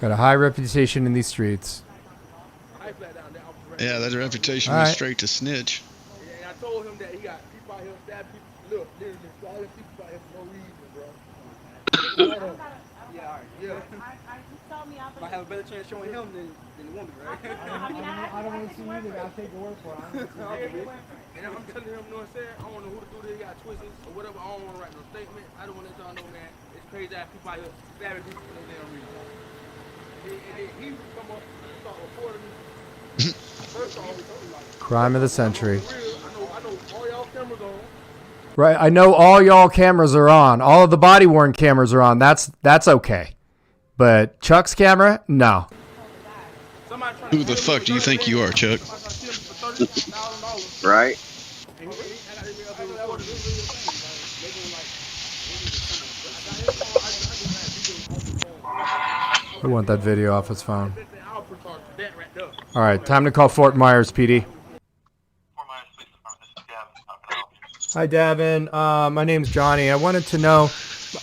Got a high reputation in these streets. Yeah, that reputation All was right. straight to snitch. And I told him that he got people out here stabbing people. Look, there's all these people out here for no reason, bro. Yeah, all right. Yeah. I have a better chance showing him than the woman, right? I don't want to see you. I'll take your word for it. And I'm telling him, you know what I'm saying? I don't know who to do this. He got twisted or whatever. I don't want to write no statement. I don't want to let y'all know, man. It's crazy that people out here stabbing people for no damn reason. And then he come up and start reporting me. First off, like, Crime of the century. I know all y'all cameras on. Right, I know all y'all cameras are on. All of the body-worn cameras are on. That's okay. But Chuck's camera? No. Who the fuck do you think you are, Chuck? Right? I want that video off his phone. All right, time to call Fort Myers PD. Hi, Davin. My name's Johnny. I wanted to know,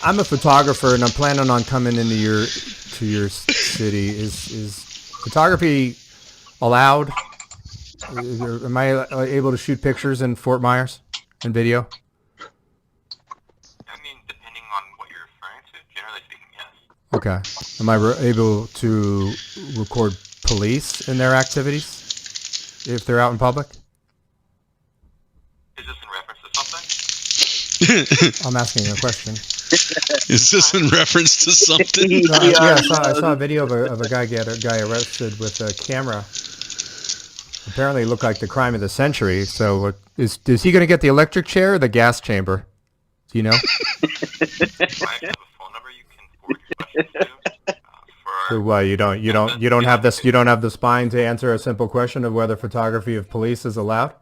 I'm a photographer and I'm planning on coming into your city. Is photography allowed? Am I able to shoot pictures in Fort Myers and video? I mean, depending on what you're referring to, generally speaking, yes. Okay. Am I able to record police in their activities if they're out in public? Is this in reference to something? I'm asking a question. Is this in reference to something? Yeah, I saw a video of a guy arrested with a camera. Apparently, it looked like the crime of the century. So, is he going to get the electric chair or the gas chamber? Do you know? So what, you don't have the spine to answer a simple question of whether photography of police is allowed?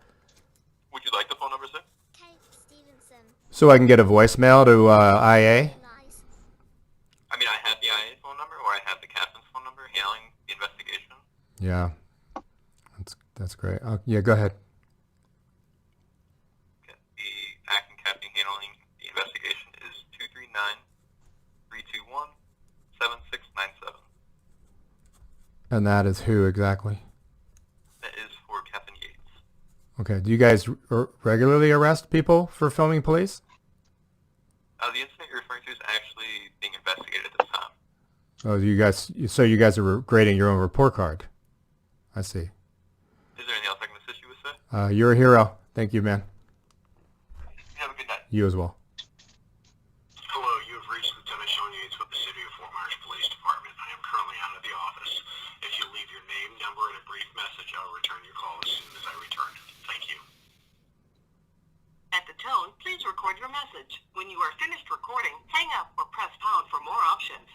Would you like the phone number, sir? So I can get a voicemail to IA? I mean, I have the IA phone number, or I have the captain's phone number handling the investigation. Yeah, that's great. Yeah, go ahead. Okay. The acting captain handling the investigation is 239-321-7697. And that is who exactly? That is for Captain Yates. Okay. Do you guys regularly arrest people for filming police? The incident you're referring to is actually being investigated at this time. Oh, you guys are grading your own report card. I see. Is there anything else I can assist you with, sir? You're a hero. Thank you, man. You have a good night. You as well. Hello, you have reached Lieutenant Sean Yates with the City of Fort Myers Police Department. I am currently out of the office. If you leave your name, number, and a brief message, I will return your call as soon as I return. Thank you. At the tone, please record your message. When you are finished recording, hang up or press pound for more options.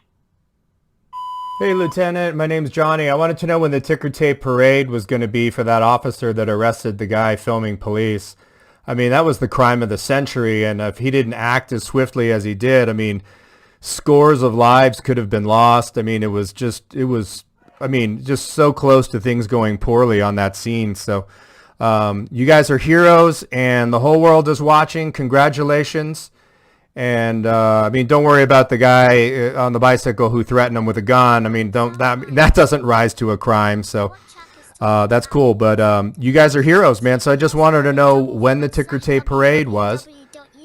Hey, Lieutenant. My name's Johnny. I wanted to know when the ticker tape parade was going to be for that officer that arrested the guy filming police. I mean, that was the crime of the century, and if he didn't act as swiftly as he did, I mean, scores of lives could have been lost. I mean, it was just so close to things going poorly on that scene. So you guys are heroes, and the whole world is watching. Congratulations. And I mean, don't worry about the guy on the bicycle who threatened him with a gun. I mean, that doesn't rise to a crime. So that's cool. But you guys are heroes, man. So I just wanted to know when the ticker tape parade was,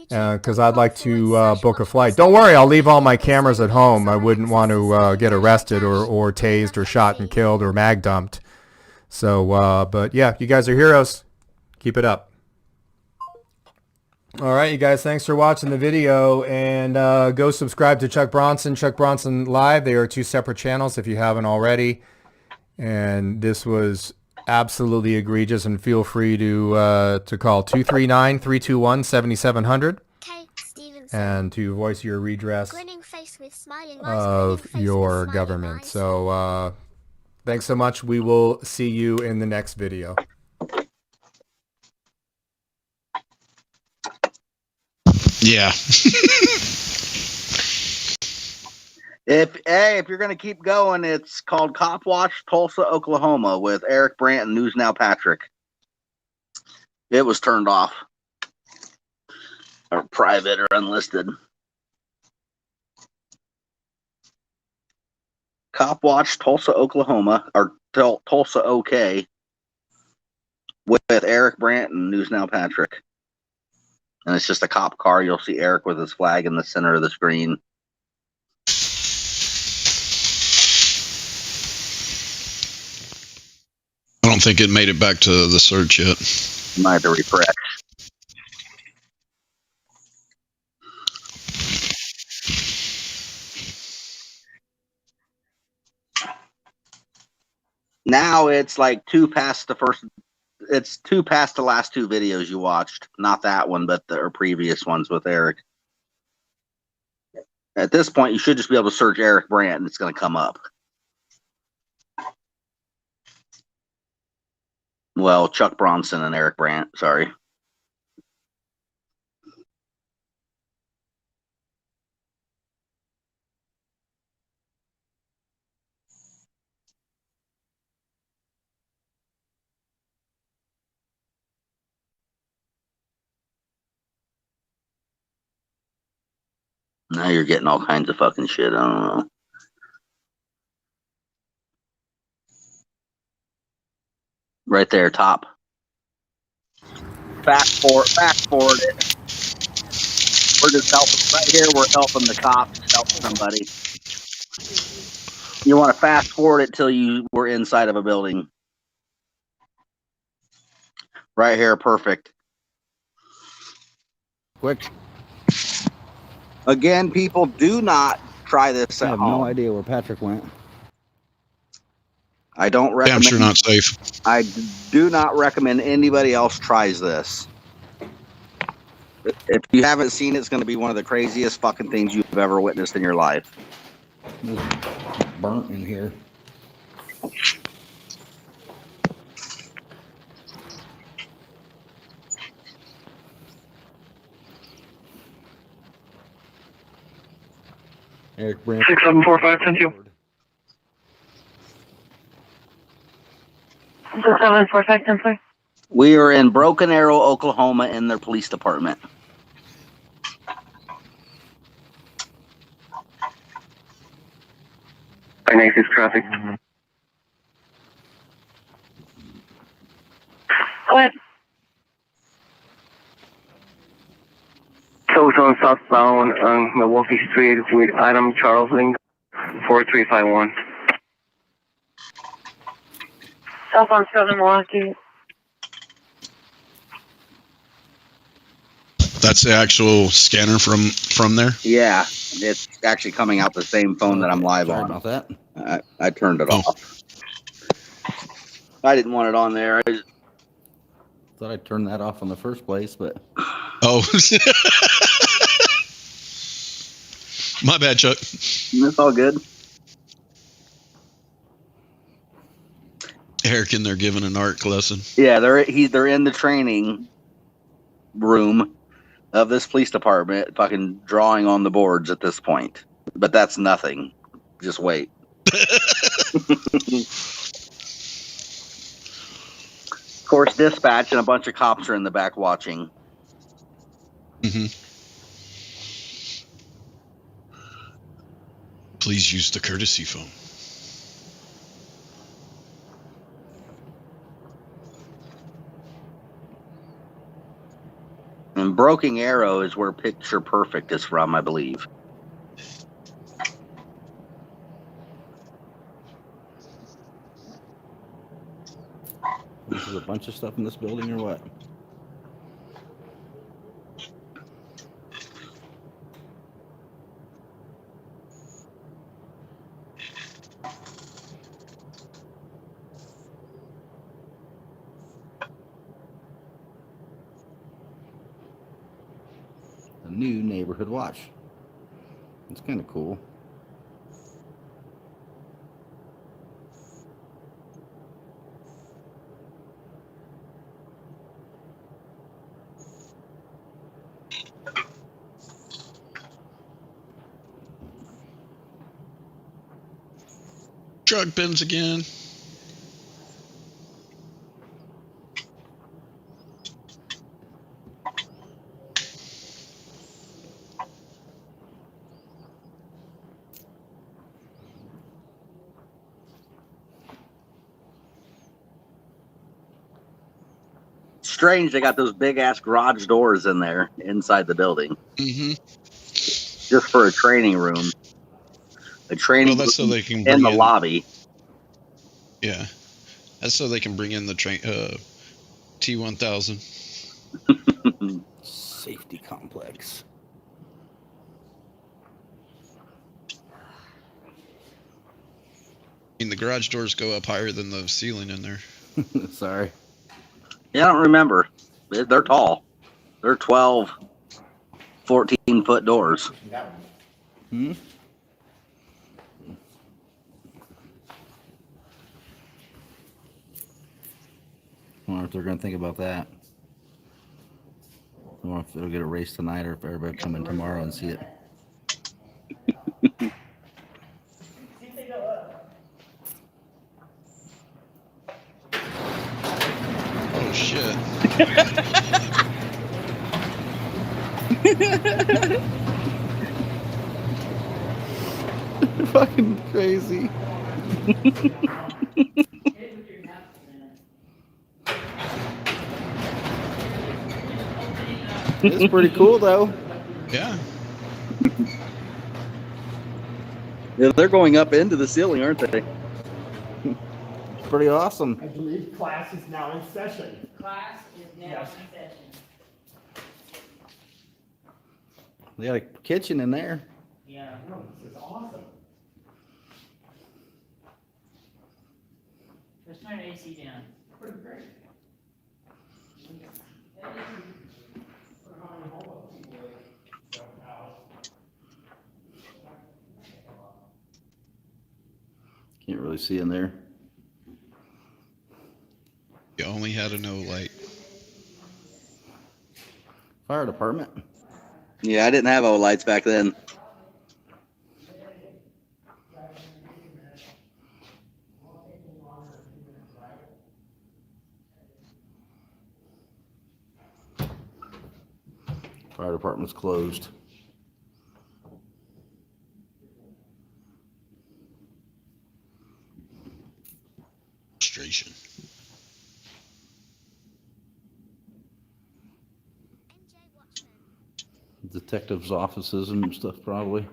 because I'd like to book a flight. Don't worry, I'll leave all my cameras at home. I wouldn't want to get arrested or tased or shot and killed or mag dumped. So, but yeah, you guys are heroes. Keep it up. All right, you guys, thanks for watching the video, and go subscribe to Chuck Bronson Live. They are two separate channels if you haven't already. And this was absolutely egregious, and feel free to call 239-321-7700 and to voice your redress of your government. So thanks so much. We will see you in the next video. Yeah. If you're gonna keep going, it's called Cop Watch Tulsa, Oklahoma, with Eric Brandt and News Now Patrick. It was turned off, or private, or unlisted. Cop Watch Tulsa, Oklahoma, or Tulsa OK, with Eric Brandt and News Now Patrick. And it's just a cop car. You'll see Eric with his flag in the center of the screen. I don't think it made it back to the search yet. Might have to refresh. Now it's like two past the first. It's two past the last two videos you watched. Not that one, but the previous ones with Eric. At this point, you should just be able to search Eric Brandt, and it's going to come up. Well, Chuck Bronson and Eric Brandt, sorry. Now you're getting all kinds of fucking shit. I don't know. Right there, top. Fast forward it. We're just helping. Right here, we're helping the cops help somebody. You want to fast forward it till you were inside of a building. Right here, perfect. Quick. Again, people, do not try this at home. I have no idea where Patrick went. I don't recommend. Camps are not safe. I do not recommend anybody else tries this. If you haven't seen it, it's going to be one of the craziest fucking things you've ever witnessed in your life. It's burnt in here. Eric Brandt. 6745, thank you. 6745, thank you. We are in Broken Arrow, Oklahoma, in their police department. I-96 traffic. Go ahead. So it's on southbound on Milwaukee Street with Adam Charles Link, 4351. Southbound Southern Milwaukee. That's the actual scanner from there? Yeah, it's actually coming out the same phone that I'm live on. About that. I turned it off. I didn't want it on there. I thought I turned that off in the first place, but... Oh. My bad, Chuck. It's all good. Eric in there giving an art lesson. Yeah, they're in the training room of this police department, fucking drawing on the boards at this point. But that's nothing. Just wait. Of course, dispatch and a bunch of cops are in the back watching. Please use the courtesy phone. And Broken Arrow is where Picture Perfect is from, I believe. There's a bunch of stuff in this building, or what? A new neighborhood watch. It's kind of cool. Drug bins again. Strange, they got those big ass garage doors in there inside the building. Just for a training room. A training Well, that's so they can in bring the in, lobby. Yeah, that's so they can bring in the T1000. Safety complex. I mean, the garage doors go up higher than the ceiling in there. Sorry. Yeah, I don't remember. They're tall. They're 12, 14-foot doors. Hmm? I wonder if they're going to think about that. I wonder if it'll get a race tonight or if everybody come in tomorrow and see it. Oh, shit. Fucking crazy. It's pretty cool, though. Yeah. Yeah, they're going up into the ceiling, aren't they? Pretty awesome. I believe class is now in session. Class is now in session. They got a kitchen in there. Yeah. No, this is awesome. Let's turn the AC down. Pretty great. Can't really see in there. You only had a no light. Fire department. Yeah, I didn't have O lights back then. Fire department's closed. Frustration. Detectives' offices and stuff, probably.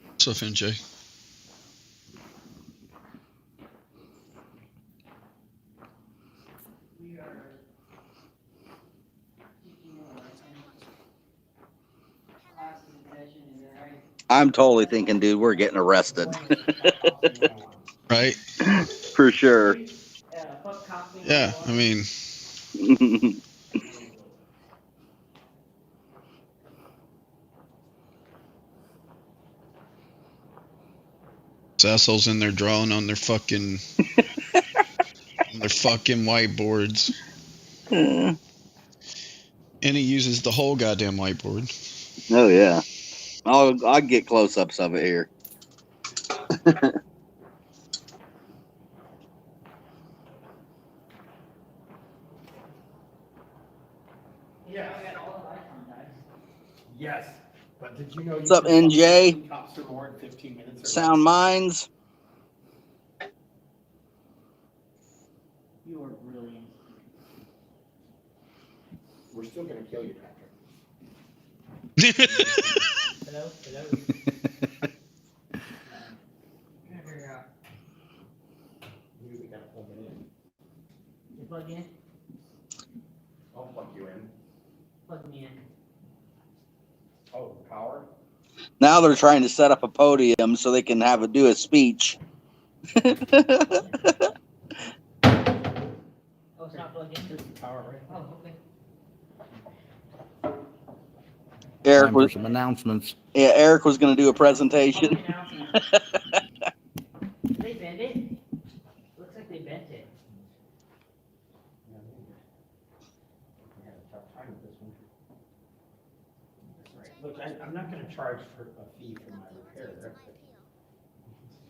What's up, NJ? I'm totally thinking, dude, we're getting arrested. Right? For sure. Yeah, I mean... Assholes in there drawing on their fucking Motherfucking whiteboards. Hmm. And he uses the whole goddamn whiteboard. Oh yeah, I'll get close-ups of it here. Yes, but did you know? What's up, NJ? Cops for more than 15 minutes. Sound Minds. You are brilliant. We're still gonna kill you, Patrick. Hello? Hello? Trying to figure out. We gotta plug it in. You plug in? I'll plug you in. Plug me in. Oh, power? Now they're trying to set up a podium so they can do a speech. Oh, it's not plugged in? Here's the power right Oh, okay. Eric Time for was some announcements. Yeah, Eric was going to do a presentation. Did they bend it? Looks like they bent it. I had a tough time with this one. That's right. Look, I'm not gonna charge for a fee for my repair.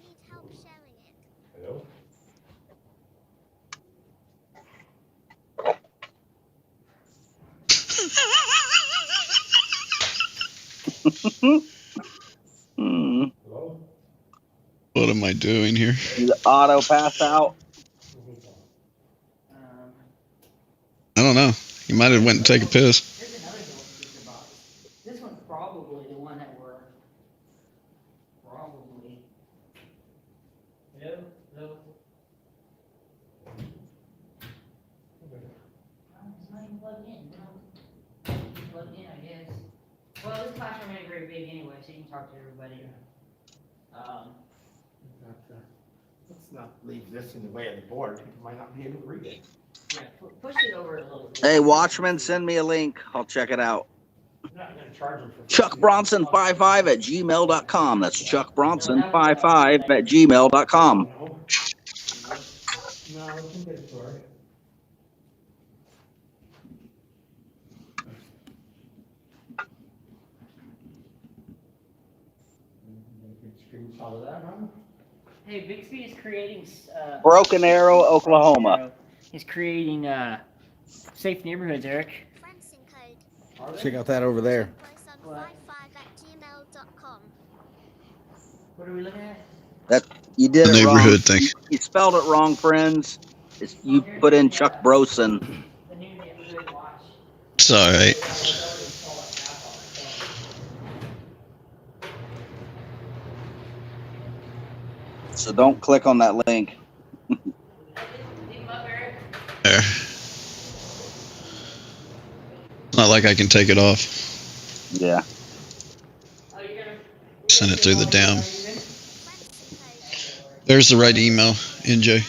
Need help sharing it? Hello? Hmm. Hello? What am I doing here? The auto pass out. I don't know. You might have went and take a piss. Here's another gold sticker box. This one's probably the one that we're probably. Hello? Hello? It's not even plugged in. No. It's plugged in, I guess. Well, this classroom ain't very big anyway, so you can talk to everybody. Let's not leave this in the way of the board. People might not be able to read it. Yeah, push it over a little bit. Hey, Watchman, send me a link. I'll check it out. I'm not gonna charge them for ChuckBronson55@gmail.com. That's ChuckBronson55@gmail.com. No, we can get it for it. Screenshot of that, huh? Hey, Bixby is creating. Broken Arrow, Oklahoma. He's creating safe neighborhoods, Eric. Check out that over there. What are we looking at? That you did The it wrong. neighborhood thing. You spelled it wrong, friends. You put in Chuck Broson. The new neighborhood watch. It's all right. So don't click on that link. There. It's not like I can take it off. Yeah. Send it through the dam. There's the right email, NJ.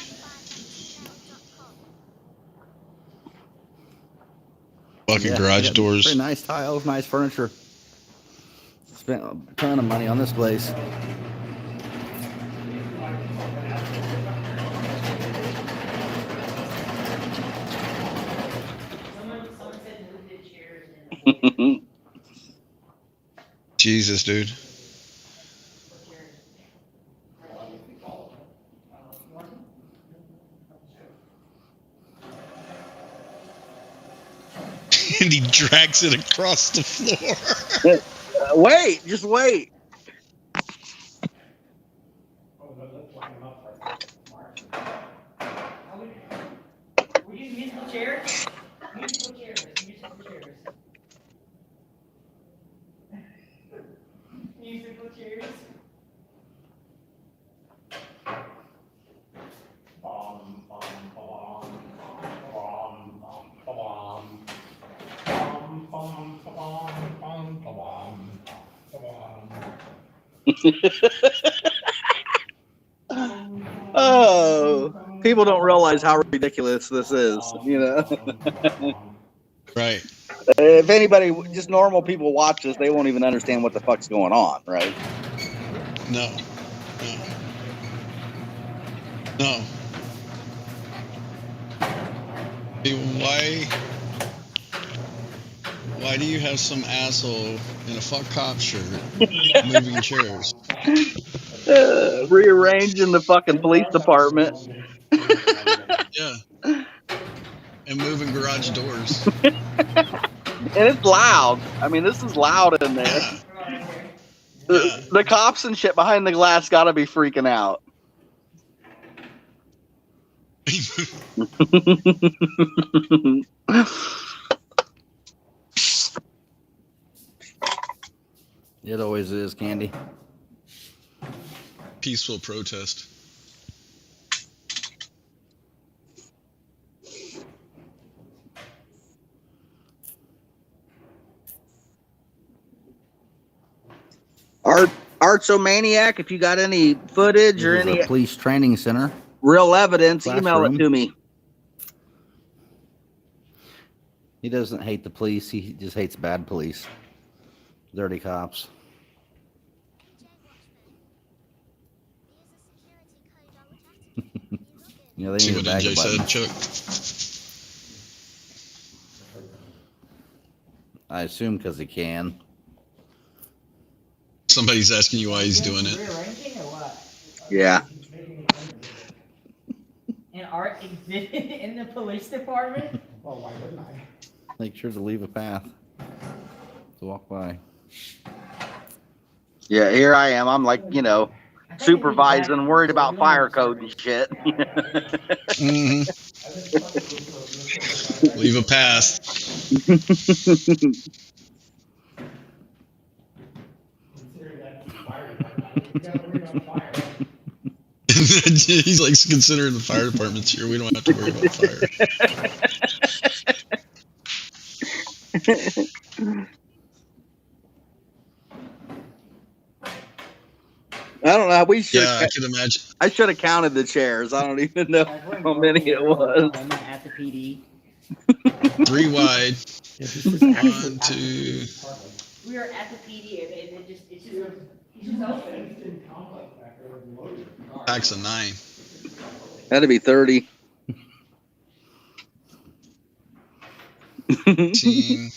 Fucking garage doors. Pretty nice tiles, nice furniture. Spent a ton of money on this place. Jesus, dude. And he drags it across the floor. Wait, just wait. We're using musical chairs? Musical chairs. Musical chairs. Musical chairs. Oh, people don't realize how ridiculous this is, you know. Right. If anybody, just normal people watch this, they won't even understand what the fuck's going on, right? No. No. Why do you have some asshole in a fuck cop shirt moving chairs? Rearranging the fucking police department. Yeah. And moving garage doors. And it's loud. I mean, this is loud in there. The cops and shit behind the glass gotta be freaking out. It always is, Candy. Peaceful protest. Artsomaniac, if you got any footage This or is any a police training center. real evidence, email Classroom. it to me. He doesn't hate the police. He just hates bad police. Dirty cops. Yeah, they See need a what bag NJ of said, buttons. Chuck. I assume because he can. Somebody's asking you why he's doing it. Rearranging or what? Yeah. An art exhibit in the police department? Well, why wouldn't I? Make sure to leave a path to walk by. Yeah, here I am. I'm like, supervising, worried about fire code and shit. Leave a path. He's like, considering the fire department's here, we don't have to worry about fire. I don't know. We should. Yeah, I can imagine. I should have counted the chairs. I don't even know how many it was. At the PD. 3 wide. 1, 2. We are at the PD and it's just open. Packs of 9. That'd be 30. 18.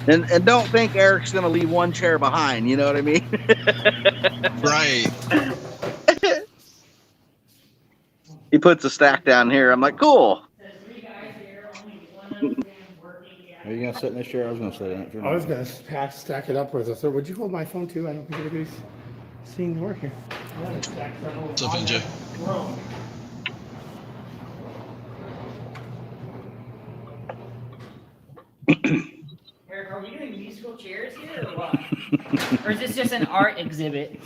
And don't think Eric's gonna leave one chair behind. You know what I mean? Right. He puts a stack down here. I'm like, cool. Are you gonna sit in this chair? I was gonna sit in it. I was gonna stack it up with us. So would you hold my phone too? I don't think anybody's seeing the work here. What's up, NJ? Eric, are we doing musical chairs here or what? Or is this just an art exhibit?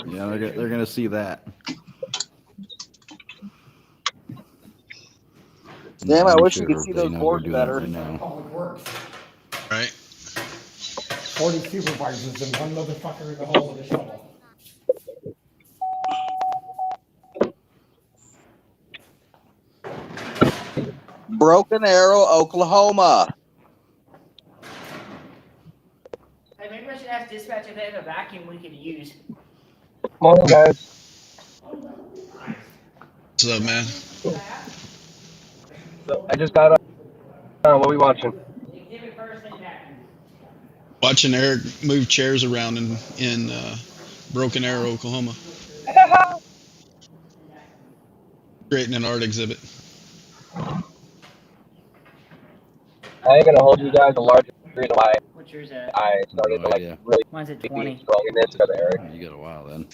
Yeah, they're gonna see that. Damn, I wish you could Sure, see they those know boards we're doing it better. right now. Public Works. Right. 40 supervisors and one motherfucker in the hole with a shovel. Broken Arrow, Oklahoma. Hey, maybe I should ask dispatch if they have a vacuum we could use. Morning, guys. What's up, man? I just got on. What are we watching? Watching Eric move chairs around in Broken Arrow, Oklahoma. Creating an art exhibit. I ain't gonna hold you guys a large reason why What's yours at? I started to like really Mine's at be 20. strong in this because of Eric. You got a while then.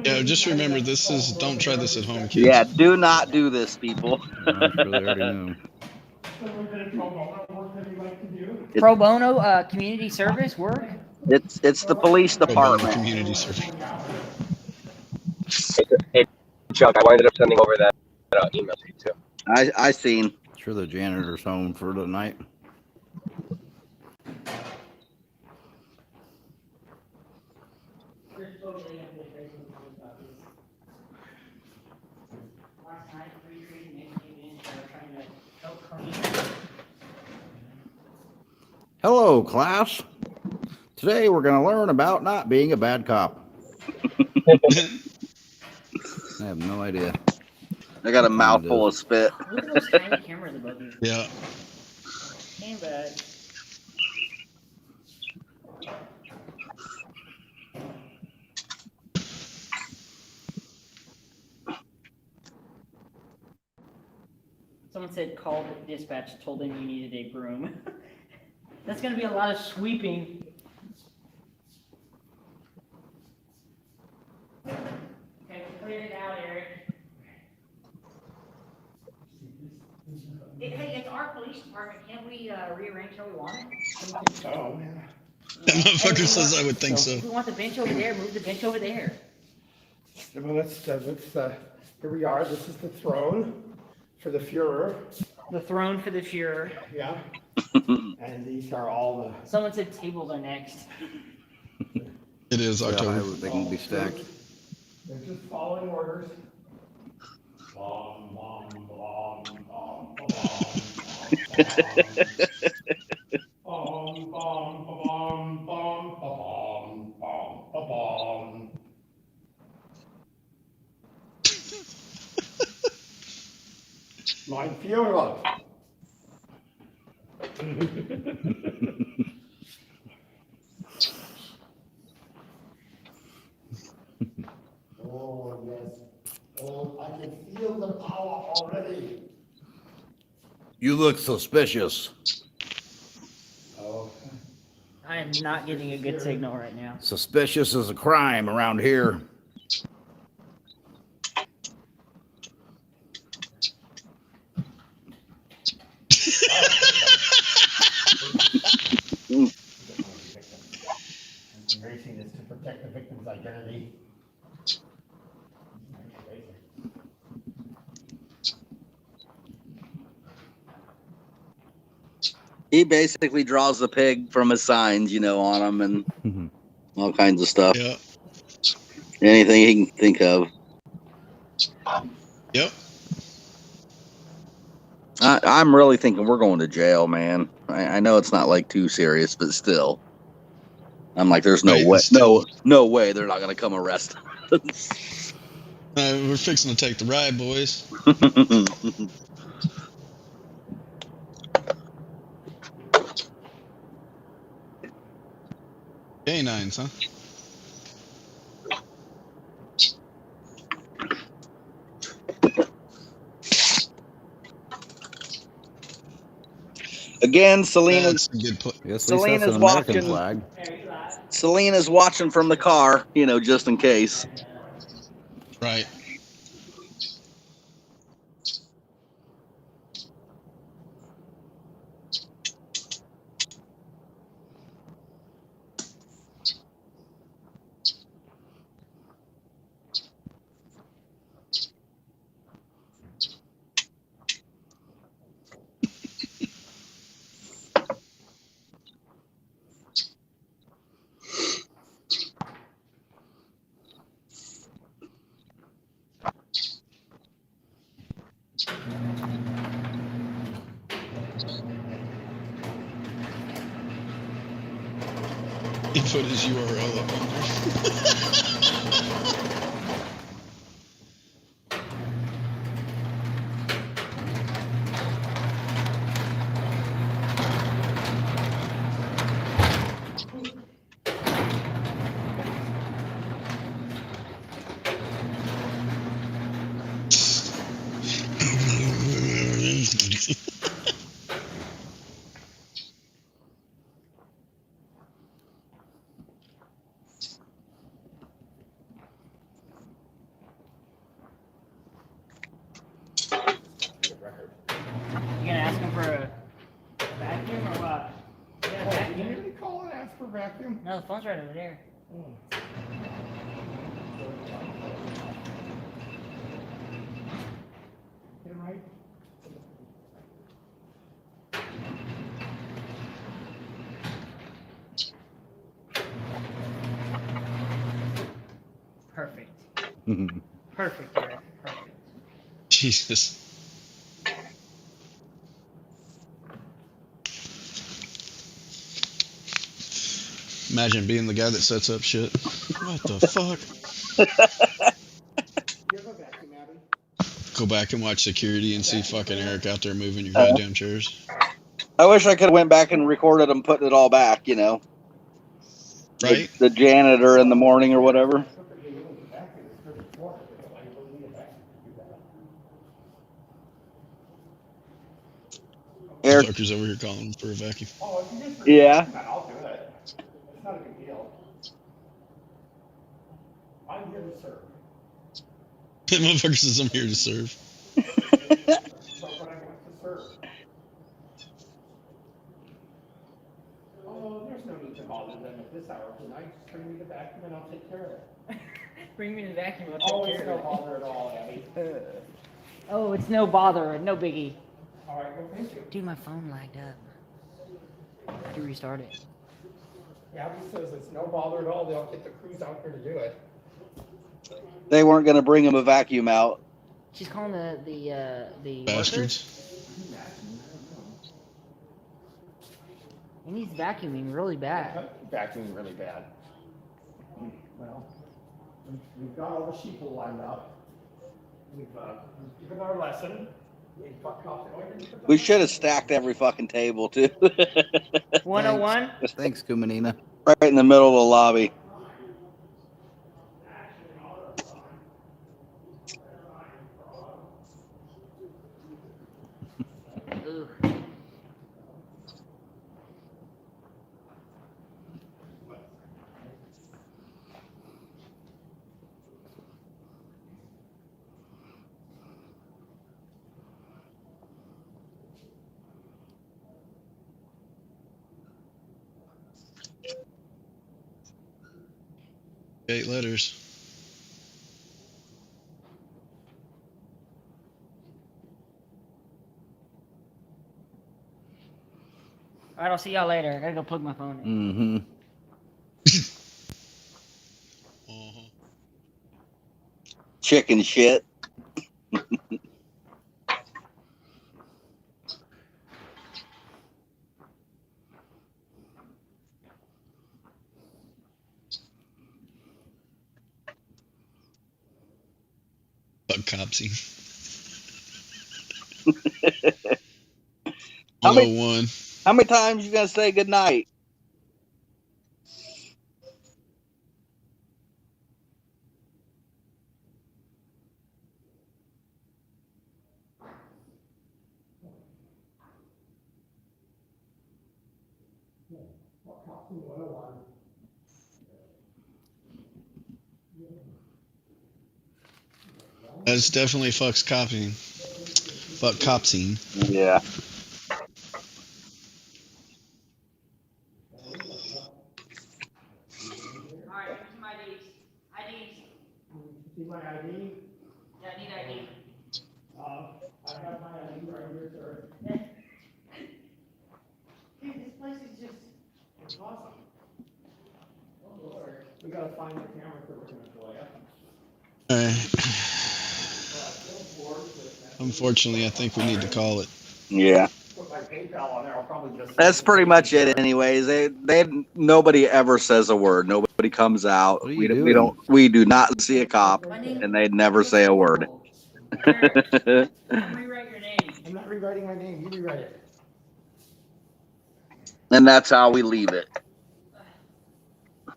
Yeah, just remember, don't try this at home, kids. Yeah, do not do this, people. I'm sure they already knew. Pro bono community service work? It's the police department. Community service. Hey, Chuck, I ended up sending over that email to you too. I seen. Sure, the janitor's home for the night. Hello, class. Today we're going to learn about not being a bad cop. I have no idea. I got a mouthful of spit. Look at those tiny cameras above you. Yeah. Came back. Someone said called dispatch, told them you needed a broom. That's going to be a lot of sweeping. Okay, clear it out, Eric. Hey, it's our police department. Can't we rearrange how we want it? Oh, man. That motherfucker says I would think so. If we want the bench over there, move the bench over there. Well, let's here we are. This is the throne for the Fuhrer. The throne for the Fuhrer. Yeah. And these are all the... Someone said tables are next. It is October. Yeah, they can be stacked. They're just following orders. Bom, bom, bom, bom, bom, bom, bom, bom, bom, bom, bom. Mein Führer. Oh, yes. Oh, I can feel the power already. You look suspicious. Oh. I am not getting a good signal right now. Suspicious is a crime around here. Erasing this to protect the victim's identity. He basically draws the pig from his signs, on him and all kinds of stuff. Yeah. Anything he can think of. Yep. I'm really thinking we're going to jail, man. I know it's not like too serious, but still. I'm like, there's no way. No way they're not going to come arrest us. We're fixing to take the ride, boys. Canines, huh? Again, Selena's watching. Flag. Selena's watching from the car, just in case. Right. He put his URL up on there. You gonna ask him for a vacuum or what? Yeah, vacuum. Did you call and ask for vacuum? No, the phone's right over there. Get him right. Perfect. Perfect, Eric. Perfect. Jesus. Imagine being the guy that sets up shit. What the fuck? Go back and watch security and see fucking Eric out there moving your goddamn chairs. I wish I could have went back and recorded them putting it all back, you know. Right? The janitor in the morning or whatever. Eric. Fuckers over here calling him for a vacuum. Yeah. I'll do it. It's not a big deal. I'm here to serve. That motherfucker says I'm here to serve. Oh, there's no need to bother them at this hour of the night. Just bring me the vacuum and I'll take care of it. Bring me the vacuum. Oh, it's no bother at all, Abby. Oh, it's no bother, no biggie. All right, well, thank you. Dude, my phone lagged up. I had to restart it. Abby says it's no bother at all. They'll get the crews out here to do it. They weren't going to bring him a vacuum out. She's calling the bastards. He needs vacuuming really bad. Vacuuming really bad. Well, we've got all the sheeple lined up. We've given our lesson. We should have stacked every fucking table, too. 101? Thanks, Kumanina. Right in the middle of the lobby. Eight letters. All right, I'll see y'all later. I gotta go plug my phone in. Chicken shit. Bug copsy. How 101. How many times you gonna say good night? That's definitely fucks copying. Fuck copsing. Yeah. Alright, here's my IDs. See my ID? Yeah, I need ID. I have my ID right here, sir. Dude, this place is just... It's awesome. Oh, Lord. We gotta find the cameras that we're gonna play up. Unfortunately, I think we need to call it. Yeah. Put my PayPal on there. I'll probably just. That's pretty much it, anyways. Nobody ever says a word. Nobody comes out. We do not see a cop, and they never say a word. Rewrite your name. I'm not rewriting my name. You rewrite it. And that's how we leave it. I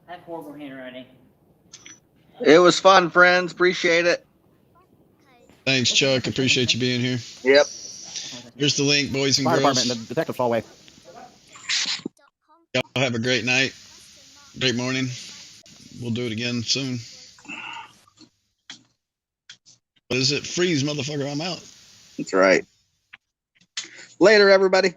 have horrible handwriting. It was fun, friends. Appreciate it. Thanks, Chuck. Appreciate you being here. Yep. Here's the link, boys and Fire girls. department in the detective's hallway. Y'all have a great night. Great morning. We'll do it again soon. What is it? Freeze, motherfucker. I'm out. That's right. Later, everybody.